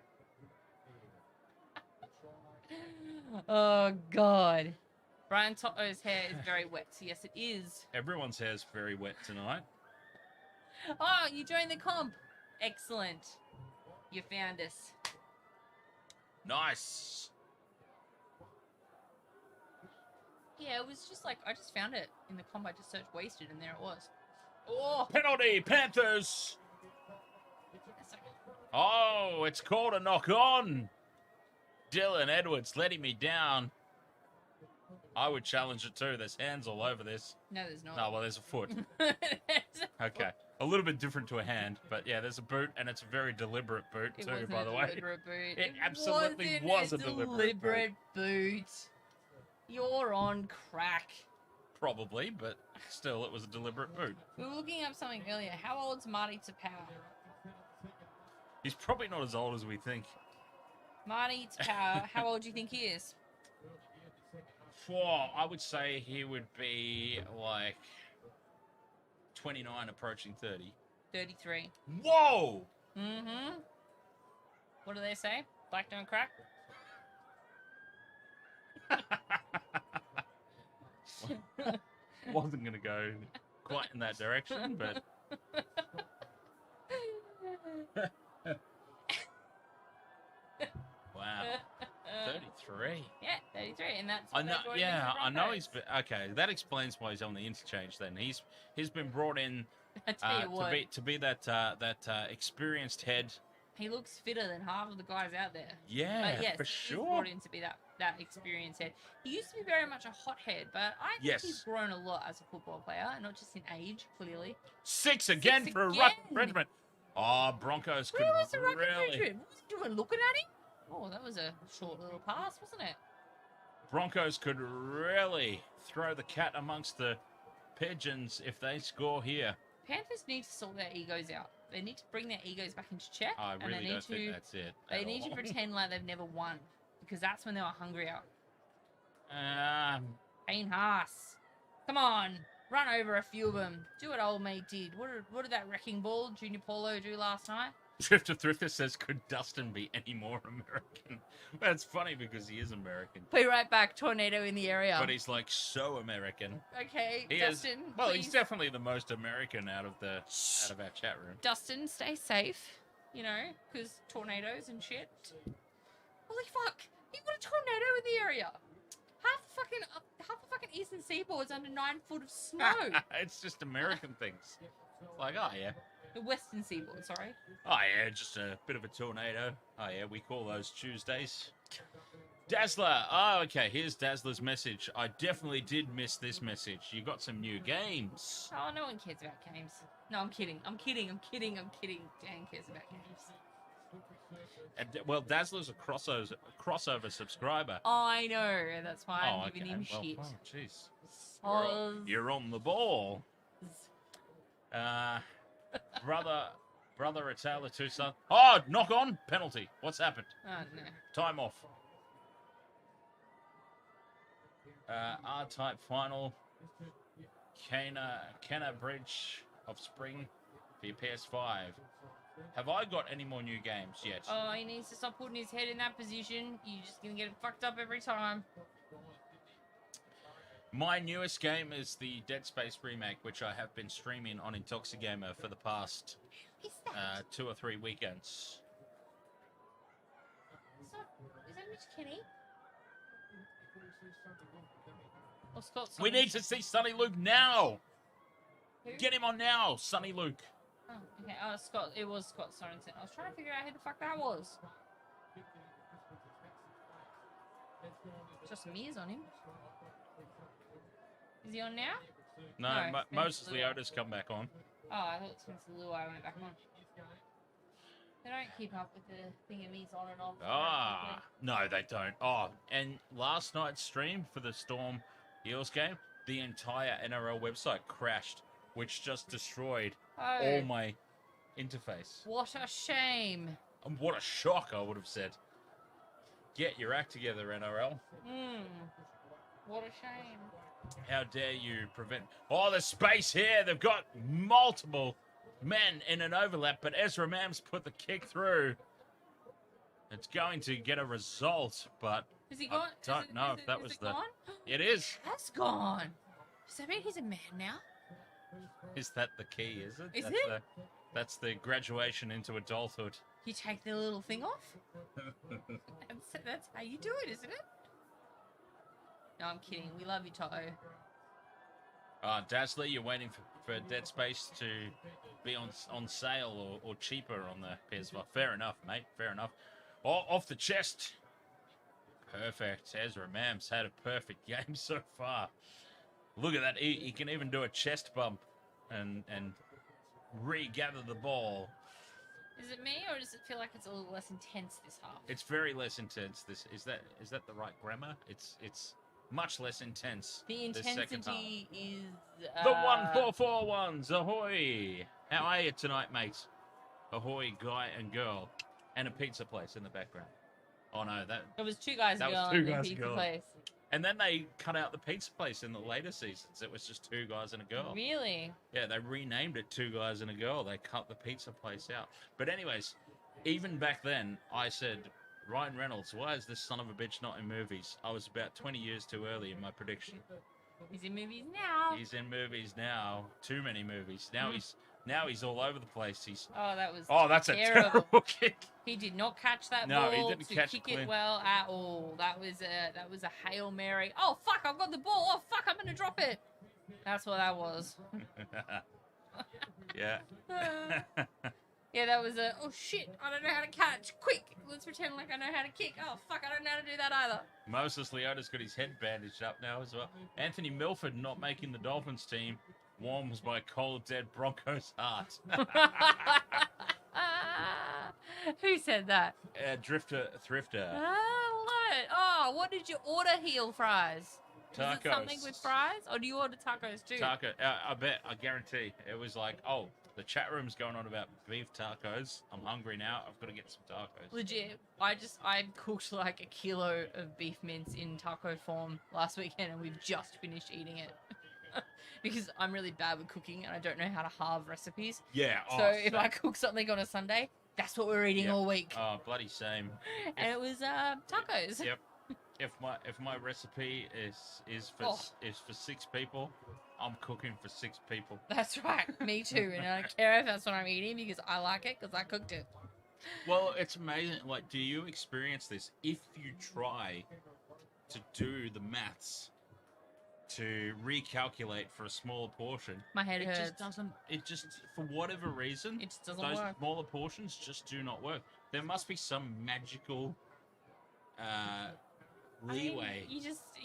Oh God, Brian Toto's hair is very wet. So yes, it is. Everyone's hair's very wet tonight. Oh, you joined the comp. Excellent. You found us. Nice. Yeah, it was just like I just found it in the comp. I just searched wasted, and there it was. Oh, Penalty, Panthers. that's okay. Oh, it's called a knock on. Dylan Edwards letting me down. I would challenge it too. There's hands all over this. No, there's not. No, well, there's a foot. Okay. A little bit different to a hand, but yeah, there's a boot, and it's a very deliberate boot It too, wasn't by a the way. deliberate boot. It absolutely was a deliberate boot. You're on crack. Probably, but still, it was a deliberate boot. We were looking up something earlier. How old's Marty Tapau? He's probably not as old as we think. Marty Tapau, how old do you think he is? Whoa, I would say he would be like 29 approaching 30. 33. Whoa! Mm-hmm. What do they say? Black don't crack? Wasn't going to go quite in that direction, but... Wow. 33. Yeah, 33, and that's I what know. they brought him Yeah, into I know Broncos. he's been, okay. That explains why he's on the interchange. Then he's been brought in I tell you what, to be that experienced head. he looks fitter than half of the guys out there. Yeah, But yes, for he's sure. brought in to be that experienced head. He used to be very much a hot head, but I think he's Yes. grown a lot as a football player, not just in age, clearly. 6 again for a again. ruck infringement. Oh, Broncos could Where was the ruck really. infringement? What was he doing? Looking at him? Oh, that was a short little pass, wasn't it? Broncos could really throw the cat amongst the pigeons if they score here. Panthers need to sort their egos out. They need to bring their egos back into check. I and they really need don't to, think that's it. They need to pretend like they've never won, because that's when they were hungrier. Payne Haas. Come on. Run over a few of them. Do what old mate did. What did that wrecking ball, Junior Paulo, do last night? Drifter Thrifter says, could Dustin be any more American? That's funny because he is American. Be right back. Tornado in the area. But he's like so American. Okay, He Dustin. is, well, please. he's definitely the most American out of our chat room. Dustin, stay safe. You know, because tornadoes and shit. Holy fuck! He got a tornado in the area. Half the fucking eastern seaboard's under 9 foot of snow. It's just American things. Like, oh yeah. The western seaboard, sorry. Oh yeah, just a bit of a tornado. Oh yeah, we call those Tuesdays. Dazzler. Oh, okay, here's Dazzler's message. I definitely did miss this message. You got some new games. Oh, no one cares about games. No, I'm kidding. I'm kidding. Dan cares about games. And, well, Dazzler's a crossover subscriber. I know. That's why I'm giving him well, shit. Oh, jeez. Soz. You're on the ball. Brother, a tale of two sons. Oh, knock on penalty. What's happened? Oh, no. Time off. R-type final. Kenna Bridge of Spring for your PS5. Have I got any more new games yet? Oh, he needs to stop putting his head in that position. You're just going to get it fucked up every time. My newest game is the Dead Space remake, which I have been streaming on Intoxigamer for the past 2 or 3 weekends. Is that Mitch Kenny? Or Scott We need to see Sonny Luke now! Who? Get him on now, Sonny Luke. Oh, okay. Oh, Scott. It was Scott Sorensen. I was trying to figure out who the fuck that was. Just some ears on him. Is he on now? No, No, Moses Spencer Luai. Leota's come back on. Oh, I thought Spencer Luai went back on. They don't keep up with the thingamies on and off. Ah, no, they don't. Oh, and last night's stream for the Storm Eels game, the entire NRL website crashed, which just destroyed all my interface. What a shame. And what a shock, I would have said. Get your act together, NRL. What a shame. How dare you prevent... Oh, there's space here. They've got multiple men in an overlap, but Ezra Mams put the kick through. It's going to get a result, but Is he gone? I don't know if that was the... Gone? It is. Has gone. Does that mean he's a man now? Is that the key, is it? Is that's it? That's the graduation into adulthood. You take the little thing off? That's how you do it, isn't it? No, I'm kidding. We love you, Toto. Dazzler, you're waiting for Dead Space to be on sale or cheaper on the PS5. Fair enough, mate. Fair enough. Oh, off the chest. Perfect. Ezra Mams had a perfect game so far. Look at that. He can even do a chest bump and regather the ball. Is it me, or does it feel like it's a little less intense this half? It's very less intense. Is that the right grammar? It's much less intense. The this second half. intensity is... The 1441s, ahoy! How are you tonight, mates? Ahoy, guy and girl. And a pizza place in the background. Oh no, There was 2 guys that was ago two in the guys pizza ago. place. And then they cut out the pizza place in the later seasons. It was just 2 guys and a girl. Really? Yeah, they renamed it 2 Guys and a Girl. They cut the pizza place out. But anyways, even back then, I said, Ryan Reynolds, why is this son of a bitch not in movies? I was about 20 years too early in my prediction. He's in movies now. He's in movies now. Too many movies. Now he's all over the place. That's a terrible kick. He did not catch that No, ball he didn't to catch kick it it well at all. That was a Hail Mary. Oh fuck, I've got the ball. Oh fuck, I'm gonna drop it. That's what that was. Yeah. Yeah, that was oh shit, I don't know how to catch. Quick, let's pretend like I know how to kick. Oh fuck, I don't know how to do that either. Moses Leota's got his head bandaged up now as well. Anthony Milford not making the Dolphins team warms my cold, dead Broncos heart. Who said that? Thrifter. Oh, what? Oh, what did you order? Heel fries? Was it something with fries, or do you order tacos too? Taco. I guarantee. It was like, oh, the chat room's going on about beef tacos. I'm hungry now. I've got to get some tacos. Legit. I cooked like a kilo of beef mince in taco form last weekend, and we've just finished eating it. Because I'm really bad with cooking, and I don't know how to halve recipes. Yeah. So if I cook something on a Sunday, that's what we're eating all week. Oh, bloody same. And it was tacos. Yep. If my recipe is for 6 people, I'm cooking for 6 people. That's right. Me too. And I don't care if that's what I'm eating because I like it because I cooked it. Well, it's amazing. Like, do you experience this? If you try to do the maths to recalculate for a smaller portion, my head hurts. It just for whatever reason, it just doesn't those work. smaller portions just do not work. There must be some magical leeway.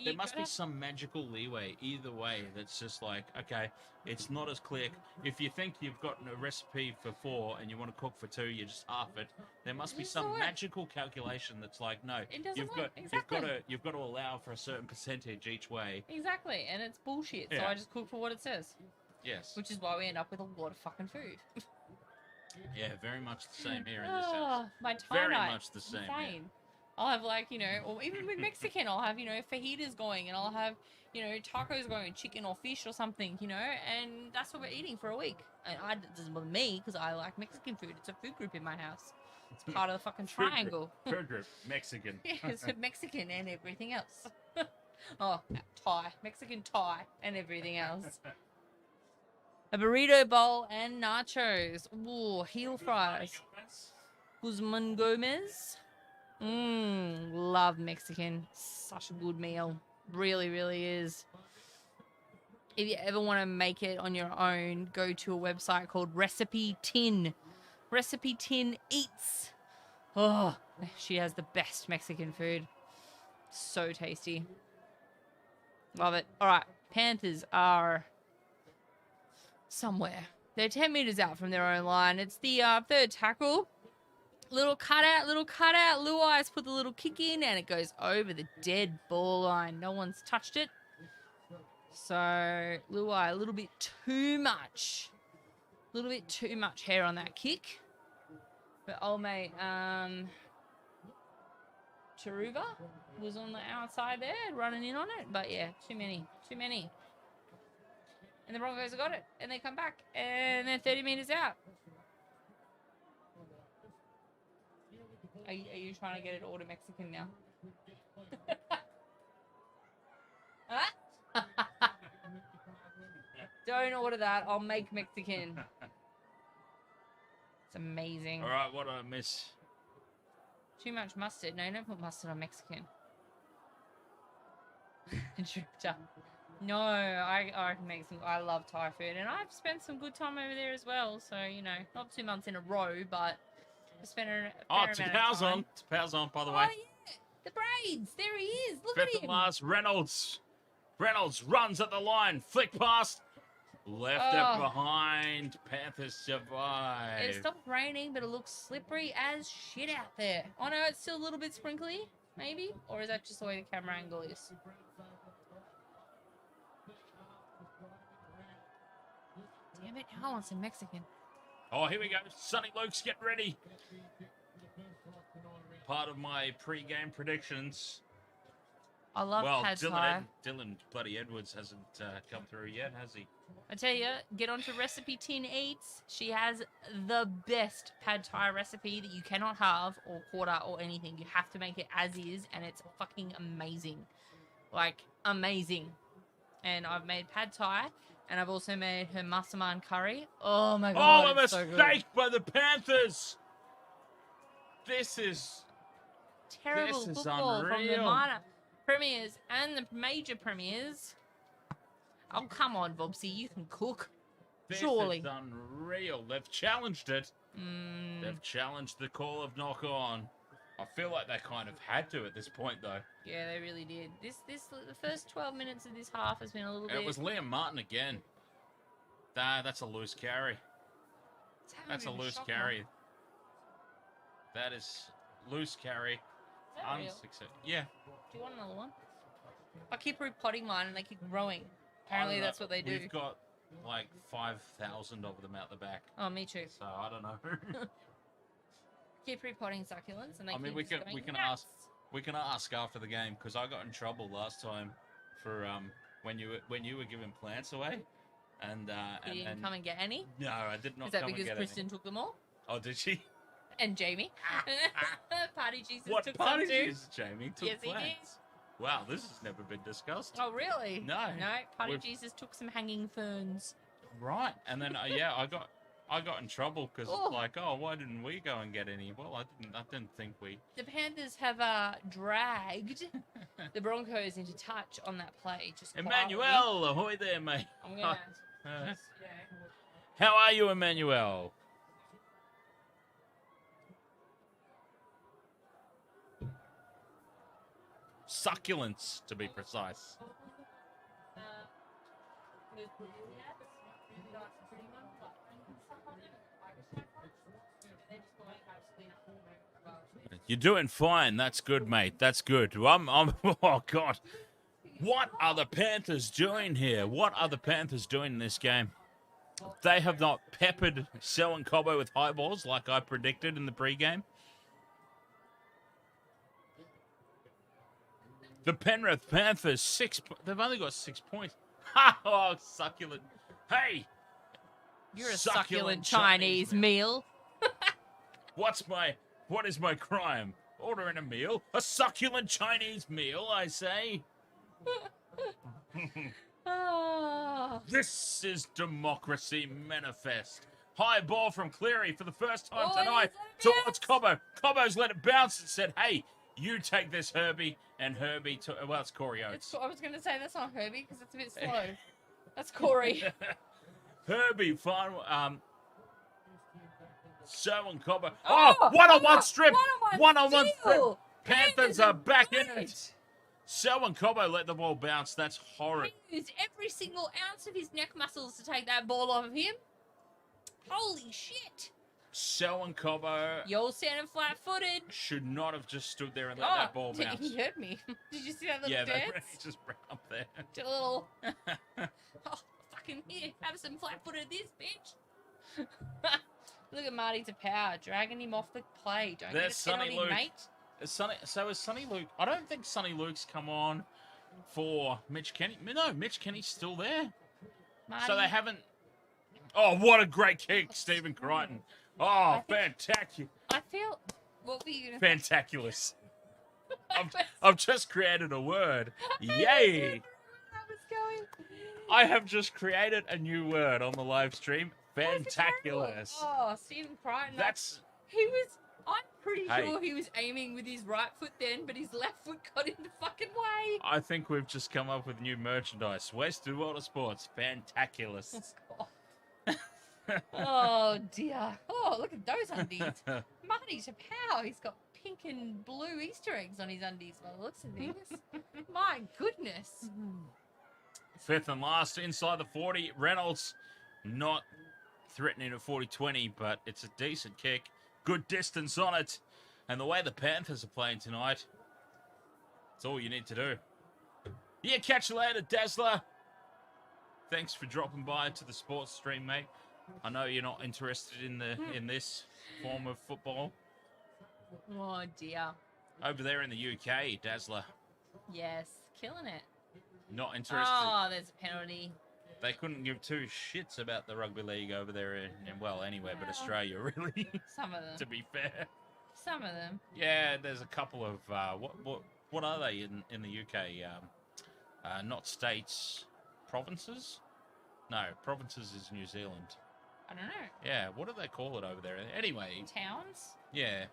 There must be some magical leeway either way that's just like, okay, it's not as clear. If you think you've got a recipe for 4 and you want to cook for 2, you just half it. There must be some magical calculation that's like, no, you've got to allow for a certain percentage each way. Exactly, and it's bullshit. So I just cook for what it says. Yes. Which is why we end up with a lot of fucking food. Yeah, very much the same here in this house. My tie very night, much the same. Insane. I'll have or even with Mexican, I'll have, fajitas going, and I'll have, tacos going, chicken or fish or something, and that's what we're eating for a week. And it doesn't bother me because I like Mexican food. It's a food group in my house. It's part of the fucking triangle. Food group, Mexican. Yeah, it's Mexican and everything else. Oh, Thai. Mexican Thai and everything else. A burrito bowl and nachos. Ooh, heel fries. Guzman Gomez. Love Mexican. Such a good meal. Really, really is. If you ever want to make it on your own, go to a website called Recipe Tin. Recipe Tin Eats. Oh, she has the best Mexican food. So tasty. Love it. All right. Panthers are somewhere. They're 10 meters out from their own line. It's the third tackle. Little cutout. Luai's put the little kick in, and it goes over the dead ball line. No one's touched it. So, Luai, a little bit too much. Hair on that kick. But old mate, Turuva was on the outside there, running in on it. But yeah, too many. And the Broncos have got it, and they come back, and they're 30 meters out. Are you trying to get it all to Mexican now? Huh? Don't order that. I'll make Mexican. It's amazing. All right, what did I miss? Too much mustard. No, don't put mustard on Mexican. No, I can make some. I love Thai food, and I've spent some good time over there as well. So not 2 months in a row, but I spent a fair amount of time. Tapau's on, by the way. Oh yeah, the braids. There he is. Look at him. Last, Reynolds runs at the line, flick past, left it behind. Panthers survive. It stopped raining, but it looks slippery as shit out there. Oh no, it's still a little bit sprinkly, maybe, or is that just the way the camera angle is? Damn it! Now I want some Mexican. Oh, here we go. Sonny Luke's getting ready. Part of my pre-game predictions. I love pad thai. Dylan bloody Edwards hasn't come through yet, has he? I tell you, get onto Recipe Tin Eats. She has the best pad thai recipe that you cannot halve or quarter or anything. You have to make it as is, and it's fucking amazing. Like, amazing. And I've made pad thai, and I've also made her massaman curry. Oh my god! Oh, a mistake by the Panthers. This is terrible football from the minor premiers and the major premiers. Oh, come on, Bobsy. You can cook. This Surely. is unreal. They've challenged it. Mm, They've challenged the call of knock on. I feel like they kind of had to at this point, though. yeah, they really did. The first 12 minutes of this half has been a little bit. It was Liam Martin again. That's a loose carry. That's a loose carry. That is loose carry. Is that real? Yeah. Do you want another one? I keep repotting mine and they keep growing. Apparently that's what they do. We've got like 5,000 of them out the back. Oh, me too. So I don't know. Keep repotting succulents and they keep we just can going ask nuts. after the game because I got in trouble last time for when you were giving plants away, and You didn't come and get any? no, I did not. Is that come because and get Kristen any. took them all? Oh, did she? And Jamie. Party Jesus What took party some too. Jesus, Jamie took Yes, he did. plants? Wow, this has never been discussed. Oh, really? No. No, Party We've- Jesus took some hanging ferns. Right, and then I got in trouble because Oh. it's like, oh, why didn't we go and get any? Well, I didn't think we. The Panthers have dragged the Broncos into touch on that play. Just quietly. Emmanuel, ahoy there, mate. I'm gonna. Uh, how are you, Emmanuel? Succulents, to be precise. You're doing fine. That's good, mate. That's good. Oh, God. What are the Panthers doing here? What are the Panthers doing in this game? They have not peppered Selwyn Cobbo with high balls like I predicted in the pregame. The Penrith Panthers, they've only got 6 points. Ha! Oh, succulent. Hey! You're a succulent Chinese meal. What is my crime? Ordering a meal? A succulent Chinese meal, I say. Oh. This is democracy manifest. High ball from Cleary for the first time Oh, tonight he's let it towards Cobbo. Cobbo's let it bounce and said, hey, you take this, Herbie. And Herbie took, well, it's Corey Oates. I was going to say that's not Herbie because it's a bit slow. That's Corey. Herbie, fine. Selwyn Cobbo. Oh, one-on-one strip. One-on-one strip. steal. Panthers are back in great. it. Selwyn Cobbo let the ball bounce. That's horrid. He used every single ounce of his neck muscles to take that ball off of him. Holy shit. Selwyn Cobbo You're standing flat-footed. should not have just stood there and let that ball bounce. He heard me. Did you see that little Yeah, dance? he just ran up there. Did a little... Oh, fucking here. Have some flat-footed this, bitch. Look at Marty to power, dragging him off the play. Don't There's get a Sonny penalty, Luke. mate. Is Sonny Luke? I don't think Sonny Luke's come on for Mitch Kenny. No, Mitch Kenny's still there. Marty, So they haven't. Oh, what a great kick, Stephen Crichton. Oh, fantastic. I feel... What were you going to say? Fantaculous. I've just created a word. Yay. That was going. I have just created a new word on the live stream. Fantaculous. Oh, Stephen Crichton. That's. He was... I'm pretty Hey. sure he was aiming with his right foot then, but his left foot got in the fucking way. I think we've just come up with new merchandise. Wasted World of Sports. Fantaculous. Oh, dear. Oh, look at those undies. Marty to power. He's got pink and blue Easter eggs on his undies by the looks of this. My goodness. Fifth and last inside the 40. Reynolds not threatening a 40-20, but it's a decent kick. Good distance on it. And the way the Panthers are playing tonight, it's all you need to do. Yeah, catch you later, Dazzler. Thanks for dropping by to the sports stream, mate. I know you're not interested in this form of football. Oh, dear. Over there in the UK, Dazzler, Yes, killing it. not interested. Oh, there's a penalty. They couldn't give two shits about the rugby league over there in well, anywhere but Australia, really, Some of them. to be fair. Some of them. Yeah, there's a couple of what are they in the UK? Not states, provinces? No, provinces is New Zealand. I don't know. Yeah, what do they call it over there? Anyway, Towns? yeah.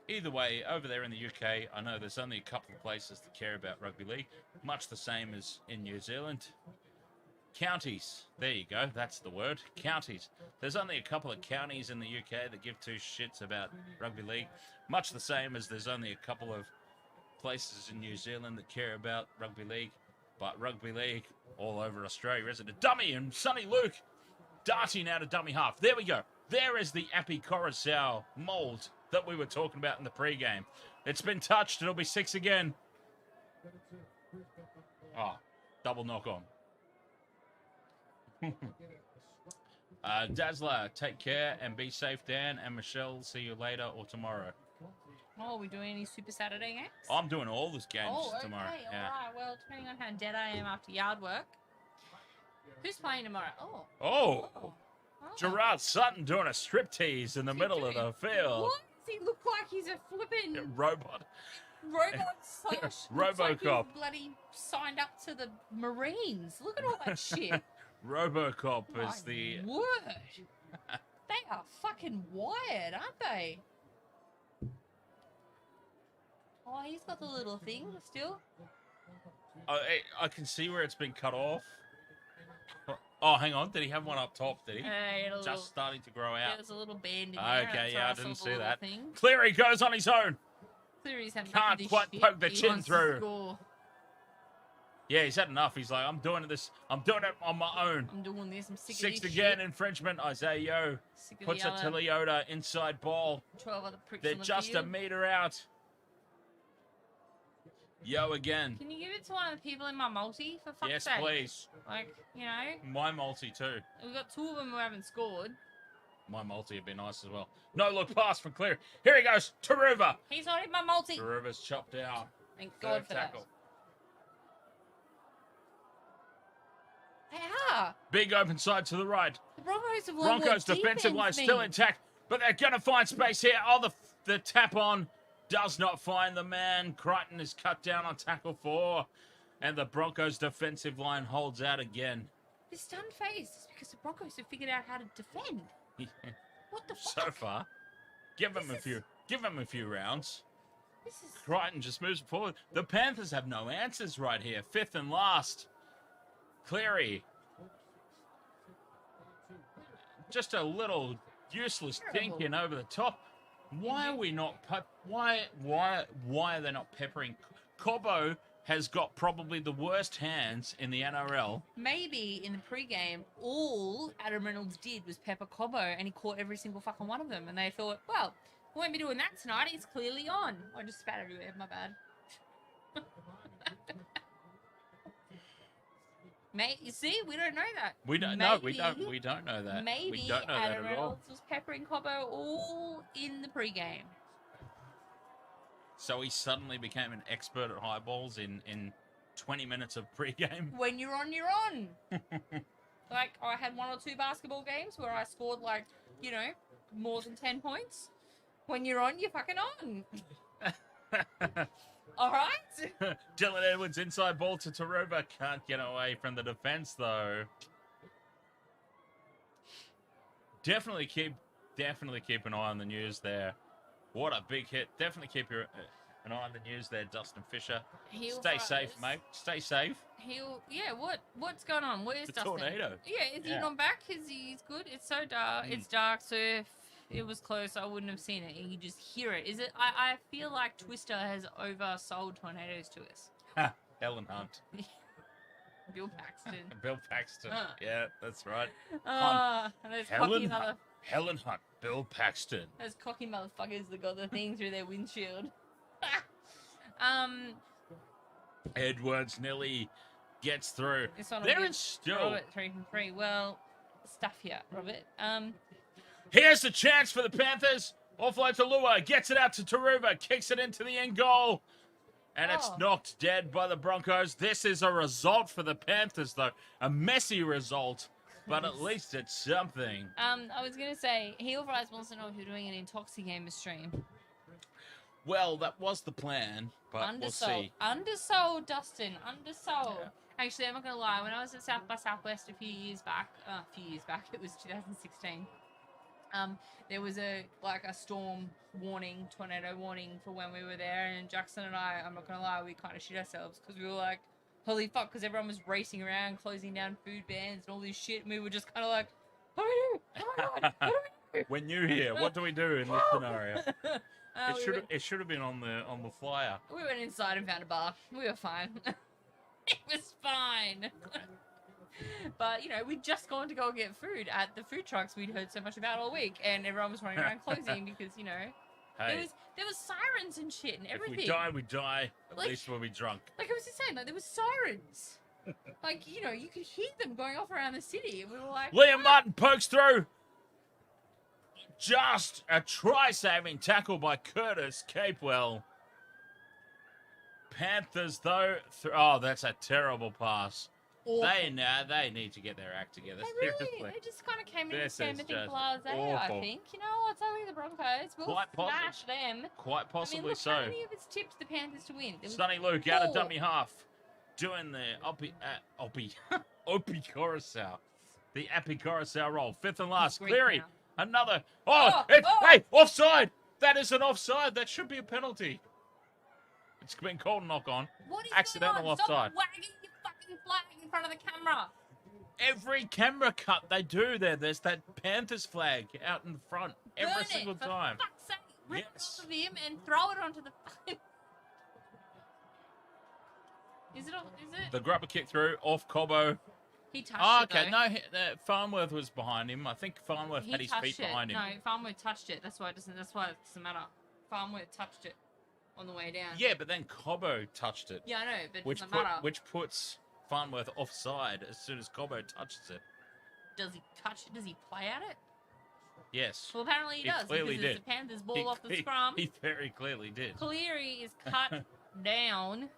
Either way, over there in the UK, I know there's only a couple of places that care about rugby league, much the same as in New Zealand. Counties. There you go. That's the word. Counties. There's only a couple of counties in the UK that give two shits about rugby league. Much the same as there's only a couple of places in New Zealand that care about rugby league. But rugby league all over Australia, isn't it? Dummy and Sonny Luke darting out of dummy half. There we go. There is the Appy Coruscant mould that we were talking about in the pre-game. It's been touched. It'll be 6 again. Oh, double knock on. Dazzler, take care and be safe, Dan and Michelle. See you later or tomorrow. Oh, are we doing any Super Saturday games? I'm doing all these games tomorrow. Okay, Yeah. all right. Well, depending on how dead I am after yard work. Who's playing tomorrow? Oh. Gerard Sutton doing a striptease in the middle of the field. What? Does he look like he's a flipping Robot. robot / Robocop. Like he's bloody signed up to the Marines. Look at all that shit. Robocop My is the... word. They are fucking wired, aren't they? Oh, he's got the little thing still. I can see where it's been cut off. Oh, hang on. Did he have one up top, did he? Just starting to grow out. There's a little band in there. Okay, yeah, I didn't see that. Thing. Cleary goes on his own. Cleary's had Can't quite poke the chin through. Yeah, he's had enough. He's like, I'm doing this. I'm doing it on my own. I'm doing this. I'm sick of Sixth this again, shit. infringement. Isaiah Yo puts it to Leota, inside ball. 12 other pricks They're on the just field. a metre out. Yo again. Can you give it to one of the people in my multi, for fuck's Yes, sake? please. Like, you know, My multi too. we've got 2 of them who haven't scored. My multi would be nice as well. No look pass from Cleary. Here he goes. Turuva. He's not in my multi. Turuva's chopped out. Thank God Third for tackle. that. They are. Big open side to the right. The Broncos have Broncos defensive line still intact, but they're going to find space here. Oh, the tap on does not find the man. Crichton is cut down on tackle 4, and the Broncos defensive line holds out again. This stunned face is because the Broncos have figured out how to defend. What the fuck? So far, give him a few rounds. This is... Crichton just moves forward. The Panthers have no answers right here. 5th and last. Cleary. Just a little useless Terrible. dinking over the top. Why are we not... Why are they not peppering... Cobbo has got probably the worst hands in the NRL. Maybe in the pre-game, all Adam Reynolds did was pepper Cobbo, and he caught every single fucking one of them. And they thought, well, we won't be doing that tonight. He's clearly on. I just spat everywhere. My bad. You see, we don't know that. We don't know. We don't know that. Maybe we don't know Adam that at all. Reynolds was peppering Cobbo all in the pre-game. So he suddenly became an expert at high balls in 20 minutes of pre-game. When you're on, you're on. Like, I had 1 or 2 basketball games where I scored, like, you know, more than 10 points. When you're on, you're fucking on. All right? Dylan Edwards inside ball to Turuva. Can't get away from the defense, though. Definitely keep an eye on the news there. What a big hit. Definitely keep an eye on the news there, Dustin Fisher. Stay safe, mate. Stay safe. What's going on? Where's The Dustin? tornado. Yeah, is he not back? He's good? It's so dark. It's dark, so if it was close, I wouldn't have seen it. You just hear it. Is it? I feel like Twister has oversold tornadoes to us. Ha! Helen Hunt. Bill Paxton. Bill Paxton. Yeah, that's right. And those Helen Hunt. Bill Paxton. Those cocky motherfuckers that got the thing through their windshield. Edwards nearly gets through. There is still... Robert 3 from 3. Well, stuff here, Robert. Here's the chance for the Panthers. Offload to Lua. Gets it out to Turuva. Kicks it into the end goal. And it's knocked dead by the Broncos. This is a result for the Panthers, though. A messy result. But at least it's something. I was going to say, Heel Fries wants to know if you're doing an Intoxigamer stream. Well, that was the plan, but we'll see. Undersold, Dustin. Undersold. Yeah. Actually, I'm not going to lie. When I was at South by Southwest a few years back, it was 2016, there was a storm warning, tornado warning for when we were there, and Jackson and I, I'm not going to lie, we kind of shit ourselves because we were like, holy fuck, because everyone was racing around, closing down food bans and all this shit, and we were just kind of like, what do we do? Oh my god, what do we do? When you're here, what do we do in this scenario? It should have been on the flyer. We went inside and found a bar. We were fine. It was fine. But, you know, we'd just gone to go and get food at the food trucks we'd heard so much about all week, and everyone was running around closing because, you know, Hey, there was sirens and shit and everything. if we die, we die. At Like- least we'll be drunk. Like I was just saying, like there was sirens. Like, you know, you could hear them going off around the city, and we were like, Liam Martin pokes through. Just a try-saving tackle by Curtis Capewell. Panthers, though. Oh, that's a terrible pass. awful. They need to get their act together. They really, Seriously. they just kind of came in This with is sympathy just blasé, I awful. think. You know, it's only the Broncos. We'll Quite possible. smash them. Quite I mean, possibly look, so. how many of us tipped the Panthers to win? There was Sonny Luke out of 4. dummy half. Doing the Opie Coruscant. The Appy Coruscant roll. Fifth and last. Greek Cleary. now. Another. Oh, Hey, oh. offside. That is an offside. That should be a penalty. It's been called knock on. What is Accidental going on? offside. Stop wagging your fucking flag in front of the camera. Every camera cut they do there's that Panthers flag out in front every Burn single it, for time. fuck's sake. Rip Yes. it off of him and throw it onto the fucking... Is it? The grubber kick through off Cobbo. He touched Oh, it, okay. though. No, Farnworth was behind him. I think Farnworth had his touched feet it. behind him. No, Farnworth touched it. That's why it doesn't matter. Farnworth touched it on the way down. Yeah, but then Cobbo touched it, Yeah, I know, but it which doesn't matter. which puts Farnworth offside as soon as Cobbo touches it. Does he touch it? Does he play at it? Yes. Well, apparently he He does, clearly because it's did. the Panthers ball off the scrum. He very clearly did. Cleary is cut down.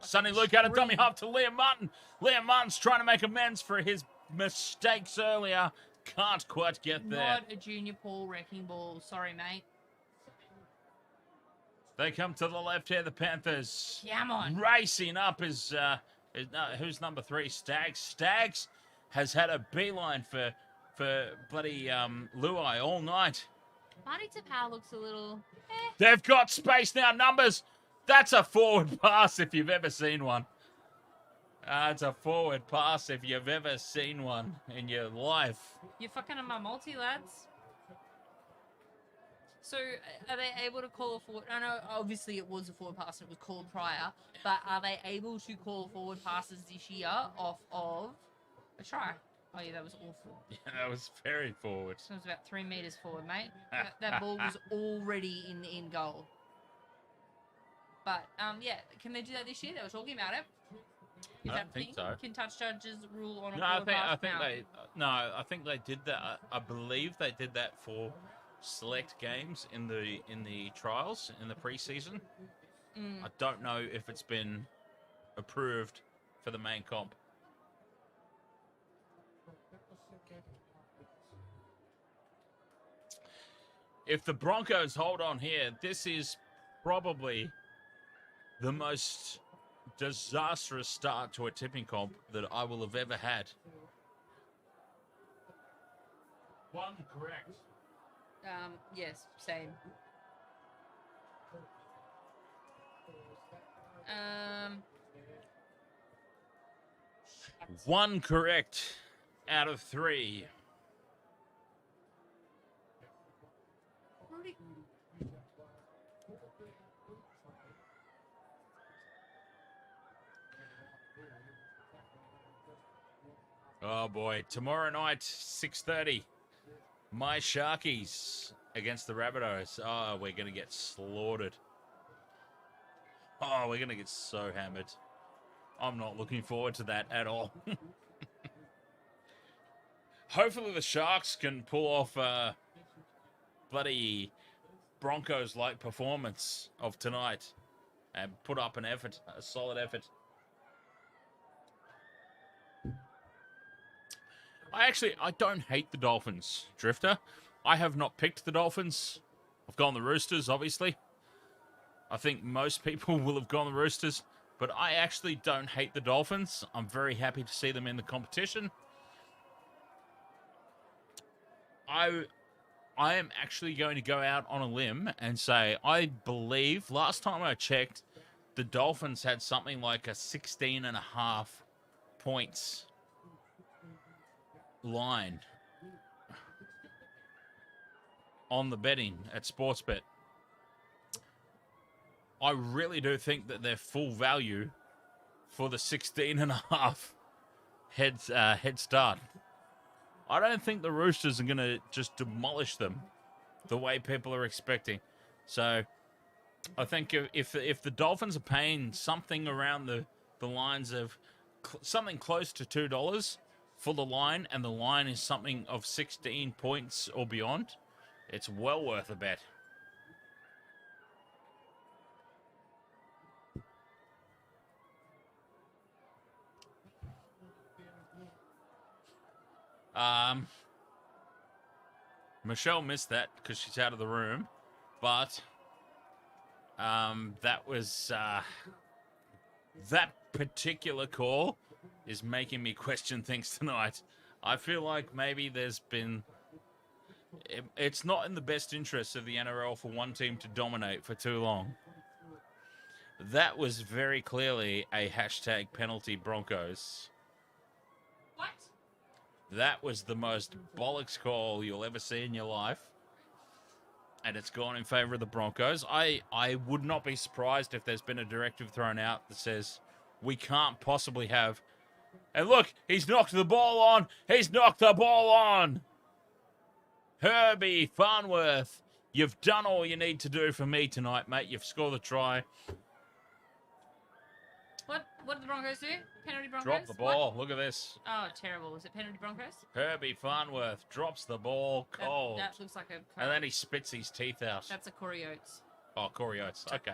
Sonny Luke out of dummy half to Liam Martin. Liam Martin's trying to make amends for his mistakes earlier. Can't quite get there. Not a junior Paul wrecking ball. Sorry, mate. They come to the left here, the Panthers. Come on. Racing up is who's number 3? Stags. Stags has had a beeline for bloody Luai all night. Marty Tapau looks a little... They've got space now. Numbers. That's a forward pass if you've ever seen one. It's a forward pass if you've ever seen one in your life. You're fucking on my multi, lads. So, are they able to call a forward... I know, obviously, it was a forward pass and it was called prior, but are they able to call forward passes this year off of a try? Oh, yeah, that was awful. Yeah, that was very forward. It was about 3 metres forward, mate. That ball was already in goal. But, yeah, can they do that this year? They were talking about it. Is I that don't think thing? so. Can touch judges rule on a No, forward pass? I think they did that. I believe they did that for select games in the trials in the preseason. I don't know if it's been approved for the main comp. If the Broncos hold on here, this is probably the most disastrous start to a tipping comp that I will have ever had. One correct. Yes, same. One correct out of 3. Oh boy, tomorrow night, 6:30. My Sharkies against the Rabbitohs. Oh, we're going to get slaughtered. Oh, we're going to get so hammered. I'm not looking forward to that at all. Hopefully the Sharks can pull off a bloody Broncos-like performance of tonight and put up an effort, a solid effort. I don't hate the Dolphins, Drifter. I have not picked the Dolphins. I've gone the Roosters, obviously. I think most people will have gone the Roosters, but I actually don't hate the Dolphins. I'm very happy to see them in the competition. I am actually going to go out on a limb and say I believe, last time I checked, the Dolphins had something like a 16.5 points line on the betting at Sportsbet. I really do think that they're full value for the 16.5 head start. I don't think the Roosters are going to just demolish them the way people are expecting. So I think if the Dolphins are paying something around the lines of something close to $2 for the line, and the line is something of 16 points or beyond, it's well worth a bet. Michelle missed that because she's out of the room, but that was that particular call is making me question things tonight. I feel like maybe there's been... It's not in the best interest of the NRL for one team to dominate for too long. That was very clearly a hashtag penalty Broncos. What? That was the most bollocks call you'll ever see in your life. And it's gone in favour of the Broncos. I would not be surprised if there's been a directive thrown out that says we can't possibly have... And look, he's knocked the ball on. He's knocked the ball on. Herbie Farnworth, you've done all you need to do for me tonight, mate. You've scored the try. What did the Broncos do? Penalty Broncos? Drop the ball. What? Look at this. Oh, terrible. Was it penalty Broncos? Herbie Farnworth drops the ball cold. That looks like a... And then he spits his teeth out. That's a Corey Oates. Oh, Corey Oates. Okay.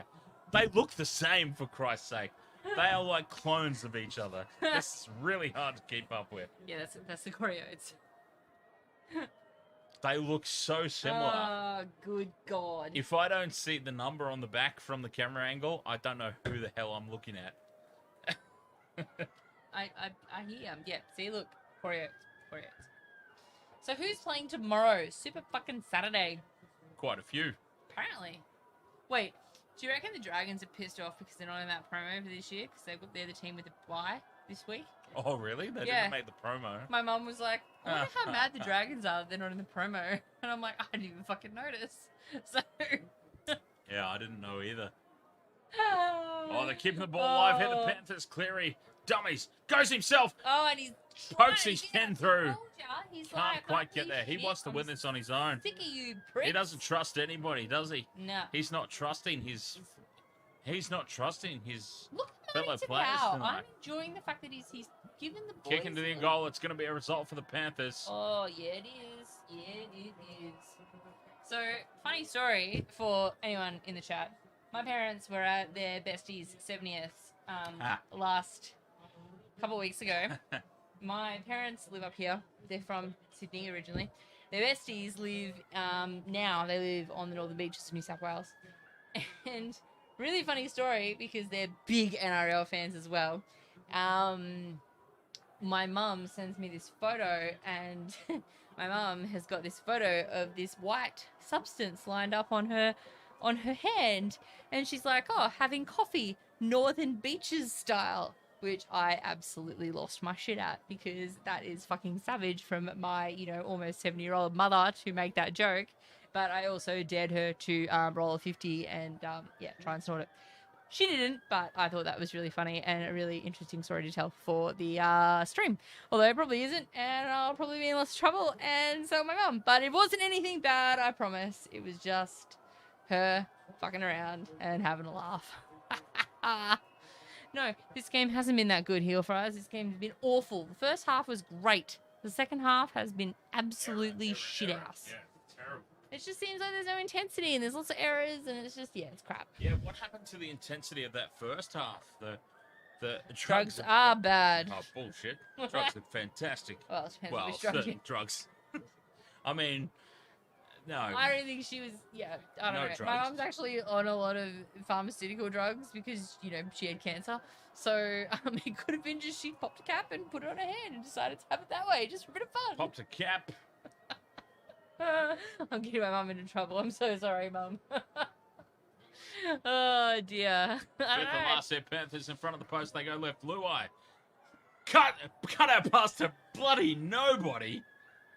They look the same, for Christ's sake. They are like clones of each other. This is really hard to keep up with. Yeah, that's the Corey Oates. They look so similar. Oh, good God. If I don't see the number on the back from the camera angle, I don't know who the hell I'm looking at. I hear him. Yeah, see, look. Corey Oates. So who's playing tomorrow? Super fucking Saturday. Quite a few. Apparently. Wait, do you reckon the Dragons are pissed off because they're not in that promo for this year? Because they're the team with the bye this week? Oh, really? They Yeah. didn't make the promo. My mum was like, I wonder how mad the Dragons are that they're not in the promo. And I'm like, I didn't even fucking notice. So... Yeah, I didn't know either. Oh, they're keeping the ball alive here. The Panthers, Cleary, dummies, goes himself. Oh, and he's Pokes his 10 through. He's Can't like, quite get there. He wants to win this on his own. Sick of you, pricks. He doesn't trust anybody, does he? No. He's not trusting his... He's not trusting his Look at fellow Sunia players Turuva. tonight. I'm enjoying the fact that he's given the boys... Kick into the goal. It's going to be a result for the Panthers. Oh, yeah, it is. Yeah, it is. So, funny story for anyone in the chat. My parents were at their besties' 70th last couple of weeks ago. My parents live up here. They're from Sydney originally. Their besties live, now they live on the northern beaches of New South Wales. And really funny story because they're big NRL fans as well. My mum sends me this photo, and my mum has got this photo of this white substance lined up on her hand, and she's like, oh, having coffee, Northern Beaches style, which I absolutely lost my shit at because that is fucking savage from my, almost 70-year-old mother to make that joke. But I also dared her to roll a 50 and, try and snort it. She didn't, but I thought that was really funny and a really interesting story to tell for the stream. Although it probably isn't, and I'll probably be in lots of trouble, and so will my mum. But it wasn't anything bad, I promise. It was just her fucking around and having a laugh. No, this game hasn't been that good here for us. This game's been awful. The first half was great. The second half has been absolutely shit house. Yeah, terrible. It just seems like there's no intensity and there's lots of errors and it's just, it's crap. Yeah, what happened to the intensity of that first half? The Drugs are bad. Oh, bullshit. Drugs are fantastic. Well, it depends which drug certain drugs. I mean, no. I don't think she was, I don't know. Drugs. My mum's actually on a lot of pharmaceutical drugs because, she had cancer. So it could have been just she popped a cap and put it on her hand and decided to have it that way, just for a bit of fun. Popped a cap. I'm getting my mum into trouble. I'm so sorry, Mum. Oh dear. Fifth and Alright. last set, Panthers in front of the post. They go left. Luai. Cut out past a bloody nobody.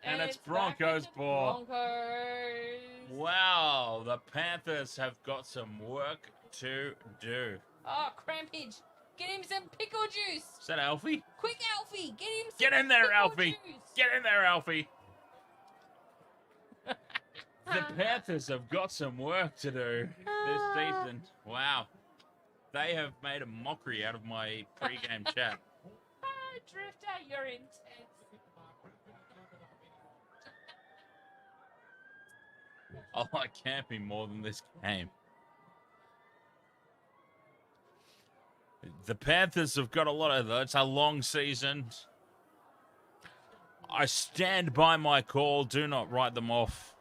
And it's Broncos ball. Broncos. Wow, the Panthers have got some work to do. Oh, Crampage. Get him some pickle juice. Is that Alfie? Quick, Alfie. Get him some Get in there, pickle Alfie. juice. Get in there, Alfie. The Panthers have got some work to do this season. Wow. They have made a mockery out of my pre-game chat. Drifter, you're intense. I like camping more than this game. The Panthers have got a lot of it's a long season. I stand by my call. Do not write them off.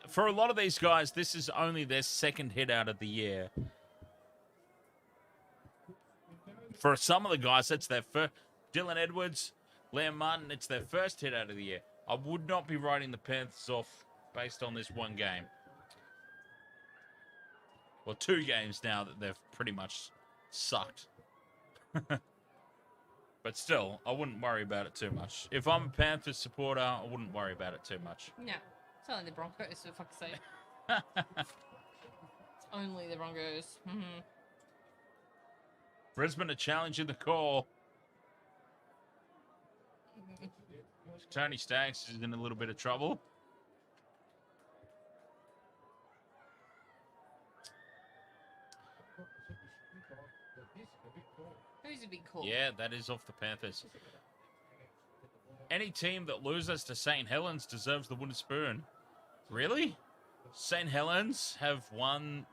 For a lot of these guys, this is only their second hit out of the year. For some of the guys, it's their first. Dylan Edwards, Liam Martin, it's their first hit out of the year. I would not be writing the Panthers off based on this one game. Well, 2 games now that they've pretty much sucked. But still, I wouldn't worry about it too much. If I'm a Panthers supporter, I wouldn't worry about it too much. No, it's only the Broncos, for fuck's sake. It's only the Broncos. Mm-hmm. Brisbane are challenging the call. Tony Staggs is in a little bit of trouble. Who's a big call? Yeah, that is off the Panthers. Any team that loses to St. Helens deserves the wooden spoon. Really? St. Helens have won,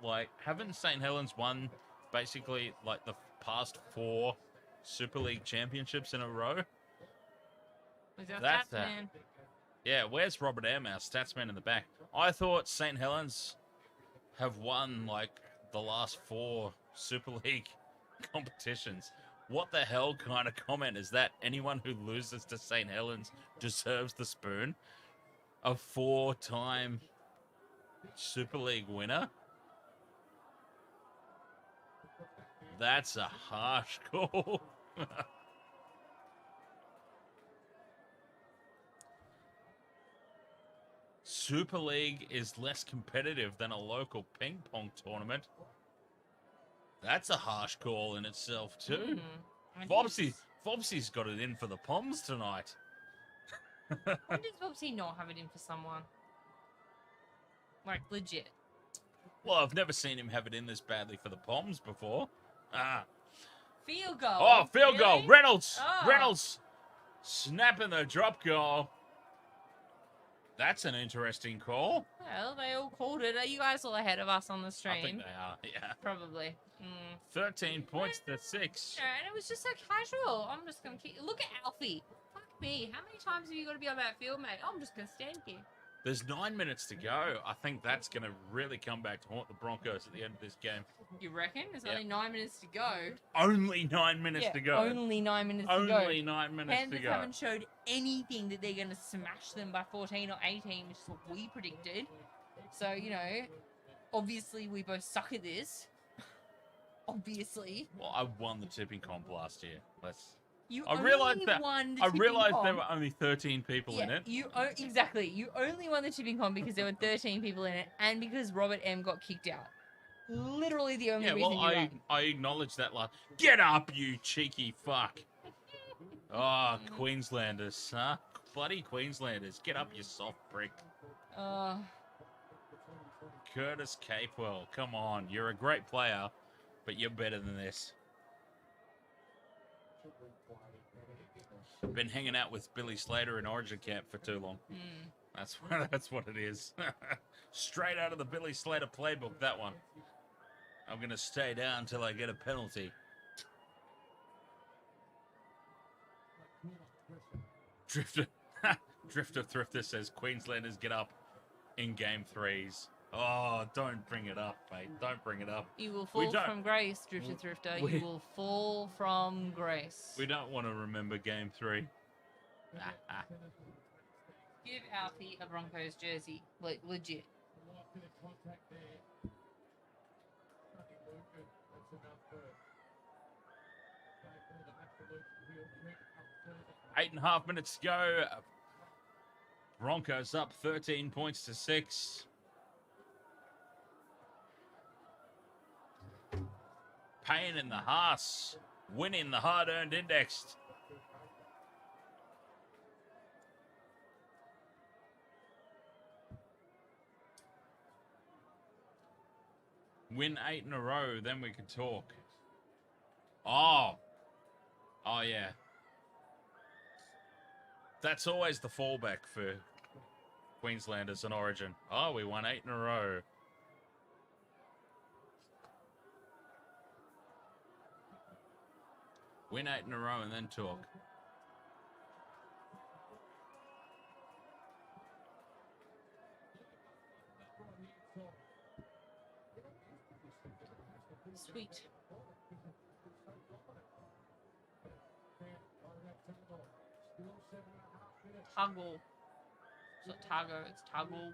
haven't St. Helens won basically, the past 4 Super League championships in a row? That's man. Yeah, where's Robert M, our statsman in the back? I thought St. Helens have won, the last 4 Super League competitions. What the hell kind of comment is that? Anyone who loses to St. Helens deserves the spoon? A 4-time Super League winner? That's a harsh call. Super League is less competitive than a local ping pong tournament. That's a harsh call in itself, too. Fobsy's got it in for the Poms tonight. When does Bobsy not have it in for someone? Legit. Well, I've never seen him have it in this badly for the Poms before. Field goal. Oh, field goal. Really? Reynolds. Oh. Reynolds snapping the drop goal. That's an interesting call. Well, they all called it. Are you guys all ahead of us on the stream? I think they are, yeah. Probably. 13 points to 6. Yeah, and it was just so casual. I'm just going to keep... Look at Alfie. Fuck me. How many times have you got to be on that field, mate? I'm just going to stand here. There's 9 minutes to go. I think that's going to really come back to haunt the Broncos at the end of this game. You reckon? There's only 9 minutes to go. Only 9 minutes to go. Only 9 minutes to go. Only 9 minutes Panthers to go. haven't showed anything that they're going to smash them by 14 or 18, which is what we predicted. So, obviously we both suck at this. Obviously. Well, I won the tipping comp last year. I realized realized there were only 13 people in it. Exactly. You only won the tipping comp because there were 13 people in it, and because Robert M got kicked out. Literally the only reason you won. I acknowledged that last. Get up, you cheeky fuck! Oh, Queenslanders, huh? Bloody Queenslanders, get up, you soft prick. Curtis Capewell, come on, you're a great player, but you're better than this. Been hanging out with Billy Slater in Origin camp for too long. That's what it is. Straight out of the Billy Slater playbook, that one. I'm going to stay down until I get a penalty. Drifter Thrifter says Queenslanders get up in game 3s. Oh, don't bring it up, mate. Don't bring it up. You will fall from grace, Drifter Thrifter. You will fall from grace. We don't want to remember game 3. Give Alfie a Broncos jersey. Legit. Eight and a half minutes to go. Broncos up 13 points to 6. Pain in the Haas, winning the hard-earned indexed. Win 8 in a row, then we can talk. Oh yeah. That's always the fallback for Queenslanders and Origin. Oh, we won 8 in a row. Win 8 in a row and then talk. Sweet. Tuggle. It's not Tago, it's Tuggle.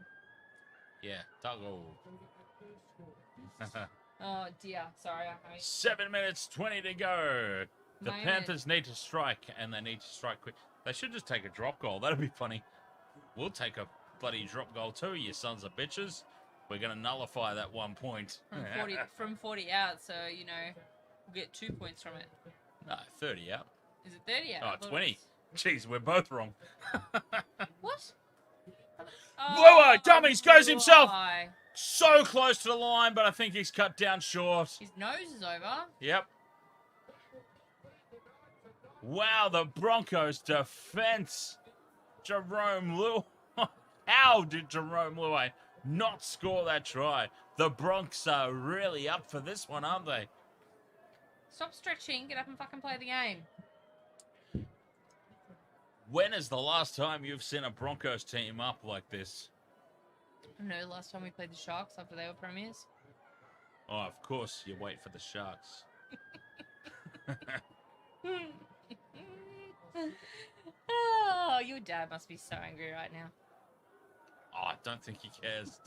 Yeah, Tuggle. Oh dear, sorry. 7 minutes 20 to go. The Panthers need to strike, and they need to strike quick. They should just take a drop goal. That'd be funny. We'll take a bloody drop goal too, you sons of bitches. We're going to nullify that 1 point. From 40 out, so, you know, we'll get 2 points from it. No, 30 out. Is it 30 out? Oh, 20. Jeez, we're both wrong. What? Bluer, dummies, goes himself. Why? So close to the line, but I think he's cut down short. His nose is over. Yep. Wow, the Broncos defense. Jerome Luai. How did Jerome Luai not score that try? The Bronx are really up for this one, aren't they? Stop stretching. Get up and fucking play the game. When is the last time you've seen a Broncos team up like this? No, last time we played the Sharks after they were premiers. Oh, of course, you wait for the Sharks. Oh, your dad must be so angry right now. Oh, I don't think he cares.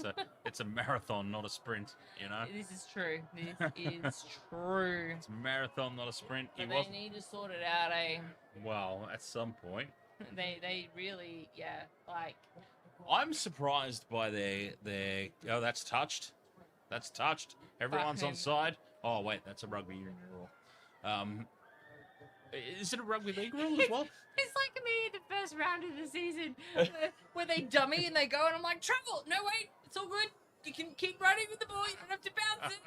It's a marathon, not a sprint, you know? This is true. This is true. It's a marathon, not a sprint. But they need to sort it out, eh? Well, at some point. They really, yeah, like... I'm surprised by their... Oh, that's touched. That's touched. Everyone's on side. Oh, wait, that's a rugby union rule. Is it a rugby league rule as well? It's like me in the first round of the season where they dummy and they go and I'm like, travel! No, wait, it's all good. You can keep running with the ball. You don't have to bounce it.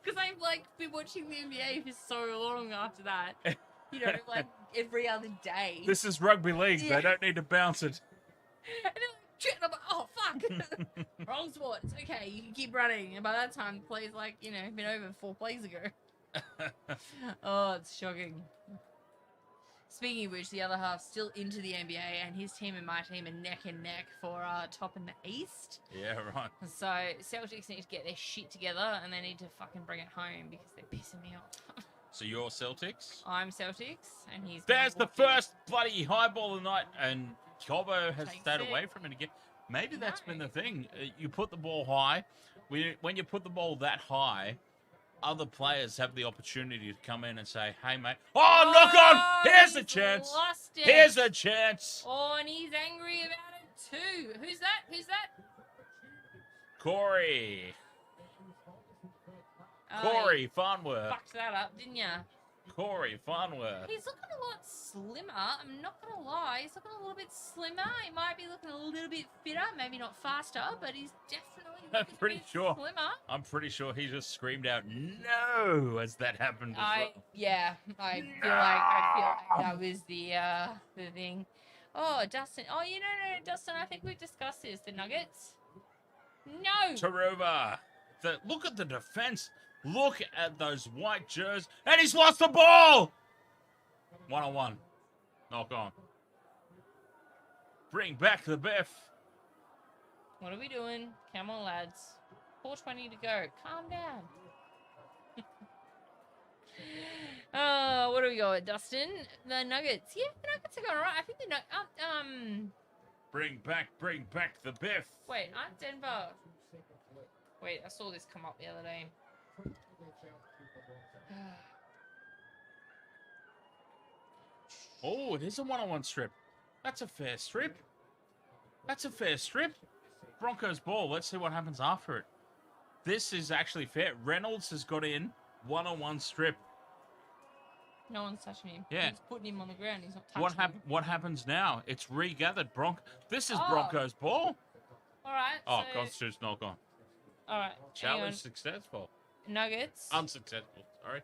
Because I've like been watching the NBA for so long after that. You know, like every other day. This is rugby league. Yeah. They don't need to bounce it. And I'm like, oh, fuck. Wrong sport. It's okay. You can keep running. And by that time, the play's like, you know, been over 4 plays ago. Oh, it's shocking. Speaking of which, the other half's still into the NBA, and his team and my team are neck and neck for top in the East. Yeah, right. So Celtics need to get their shit together, and they need to fucking bring it home because they're pissing me off. So you're Celtics? I'm Celtics, and he's... There's the first bloody high ball of the night, and Colbo has stayed away from it again. Maybe that's been the thing. You put the ball high. When you put the ball that high, other players have the opportunity to come in and say, hey, mate. Oh, knock on! Here's a chance. Here's a chance. Oh, and he's angry about it too. Who's that? Who's that? Corey. Corey Farnworth. Fucked that up, didn't ya? Corey Farnworth. He's looking a lot slimmer. I'm not going to lie. He's looking a little bit slimmer. He might be looking a little bit fitter. Maybe not faster, but he's definitely looking a bit slimmer. I'm pretty sure he just screamed out, no, as that happened as well. Yeah, I feel like that was the thing. Oh, Dustin. Oh, you know, Dustin, I think we've discussed this. The Nuggets? No. Turuva. Look at the defense. Look at those white jerseys. And he's lost the ball. 1-on-1. Knock on. Bring back the Biff. What are we doing? Come on, lads. 4:20 to go. Calm down. What do we got, Dustin? The Nuggets. Yeah, the Nuggets are going all right. I think the Bring back the Biff. Wait, aren't Denver... Wait, I saw this come up the other day. Oh, it is a one-on-one strip. That's a fair strip. That's a fair strip. Broncos ball. Let's see what happens after it. This is actually fair. Reynolds has got in one-on-one strip. No one's touching him. Yeah. He's putting him on the ground. He's not touching him. What happens now? It's regathered. This is Oh. Broncos ball. All right. Oh, so, Constitute's not gone. all right. Challenge successful. Nuggets. Unsuccessful. Sorry.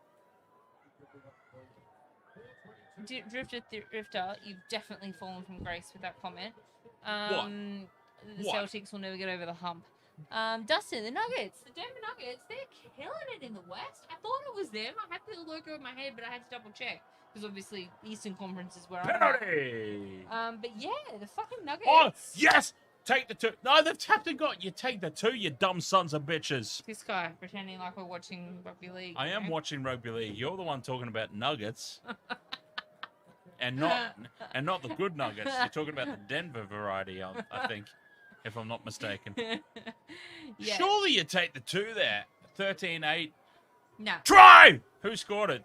Drifter, you've definitely fallen from grace with that comment. What? The What? Celtics will never get over the hump. Dustin, the Nuggets, the Denver Nuggets, they're killing it in the West. I thought it was them. I had the logo in my head, but I had to double check because obviously Eastern Conference is where I'm at. Penalty. But yeah, the fucking Nuggets. Oh, yes! Take the 2. No, they've tapped and got. You take the 2, you dumb sons of bitches. This guy pretending like we're watching rugby league. I am watching rugby league. You're the one talking about nuggets. and not the good nuggets. You're talking about the Denver variety, I think, if I'm not mistaken. Yeah. Surely you take the 2 there. 13-8. No. Try! Who scored it?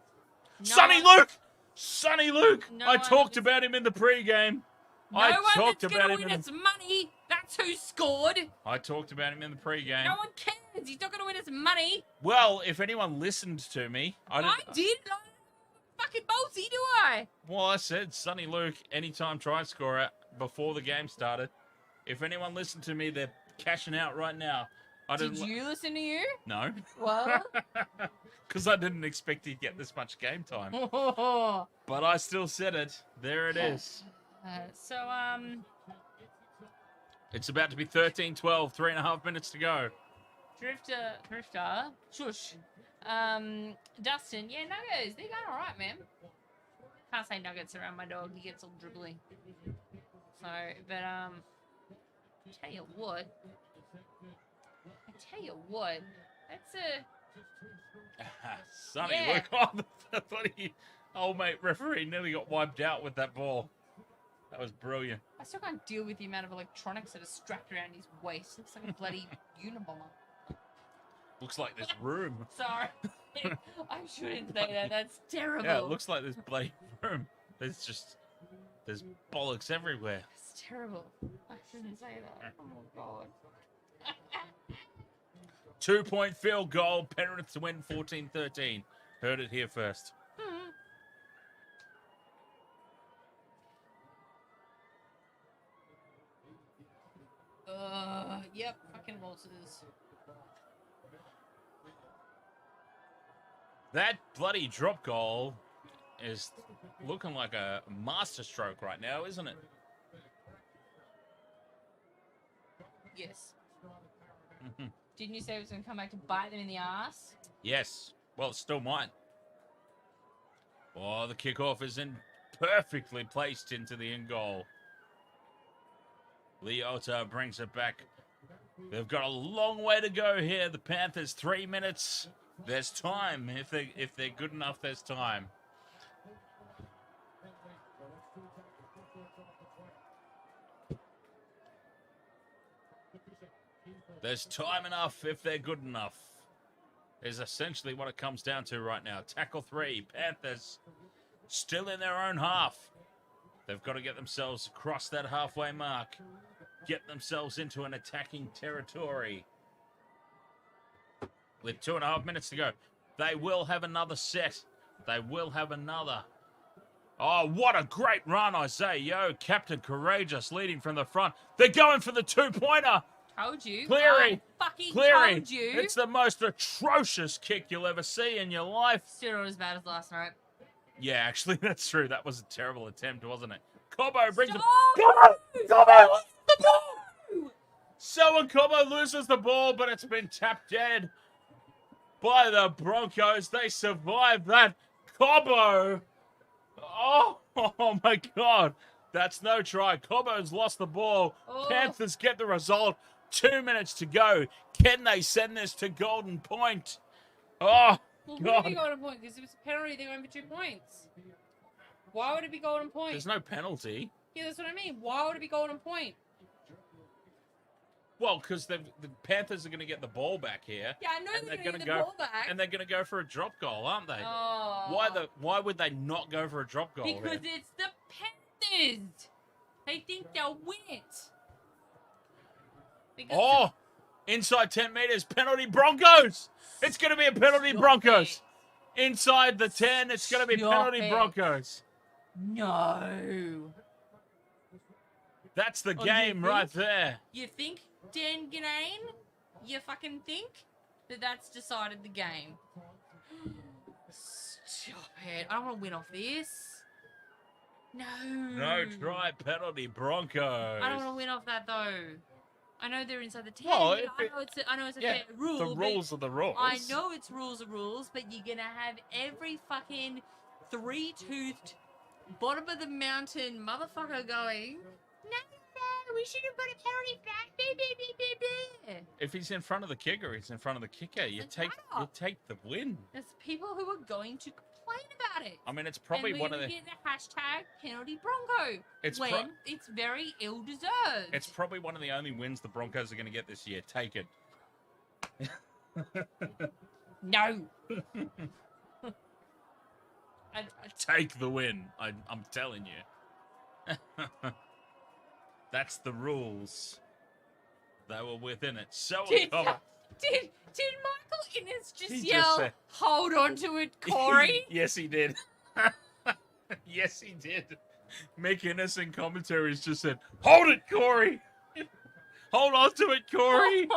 No Sonny one- Luke! Sonny Luke! No I one talked is- about him in the pregame. No I one talked that's about going him to win in us money. That's who scored. I talked about him in the pregame. No one cares. He's not going to win us money. Well, if anyone listened to me, I did. Not fucking ballsy, do I? Well, I said Sonny Luke, anytime try scorer before the game started. If anyone listened to me, they're cashing out right now. Did you listen to you? No. Well. Because I didn't expect he'd get this much game time. But I still said it. There it is. It's about to be 13-12, 3.5 minutes to go. Drifter, shush. Dustin, yeah, Nuggets, they're going all right, man. Can't say Nuggets around my dog. He gets all dribbly. So, but tell you what, that's a Sonny, Yeah. look on the bloody old mate referee nearly got wiped out with that ball. That was brilliant. I still can't deal with the amount of electronics that are strapped around his waist. Looks like a bloody Unabomber. Looks like this room. Sorry. I shouldn't say that. That's terrible. Yeah, it looks like this bloody room. There's bollocks everywhere. It's terrible. I shouldn't say that. Oh, God. 2-point field goal. Penrith to win 14-13. Heard it here first. Yep, fucking Walters. That bloody drop goal is looking like a masterstroke right now, isn't it? Yes. Didn't you say it was going to come back to bite them in the ass? Yes. Well, it still might. Oh, the kickoff is in perfectly placed into the in goal. Leota brings it back. They've got a long way to go here. The Panthers, 3 minutes. There's time. If they're good enough, there's time. There's time enough if they're good enough. Is essentially what it comes down to right now. Tackle 3. Panthers still in their own half. They've got to get themselves across that halfway mark. Get themselves into an attacking territory. With 2.5 minutes to go. They will have another set. They will have another. Oh, what a great run, I say. Yo, Captain Courageous leading from the front. They're going for the 2-pointer. Told you. Cleary. I fucking Cleary. told you. It's the most atrocious kick you'll ever see in your life. Still not as bad as last night. Yeah, actually, that's true. That was a terrible attempt, wasn't it? Cobbo brings Stop! it. Cobbo! The ball! So Cobbo loses the ball, but it's been tapped dead by the Broncos. They survive that. Cobbo! Oh my God. That's no try. Cobbo's lost the ball. Oh. Panthers get the result. 2 minutes to go. Can they send this to Golden Point? Oh, Well, would it God. be golden point? Because it was a penalty, they went for 2 points. Why would it be golden point? There's no penalty. Yeah, that's what I mean. Why would it be golden point? Well, because the Panthers are going to get the ball back here. Yeah, I know and they're going to get gonna the ball back. And they're going to go for a drop goal, aren't they? Oh. Why would they not go for a drop goal Because here? it's the Panthers. They think they'll win it. Because Inside 10 meters, penalty Broncos. It's going to be a penalty Broncos. Inside the 10, it's going to be penalty Broncos. No. That's the game right there. You think, Dan Ganane? You fucking think that that's decided the game? Stop it. I don't want to win off this. No. No try penalty Broncos. I don't want to win off that though. I know they're inside the 10. Well, I know it's a fair rule. The rules are the rules. I know it's rules are rules, but you're going to have every fucking three-toothed, bottom of the mountain motherfucker going, no, we should have got a penalty flag. If he's in front of the kicker, he's in front of the kicker. You take the win. There's people who are going to complain about it. I mean, it's probably and one of the. get the hashtag penalty Bronco. It's it's very ill deserved. It's probably one of the only wins the Broncos are going to get this year. Take it. No. Take the win. I'm telling you. That's the rules. They were within it. So did Michael Innes just yell, just said, hold on to it, Corey? Yes, he did. Yes, he did. Mick Innes in commentaries just said, hold it, Corey. Hold on to it, Corey.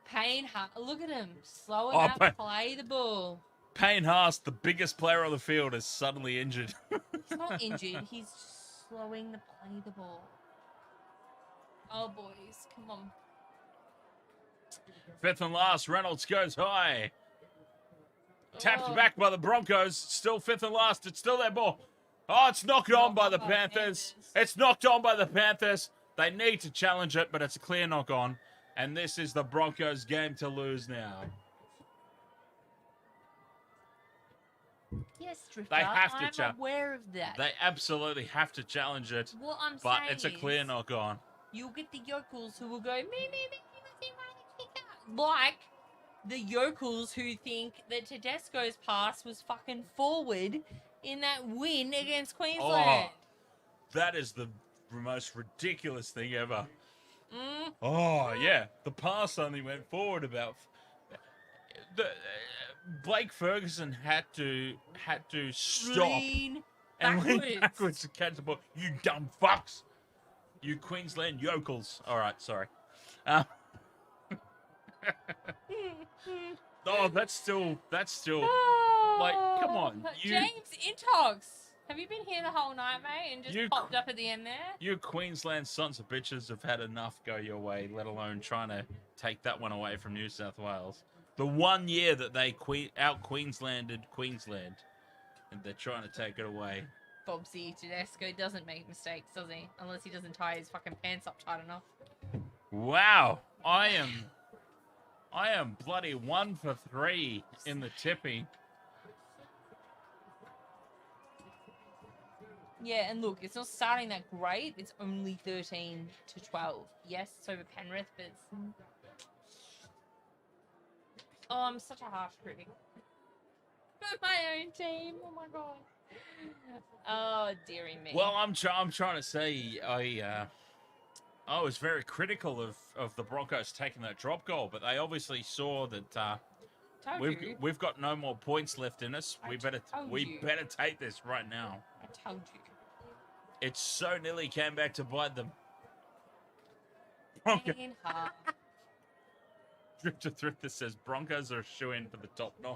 Payne Haas, look at him. Slowing up, play the ball. Payne Haas, the biggest player on the field, is suddenly injured. He's not injured. He's slowing the play the ball. Oh, boys. Come on. Fifth and last, Reynolds goes high. Tapped back by the Broncos. Still fifth and last. It's still their ball. Oh, it's knocked on by the Panthers. It's knocked on by the Panthers. They need to challenge it, but it's a clear knock on. And this is the Broncos' game to lose now. Yes, Drifter. They have to I'm aware of that. They absolutely have to challenge it. What I'm but saying it's a clear knock on. You'll get the yokels who will go, me, like the yokels who think that Tedesco's pass was fucking forward in that win against Queensland. Oh, that is the most ridiculous thing ever. Mm. Oh, yeah. The pass only went forward about... Blake Ferguson had to stop lean backwards to catch the ball. You dumb fucks. You Queensland yokels. All right, sorry. Oh, that's still like, come on. James Intox. Have you been here the whole night, mate, and just popped up at the end there? You Queensland sons of bitches have had enough go your way, let alone trying to take that one away from New South Wales. The 1 year that they out-Queenslanded Queensland, and they're trying to take it away. Bobsy Tedesco doesn't make mistakes, does he? Unless he doesn't tie his fucking pants up tight enough. Wow. I am bloody 1 for 3 in the tipping. Yeah, and look, it's not starting that great. It's only 13-12. Yes, it's over Penrith, but it's... Oh, I'm such a harsh critic. My own team. Oh my god. Oh, dearie me. Well, I'm trying to say I was very critical of the Broncos taking that drop goal, but they obviously saw that we've got no more points left in us. We better take this right now. I told you. It so nearly came back to bite them. Drifter Thrifter says Broncos are a shoo-in for the top 9.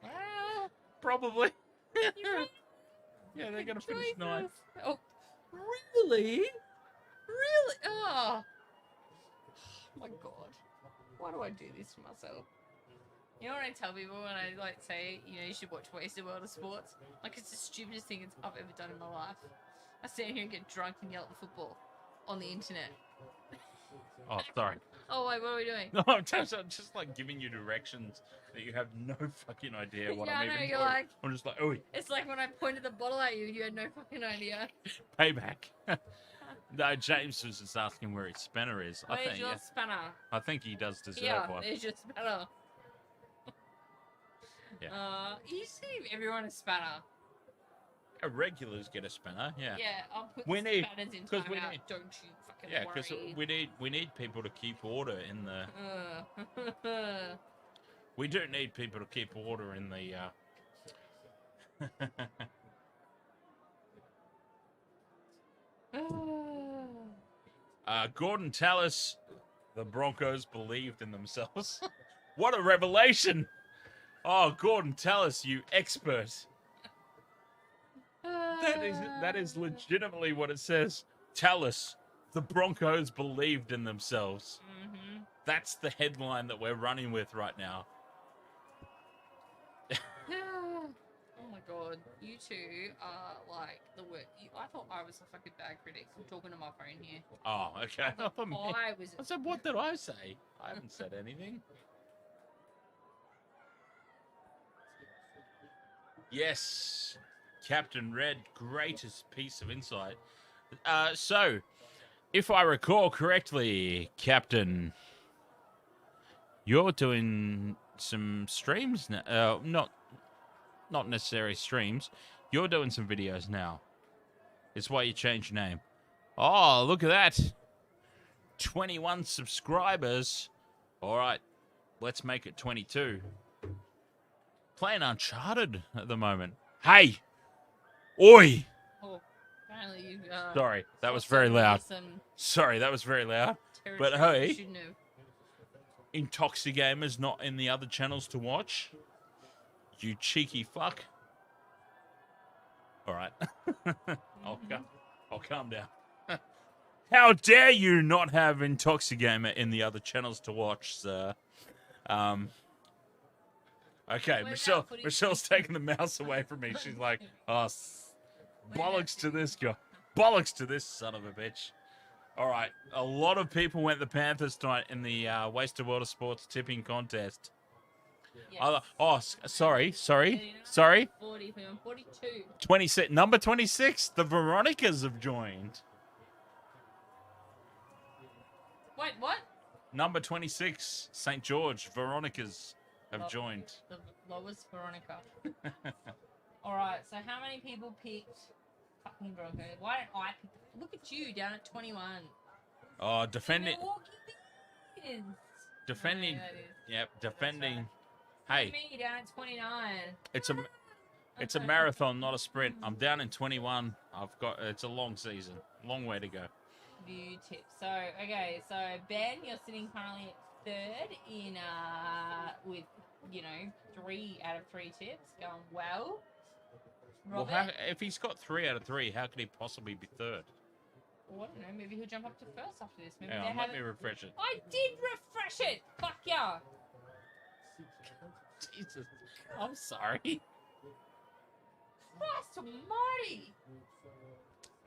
Well, probably. Yeah, they're gonna finish 9th. Oh, really? Really? Oh my god. Why do I do this to myself? You know what I tell people when I say, you should watch Wasted World of Sports? Like, it's the stupidest thing I've ever done in my life. I stand here and get drunk and yell at the football on the internet. Oh, sorry. Oh, wait, what are we doing? No, I'm just like giving you directions that you have no fucking idea what I'm even doing. Like, I'm just like, oh. It's like when I pointed the bottle at you, you had no fucking idea. Payback. No, James was just asking where his spinner is. Where's your spinner? I think he does deserve Yeah, one. there's your spinner. Yeah. You see everyone a spanner. Regulars get a spinner. Yeah. Yeah, I'll put We the need- spanners in 'cause we timeout. need- Don't you fucking Yeah, worry. because we need people to keep order in the. Uh, We do need people to keep order in the. Gordon Tallis, the Broncos believed in themselves. What a revelation! Oh, Gordon Tallis, you expert. That is legitimately what it says. Tallis, the Broncos believed in themselves. Mm-hmm. That's the headline that we're running with right now. Oh my god, you two are like the worst. I thought I was a fucking bad critic. I'm talking to my phone here. Oh, okay. I was. I said, what did I say? I haven't said anything. Yes, Captain Red, greatest piece of insight. So, if I recall correctly, Captain, you're doing some streams now. Not necessarily streams. You're doing some videos now. It's why you changed your name. Oh, look at that. 21 subscribers. All right, let's make it 22. Playing Uncharted at the moment. Hey! Oi! Oh, apparently you. Sorry, that was very loud. Some Sorry, that was very loud. But territory you hey, shouldn't have. Intoxigamer's not in the other channels to watch. You cheeky fuck. All right. I'll calm down. How dare you not have Intoxigamer in the other channels to watch, sir? Okay, Michelle's taking the mouse away from me. She's like, oh, bollocks to this guy. Bollocks to this son of a bitch. All right, a lot of people went the Panthers tonight in the Wasted World of Sports tipping contest. Yes. Sorry. 40, 42. 26, number 26, the Veronicas have joined. Wait, what? Number 26, St. George, Veronicas have joined. The lowest Veronica. Alright, so how many people picked fucking Broncos? Why don't I pick? Look at you down at 21. Oh, defending. Defending. Yep, defending. Hey, Me down at 29. it's a marathon, not a sprint. I'm down in 21. It's a long season, long way to go. View tips. So okay, so Ben, you're sitting currently at third in with 3 out of 3 tips going well. Robert, Well, if he's got 3 out of 3, how could he possibly be third? well, I don't know. Maybe he'll jump up to first after this. Maybe Hang they on, let haven't. me refresh it. I did refresh it. Fuck yeah. Jesus, I'm sorry. Christ almighty.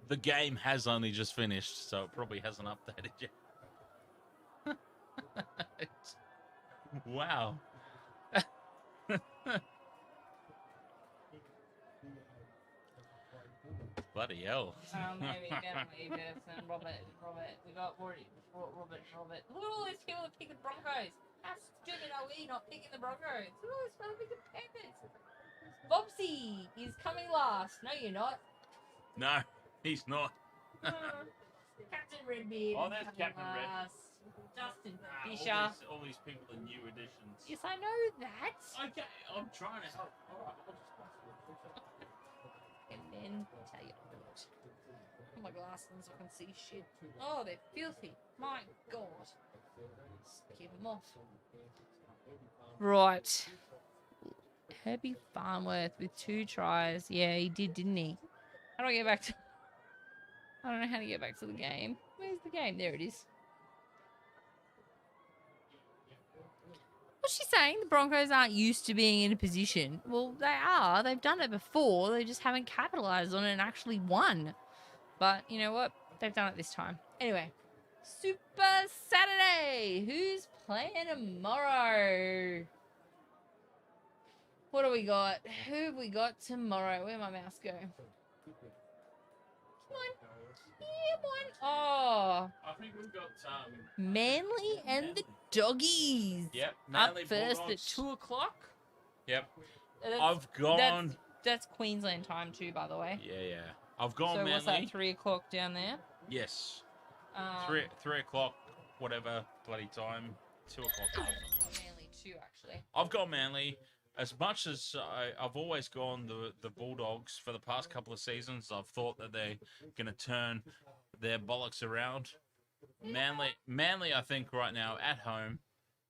The game has only just finished, so it probably hasn't updated yet. Wow. Bloody hell. Maybe Ben and Robert. We got Robert. Look at all these people that pick the Broncos. How stupid are we not picking the Broncos? Look at all these people picking the Panthers. Bobsy is coming last. No, you're not. No, he's not. Captain Redbeard. Oh, there's Captain Red. Justin Fisher. All these people are new additions. Yes, I know that. Okay, I'm trying to help. All right, And then tell you what. Oh, my glasses, I can see shit. Oh, they're filthy. My God. Let's keep them off. Right. Herbie Farnworth with 2 tries. Yeah, he did, didn't he? How do I get back to... I don't know how to get back to the game. Where's the game? There it is. What's she saying? The Broncos aren't used to being in a position. Well, they are. They've done it before. They just haven't capitalised on it and actually won. But you know what? They've done it this time. Anyway, Super Saturday. Who's playing tomorrow? What do we got? Who have we got tomorrow? Where'd my mouse go? Come on. one. Oh, I think we've got Manly and the Doggies. Yep, Up Manly first Bulldogs. at 2 o'clock. Yep. That's- I've gone. That's Queensland time too, by the way. Yeah. I've gone So Manly. what's that? 3 o'clock down there. Yes. Um, 3 o'clock, whatever bloody time. 2 o'clock. Manly 2 actually. I've gone Manly. As much as I've always gone the Bulldogs for the past couple of seasons, I've thought that they're going to turn their bollocks around. Manly, I think right now at home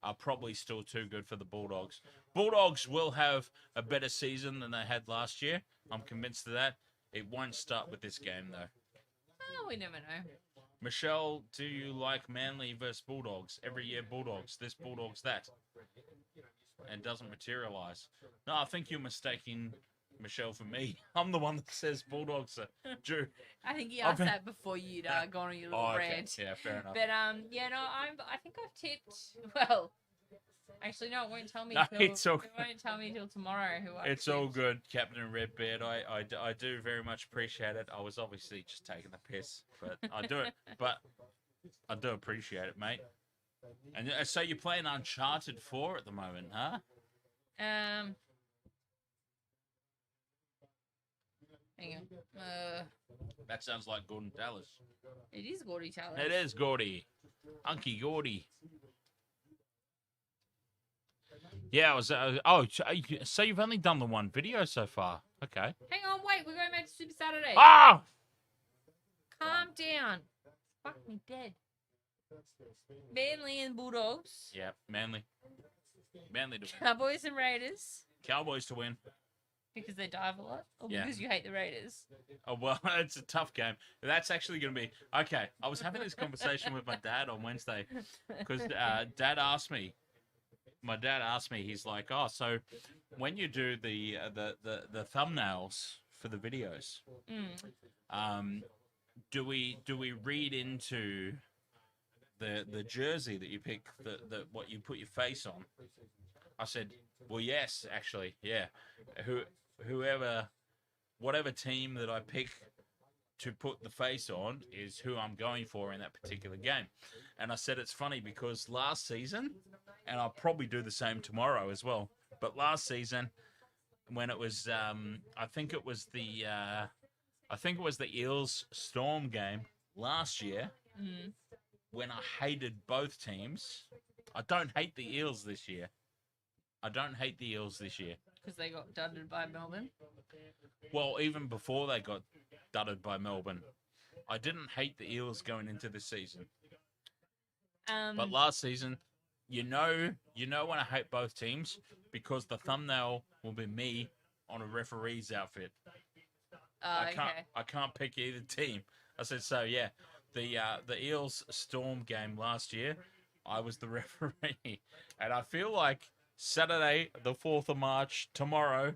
are probably still too good for the Bulldogs. Bulldogs will have a better season than they had last year. I'm convinced of that. It won't start with this game though. Oh, we never know. Michelle, do you like Manly versus Bulldogs? Every year Bulldogs, this Bulldogs, that. And doesn't materialise. No, I think you're mistaking Michelle for me. I'm the one that says Bulldogs are due. I think he asked that before you'd gone on your little rant. Yeah, fair enough. But yeah, no, I think I've tipped. Well, actually, no, it won't tell me. No, Till, it's all it won't tell me till tomorrow. Who I It's tipped. all good, Captain Redbeard. I do very much appreciate it. I was obviously just taking the piss, but I do it. But I do appreciate it, mate. And so you're playing Uncharted 4 at the moment, huh? Hang on. That sounds like Gordon Dallas. It is Gordy Talent. It is Gordy. Unky Gordy. Yeah, I was. So you've only done the one video so far. Okay. Hang on, wait. We're going back to Super Saturday. Ah! Calm down. Fuck me dead. Manly and Bulldogs. Yeah, Manly. Manly to win. Cowboys and Raiders. Cowboys to win. Because they dive a lot? Or Yeah. because you hate the Raiders? Oh, well, it's a tough game. That's actually going to be... Okay, I was having this conversation with my dad on Wednesday because Dad asked me, he's like, oh, so when you do the thumbnails for the videos, do we read into the jersey that you pick, the what you put your face on? I said, well, yes, actually, yeah. Whatever team that I pick to put the face on is who I'm going for in that particular game. And I said it's funny because last season, and I'll probably do the same tomorrow as well, but last season when it was I think it was the Eels Storm game last year, when I hated both teams. I don't hate the Eels this year. Because they got dudded by Melbourne. Well, even before they got dudded by Melbourne, I didn't hate the Eels going into this season. But last season, you know when I hate both teams because the thumbnail will be me on a referee's outfit. I can't pick either team. I said so. Yeah, the Eels Storm game last year, I was the referee, and I feel like Saturday, the 4th of March, tomorrow,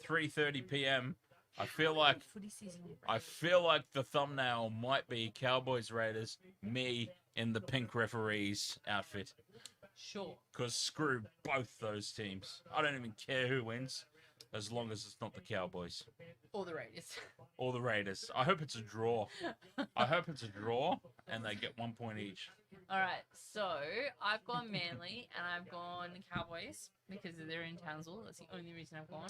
3:30 p.m. I feel like the thumbnail might be Cowboys Raiders, me in the pink referee's outfit. Sure. Because screw both those teams. I don't even care who wins, as long as it's not the Cowboys. Or the Raiders. Or the Raiders. I hope it's a draw. And they get 1 point each. All right, so I've gone Manly and I've gone Cowboys because they're in Townsville. That's the only reason I've gone.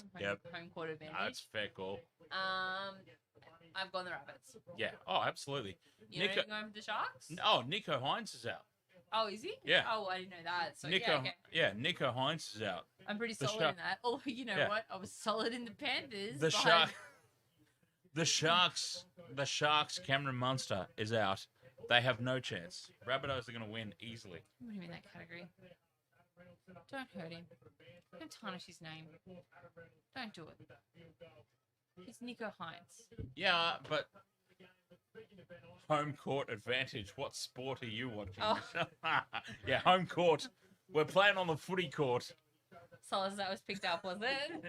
Home court advantage. That's fair call. I've gone the Rabbits. Yeah. Oh, absolutely. You're not going for the Sharks? Oh, Nico Hines is out. Oh, is he? Yeah. Oh, I didn't know that. So Nico, okay. Nico Hines is out. I'm pretty solid in that. Oh, you know what? I was solid in the Panthers. The Sharks, Cameron Munster is out. They have no chance. Rabbitohs are going to win easily. Put him in that category. Don't hurt him. Don't tarnish his name. Don't do it. He's Nico Hines. Yeah, but home court advantage. What sport are you watching? Oh. Yeah, home court. We're playing on the footy court. So as that was picked up, was it?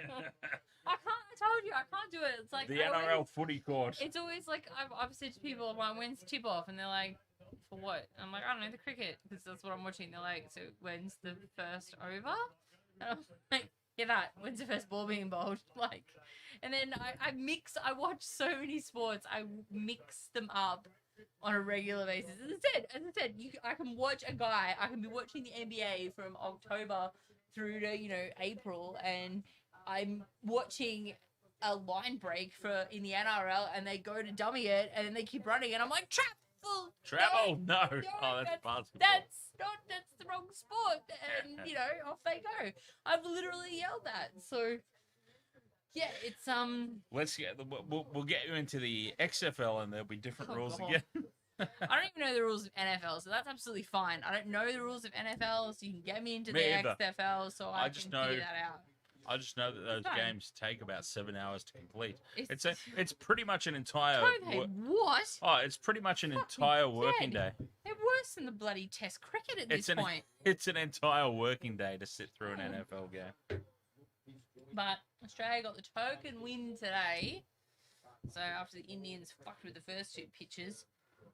I told you, I can't do it. It's like the NRL footy court. It's always like I've said to people, I'm like, when's tip off? And they're like, for what? I'm like, I don't know, the cricket, because that's what I'm watching. They're like, so when's the first over? And I'm like, yeah, that. When's the first ball being bowled? Like, and then I watch so many sports. I mix them up on a regular basis. As I said, I can watch a guy. I can be watching the NBA from October through to April, and I'm watching a line break in the NRL, and they go to dummy it, and then they keep running, and I'm like, Travel? No. Oh, that's basketball. That's the wrong sport, and off they go. I've literally yelled that. So yeah, it's Let's get we'll get you into the XFL, and there'll be different rules God. again. I don't even know the rules of NFL, so that's absolutely fine. I don't know the rules of NFL, so you can get me into Me the either. XFL, so I just can know- figure that out. I just know that those Fine. games take about 7 hours to complete. It's It's pretty much an entire. what? Oh, it's pretty much an Fuck me entire working day. dead. They're worse than the bloody Test cricket at this point. It's an entire working day to sit through an NFL game. But Australia got the token win today. So after the Indians fucked with the first 2 pitches.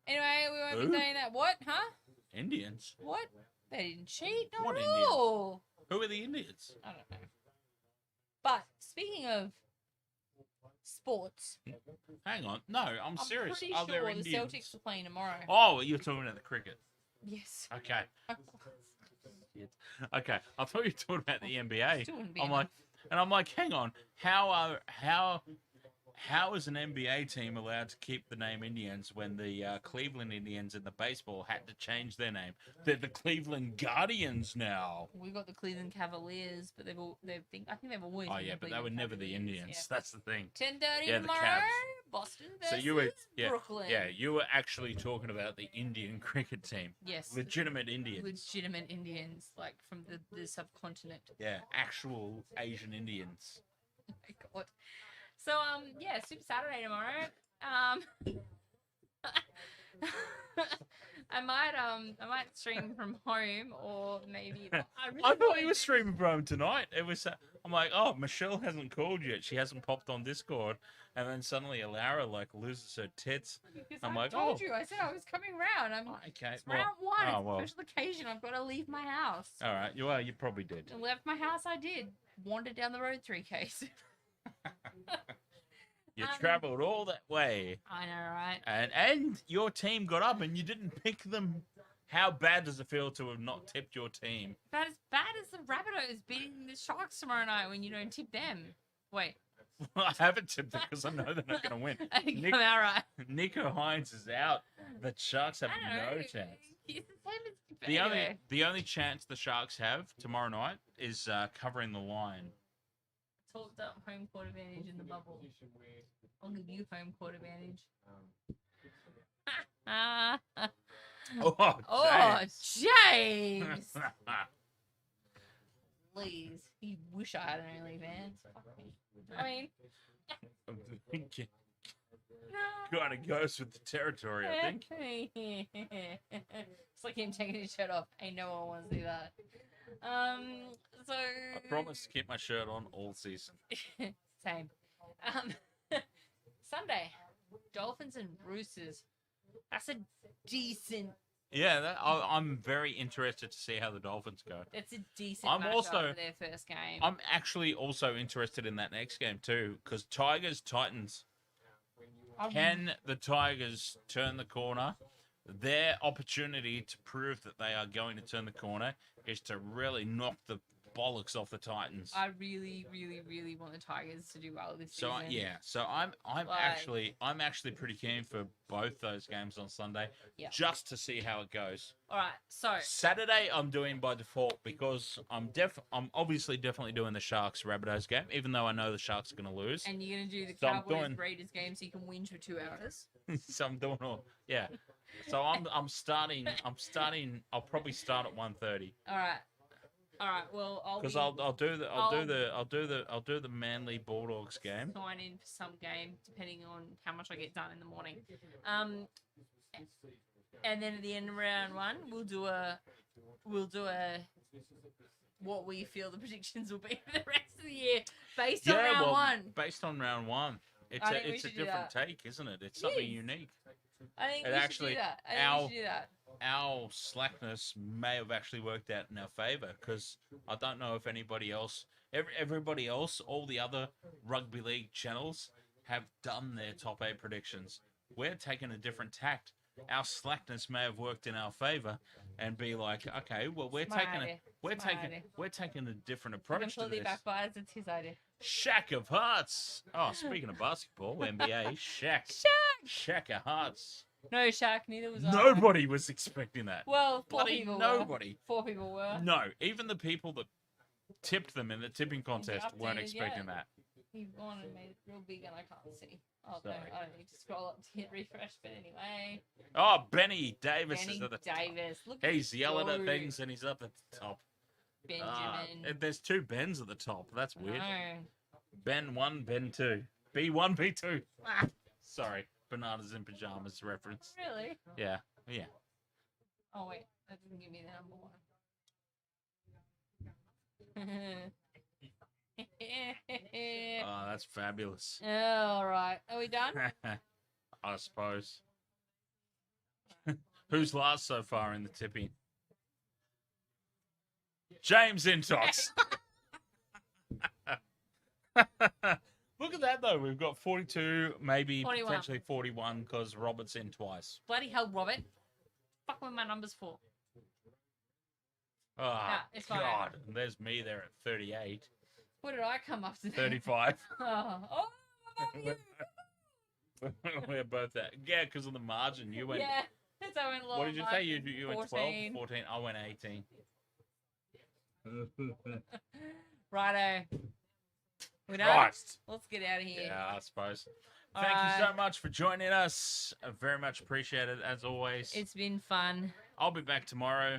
Anyway, we won't Who? be saying that. What? Huh? Indians? What? They didn't cheat? Not What at Indians? all. Who are the Indians? I don't know. But speaking of sports, Hang on. No, I'm serious. pretty Are sure there the Indians? Celtics are playing tomorrow. Oh, you're talking about the cricket. Yes. Okay. Okay. I thought you were talking about the NBA. Still wouldn't be I'm like, hang on. How is an NBA team allowed to keep the name Indians when the Cleveland Indians in the baseball had to change their name? They're the Cleveland Guardians now. We've got the Cleveland Cavaliers, but I think they've always. Oh been yeah, the but they were Cleveland never the Cavaliers, Indians. That's the thing. Yeah. 10:30 Yeah, the tomorrow. Cavs. Boston So versus you were Brooklyn. Yeah, you were actually talking about the Indian cricket team. Yes. Legitimate Indians. Legitimate Indians, like from the subcontinent. Yeah, actual Asian Indians. Oh my god. So yeah, Super Saturday tomorrow. I might stream from home, or maybe I thought you were streaming from home tonight. It was. I'm like, oh, Michelle hasn't called yet. She hasn't popped on Discord, and then suddenly Alara loses her tits. Because I'm I like, told oh. you, I said I was coming round. Okay, It's round one. oh, It's well. a special occasion. I've got to leave my house. All right. You probably did. And left my house. I did. Wandered down the road 3Ks. You travelled all that way, I know, right? and your team got up, and you didn't pick them. How bad does it feel to have not tipped your team? About as bad as the Rabbitohs beating the Sharks tomorrow night when you don't tip them. Wait. I haven't tipped them because I know they're not going to win. I think Nick- I'm out right. Nico Hines is out. The Sharks have I don't know. no chance. It's the same as The anyway. only chance the Sharks have tomorrow night is covering the line. Talked up home court advantage in the bubble. I'll give you home court advantage. Oh, James! Please. You wish I had an OnlyFans. Fuck me. I mean, kind of goes with the territory, I think. It's like him taking his shirt off. Ain't no one wants to see that. So I promise to keep my shirt on all season. same. Sunday, Dolphins and Roosters. That's a decent. Yeah, I'm very interested to see how the Dolphins go. It's a decent. I'm matchup also- for their first game. I'm actually also interested in that next game too, because Tigers-Titans. Can the Tigers turn the corner? Their opportunity to prove that they are going to turn the corner is to really knock the bollocks off the Titans. I really, really, really want the Tigers to do well this So season. so I'm Like- I'm actually pretty keen for both those games on Sunday, Yeah. just to see how it goes. All right. So Saturday I'm doing by default because I'm obviously definitely doing the Sharks Rabbitohs game, even though I know the Sharks are going to lose. and you're gonna do the So I'm Cowboys doing- Raiders game so you can win for 2 hours. So I'm doing all So I'm starting. I'll probably start at 1:30 All right. All right. Well, because be I'll do the Manly Bulldogs game. sign in for some game depending on how much I get done in the morning. And then at the end of round one, we'll do a what we feel the predictions will be for the rest of the year based on round one. based on round one, it's I think we a should do different that. take, isn't it? It's It something is. unique. I think It we actually- should do that. I think we should do that. Our slackness may have actually worked out in our favour because I don't know if anybody else, everybody else, all the other rugby league channels have done their top 8 predictions. We're taking a different tact. our slackness may have worked in our favour, and be like, okay, well we're Smart taking idea. we're taking a different It approach to completely this. backfires. It's his idea. Shack of Hearts. Oh, speaking of basketball, NBA, Shack. Shack of Hearts. No, Shaq. Neither was I. Nobody was expecting that. Well, four Bloody people nobody. were. 4 people were. No, even the people that tipped them in the tipping contest weren't updated, expecting yeah. that. You've gone and made it real big, and I can't see. Oh no, Sorry. I don't need to scroll up to hit refresh. But anyway, Oh, Benny Davis Benny is at the Davis. Look top. He's at yelling at you. things and he's up at the top. Benjamin. There's 2 Bens at the top. That's weird. No. Ben 1, Ben 2. B1, B2. Sorry. Bananas in pajamas reference. Really? Yeah. Oh wait, that didn't give me the number 1. Oh, that's fabulous. All right, are we done? I suppose. Who's last so far in the tipping? James Intox. Look at that, though. We've got 42, maybe 41. potentially 41, because Robert's in twice. Bloody hell, Robert! Fuck with my numbers for. Oh, it's fine. God. And there's me there at 38. What did I come up to? 35. Oh, above you. We're both at. Yeah, because of the margin. You went. Yeah, that's how I went low. What did you say? You went 12, 14. 14. I went 18. Righto. We're done. Christ. Let's get out of here. Yeah, I suppose. All Thank you right. so much for joining us. Very much appreciated, as always. It's been fun. I'll be back tomorrow.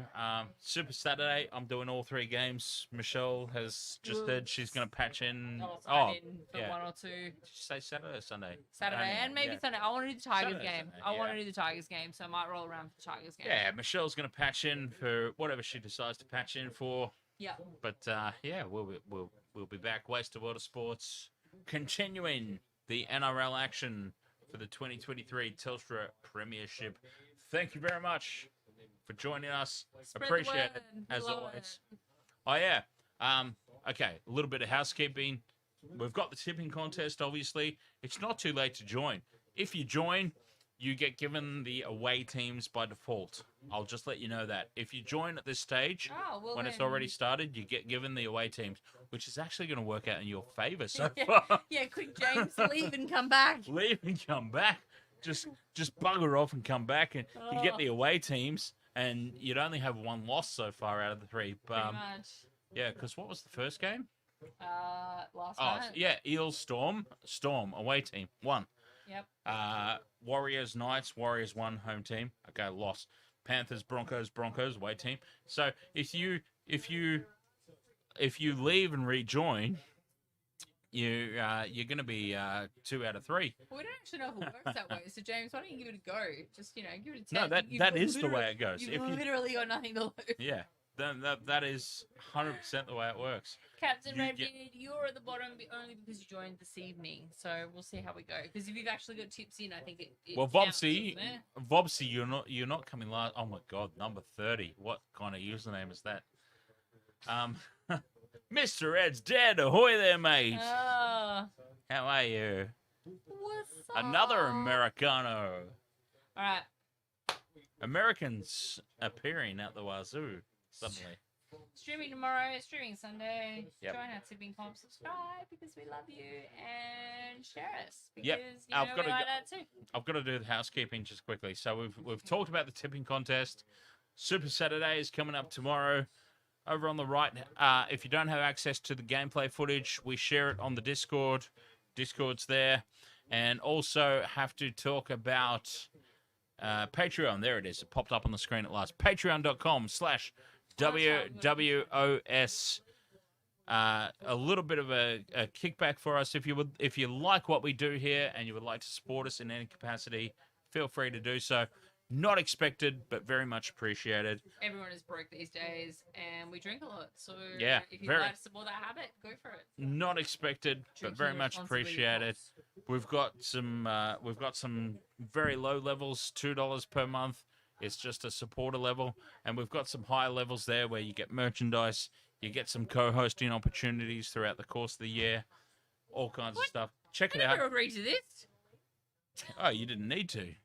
Super Saturday. I'm doing all 3 games. Michelle has just said she's going to patch in. I'll sign in for 1 or 2. Did you say Saturday or Sunday? Saturday Anyway, and maybe yeah. Sunday. I want to do the Tigers Saturday, game. Sunday, I want yeah. to do the Tigers game, so I might roll around for the Tigers game. Yeah, Michelle's going to patch in for whatever she decides to patch in for. Yeah. But yeah, we'll be back. Waste of Water Sports continuing the NRL action for the 2023 Telstra Premiership. Thank you very much for joining us. Spread the Appreciate it word. as Love always. it. Oh yeah. Okay, a little bit of housekeeping. We've got the tipping contest. Obviously, it's not too late to join. If you join, you get given the away teams by default. I'll just let you know that. If you join at this stage, Oh, well when it's then- already started, you get given the away teams, which is actually going to work out in your favour so Yeah. far. Yeah, could James leave and come back? Leave and come back. Just bugger off and come back, and you get the away teams, and you'd only have 1 loss so far out of the 3. Pretty much. Yeah, because what was the first game? Last Oh, night. yeah, Eels Storm away team 1. Yep. Warriors Knights, Warriors 1 home team. Okay, loss. Panthers Broncos away team. So if you leave and rejoin, you're going to be 2 out of 3. Well, we don't actually know if it works that way. So James, why don't you give it a go? Just give it a No, test. that is the way it goes. You've If you literally got nothing to lose. yeah, then that is 100% the way it works. Captain You Redbeard, get- you're at the bottom only because you joined this evening. So we'll see how we go. Because if you've actually got tips in, I think it Well, counts, Vobsy, doesn't it? you're not coming last. Oh my God, number 30. What kind of username is that? Mr. Ed's dead. Ahoy there, mate. Oh, How are you? what's up? Another Americano. All right. Americans appearing at the wazoo suddenly. Streaming tomorrow, streaming Sunday. Yep. Join our tipping comp, subscribe because we love you, and share us because Yep. you I've know gotta we like go- that too. I've got to do the housekeeping just quickly. So we've talked about the tipping contest. Super Saturday is coming up tomorrow. Over on the right, if you don't have access to the gameplay footage, we share it on the Discord. Discord's there. And also have to talk about Patreon. There it is. It popped up on the screen at last. Patreon.com/WWOS. A little bit of a kickback for us. If you like what we do here and you would like to support us in any capacity, feel free to do so. Not expected, but very much appreciated. Everyone is broke these days, and we drink a lot. So Yeah, if you'd very. like to support that habit, go for it. Not expected, but Drinking very much responsibly, of appreciated. course. We've got some very low levels, $2 per month. It's just a supporter level, and we've got some high levels there where you get merchandise, you get some co-hosting opportunities throughout the course of the year, all kinds of stuff. Check I it never out. agreed to this. Oh, you didn't need to.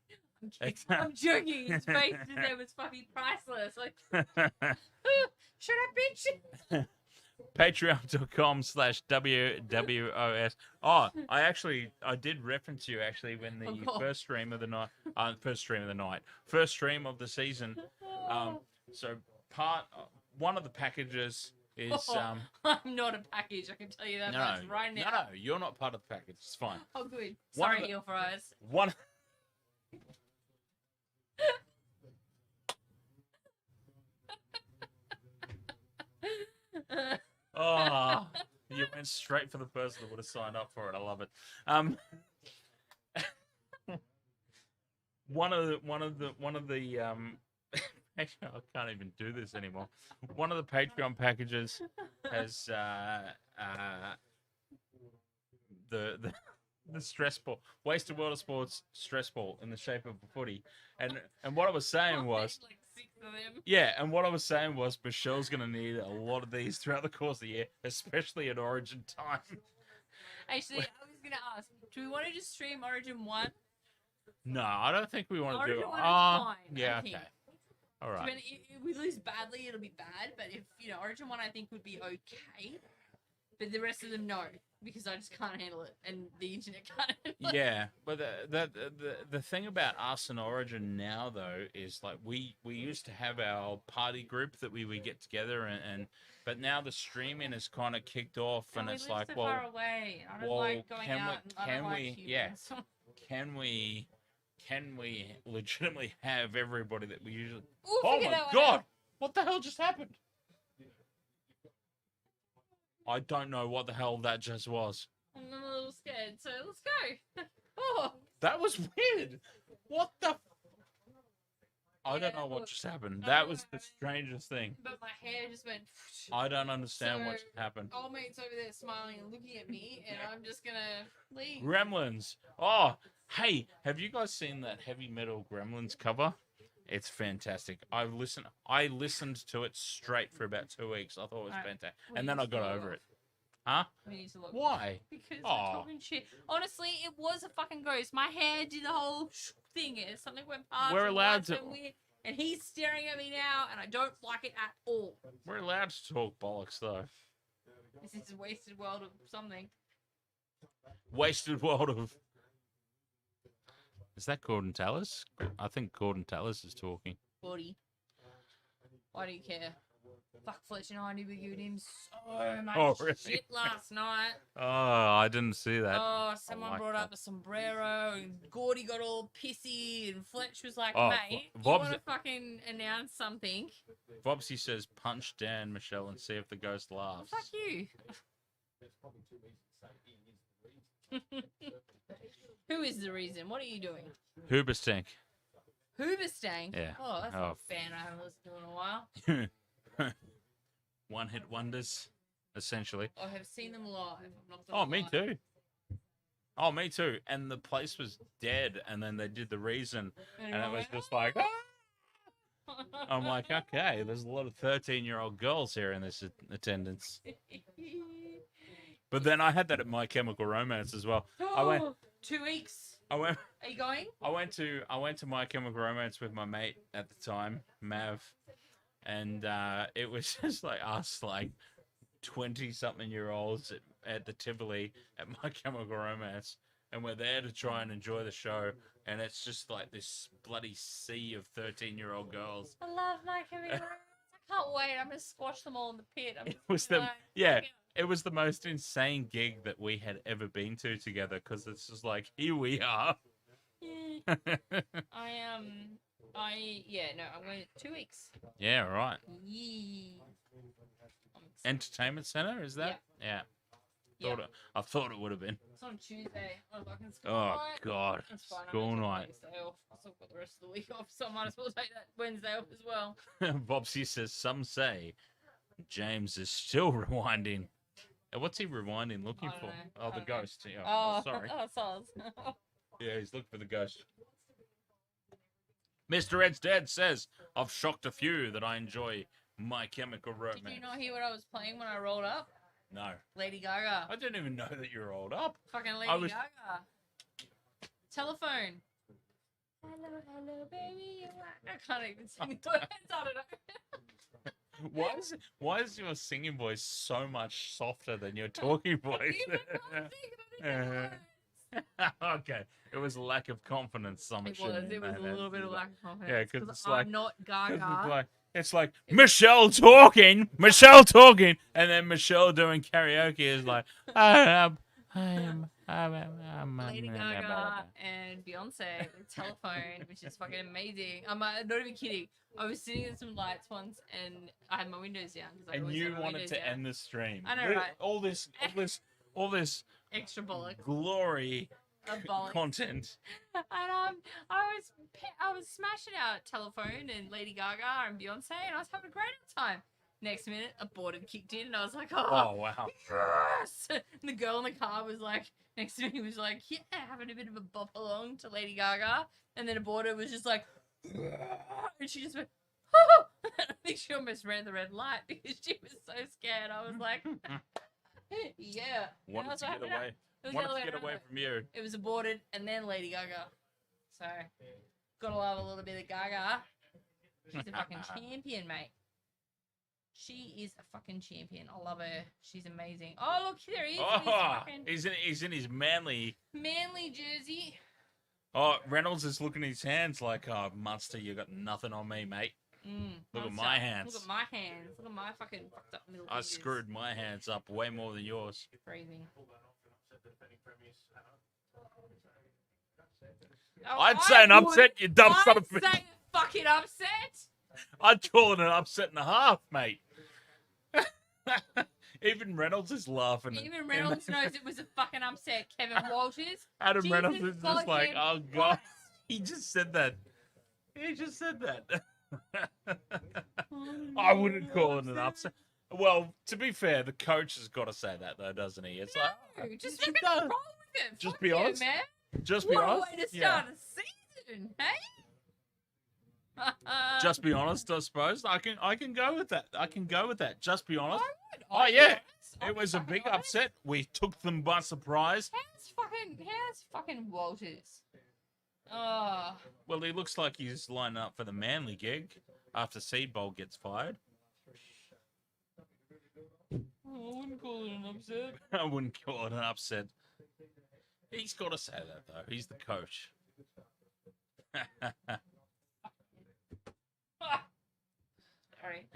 I'm joking. His face to them was fucking priceless. Like, shut up, bitch. Patreon.com/WWOS. Oh, I did reference you actually when the first stream of the night, first stream of the season. So one of the packages is I'm not a package. I can tell you that much right now. No, you're not part of the package. It's fine. Oh, good. Sorry, heel fries. One. Oh, you went straight for the person that would have signed up for it. I love it. One of the actually, I can't even do this anymore. One of the Patreon packages has the stress ball, wasted world of sports stress ball in the shape of a footy, and what I was saying was. Like 6 of them. Yeah, and what I was saying was Michelle's going to need a lot of these throughout the course of the year, especially at Origin time. Actually, I was going to ask, do we want to just stream Origin 1? No, I don't think we want to do it. Origin 1 is fine. Yeah, I think. okay. All right. When if we lose badly, it'll be bad, but if, Origin 1 I think would be okay. But the rest of them, no, because I just can't handle it, and the internet can't handle it. Yeah, but the thing about us and Origin now, though, is like we used to have our party group that we would get together, but now the streaming has kind of kicked off, and it's like, so far away. I don't like going out. Can we legitimately have everybody that we usually? Ooh, oh my God! What the hell just happened? I don't know what the hell that just was. I'm a little scared, so let's go. Oh, that was weird. What the? I don't know what just happened. That was the strangest thing. But my hair just went. I don't understand what just happened. Old mate's over there smiling and looking at me, and I'm just gonna leave. Gremlins. Oh, hey, have you guys seen that heavy metal Gremlins cover? It's fantastic. I listened to it straight for about 2 weeks. I thought it was fantastic. And then I got over it. Huh? We need to look. Why? Because we're talking shit. Honestly, it was a fucking ghost. My hair did the whole thing. Something went past. We're allowed to. And he's staring at me now, and I don't like it at all. We're allowed to talk bollocks, though. This is a wasted world of something. Wasted world of... Is that Gordon Tallis? I think Gordon Tallis is talking. Gordy. Why do you care? Fuck, Fletcher and I we giving him so much shit last night. Oh, I didn't see that. Oh, someone brought up a sombrero, and Gordy got all pissy, and Fletch was like, mate, you want to fucking announce something? Bobsy says, punch Dan, Michelle, and see if the ghost laughs. Fuck you. Who is the reason? What are you doing? Hoobastank. Hoobastank? Yeah. Oh, that's not a fan I haven't listened to in a while. One-hit wonders, essentially. I have seen them live. Me too. Oh, me too. And the place was dead, and then they did the reason, and it was just like... I'm like, okay, there's a lot of 13-year-old girls here in this attendance. But then I had that at My Chemical Romance as well. Oh, I went 2 weeks. Are you going? I went to My Chemical Romance with my mate at the time, Mav, and it was just like us, like 20-something-year-olds at the Tivoli at My Chemical Romance, and we're there to try and enjoy the show, and it's just like this bloody sea of 13-year-old girls. I love My Chemical Romance. I can't wait. I'm gonna squash them all in the pit. It was the most insane gig that we had ever been to together, because it's just like, here we are. I'm going 2 weeks. Yeah, right. Yeah. Entertainment Center, is that? Yeah. I thought it would have been. It's on Tuesday. God. It's fine. School night. I've still got the rest of the week off, so I might as well take that Wednesday off as well. Bobsy says, some say James is still rewinding. What's he rewinding looking for? Oh, the ghost. Yeah. Oh, sorry. Yeah, he's looking for the ghost. Mr. Ed's Dead says, I've shocked a few that I enjoy My Chemical Romance. Did you not hear what I was playing when I rolled up? No. Lady Gaga. I didn't even know that you rolled up. Fucking Lady Gaga. Telephone. Hello, baby. I can't even sing the words. I don't know. Why is your singing voice so much softer than your talking voice? Okay, it was a lack of confidence. I'm It assuming. was a little bit of lack of confidence. Yeah, because it's like I'm not Gaga. it's like Michelle talking, and then Michelle doing karaoke is like, I'm Lady Gaga and Beyonce with Telephone, which is fucking amazing. I'm not even kidding. I was sitting in some lights once, and I had my windows down. And you wanted to end the stream. I know, right? All this Extra bollocks. glory Of bollocks. content. And I was smashing out Telephone and Lady Gaga and Beyonce, and I was having a great time. Next minute, a boredom kicked in, and I was like, Oh wow. yes! And the girl in the car was like, next to me was like, yeah, having a bit of a bop along to Lady Gaga. And then a boarder was just like, and she just went, oh! I think she almost ran the red light because she was so scared. I was like, yeah. Wanted to get away. It was Wanted to get away from you. It was aborted, and then Lady Gaga. So, gotta love a little bit of Gaga. She's a fucking champion, mate. She is a fucking champion. I love her. She's amazing. Oh, look, there he is. Oh, he's in his manly jersey. Oh, Reynolds is looking at his hands like, oh, Munster, you got nothing on me, mate. Look at my hands. Look at my hands. Look at my fucking fucked up middle fingers. I screwed my hands up way more than yours. Crazy. I'd say an upset, you dumb son of a bitch. I'd say a fucking upset. I'd call it an upset and a half, mate. Even Reynolds is laughing. Even Reynolds knows it was a fucking upset. Kevin Walters. Adam Reynolds is just like, oh, God. Christ. He just said that. I wouldn't call it an upset. Well, to be fair, the coach has got to say that, though, doesn't he? It's like, Just fucking roll with it. Just Fuck be you, honest. man. Just be What honest. a way to start a season, hey? Just be honest, I suppose. I can go with that. Just be honest. I'd be Yeah. honest. I'd It be was a fucking big honest. upset. We took them by surprise. How's fucking Walters? Oh, Well, he looks like he's lining up for the Manly gig after Seedbowl gets fired. I wouldn't call it an upset. I wouldn't call it an upset. He's got to say that, though. He's the coach. Sorry.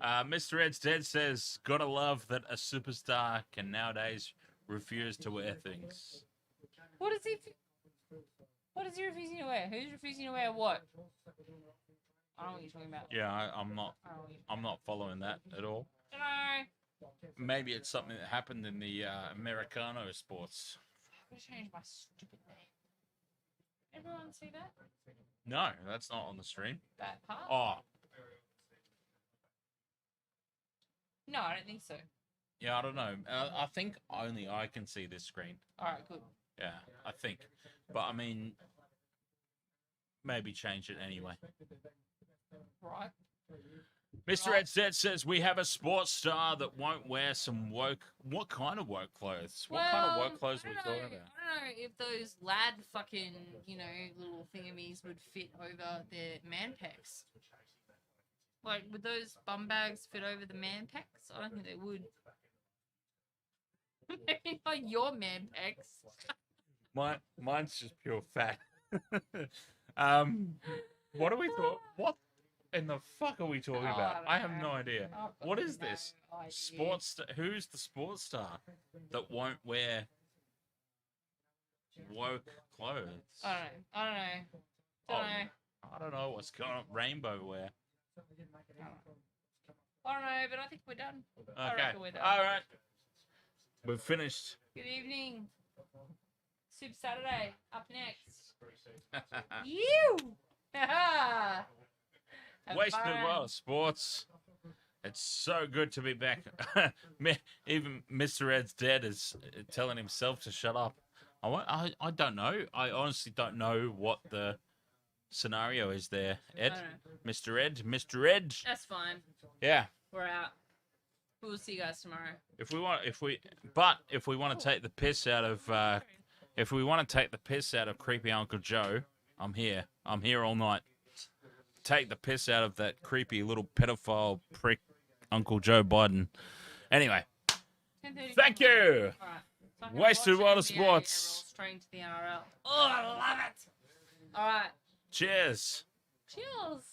Mr. Ed's Dead says, gotta love that a superstar can nowadays refuse to wear things. What is he refusing to wear? Who's refusing to wear what? I don't know what you're talking about. Yeah, I'm not. I don't know what you're I'm not following that at all. Maybe it's something that happened in the Americano sports. I'm gonna change my stupid name. Everyone see that? No, that's not on the stream. That part? Oh, No, I don't think so. yeah, I don't know. I think only I can see this screen. Alright, good. Yeah, I think. But I mean, maybe change it anyway. Right. Mr. Ed says we have a sports star that won't wear some woke. What kind of woke clothes? What kind of woke clothes are we talking about? I don't know if those lad fucking, little thingamies would fit over their man pecs. Like, would those bum bags fit over the man pecs? I don't think they would. Maybe not your man pecs. Mine's just pure fat. What are we talking? What in the fuck are we talking about? I have no idea. What is this? Sports? Who's the sports star that won't wear woke clothes? I don't know. I don't know what's going on. Rainbow wear. I don't know, but I think we're done. I Okay. reckon we're done. All right. We've finished. Good evening. Super Saturday up next. You. Have Wasted fun. well, sports. It's so good to be back. Even Mr. Ed's Dead is telling himself to shut up. I don't know. I honestly don't know what the scenario is there. Ed? Mr. Ed? That's fine. Yeah. We're out. We'll see you guys tomorrow. If we want to take the piss out of creepy Uncle Joe, I'm here. I'm here all night. Take the piss out of that creepy little pedophile prick, Uncle Joe Biden. Anyway, 10:30. thank you. All right. So I can Wasted watch Water NBA Sports. and roll straight to the NRL. Oh, I love it. All right. Cheers. Cheers.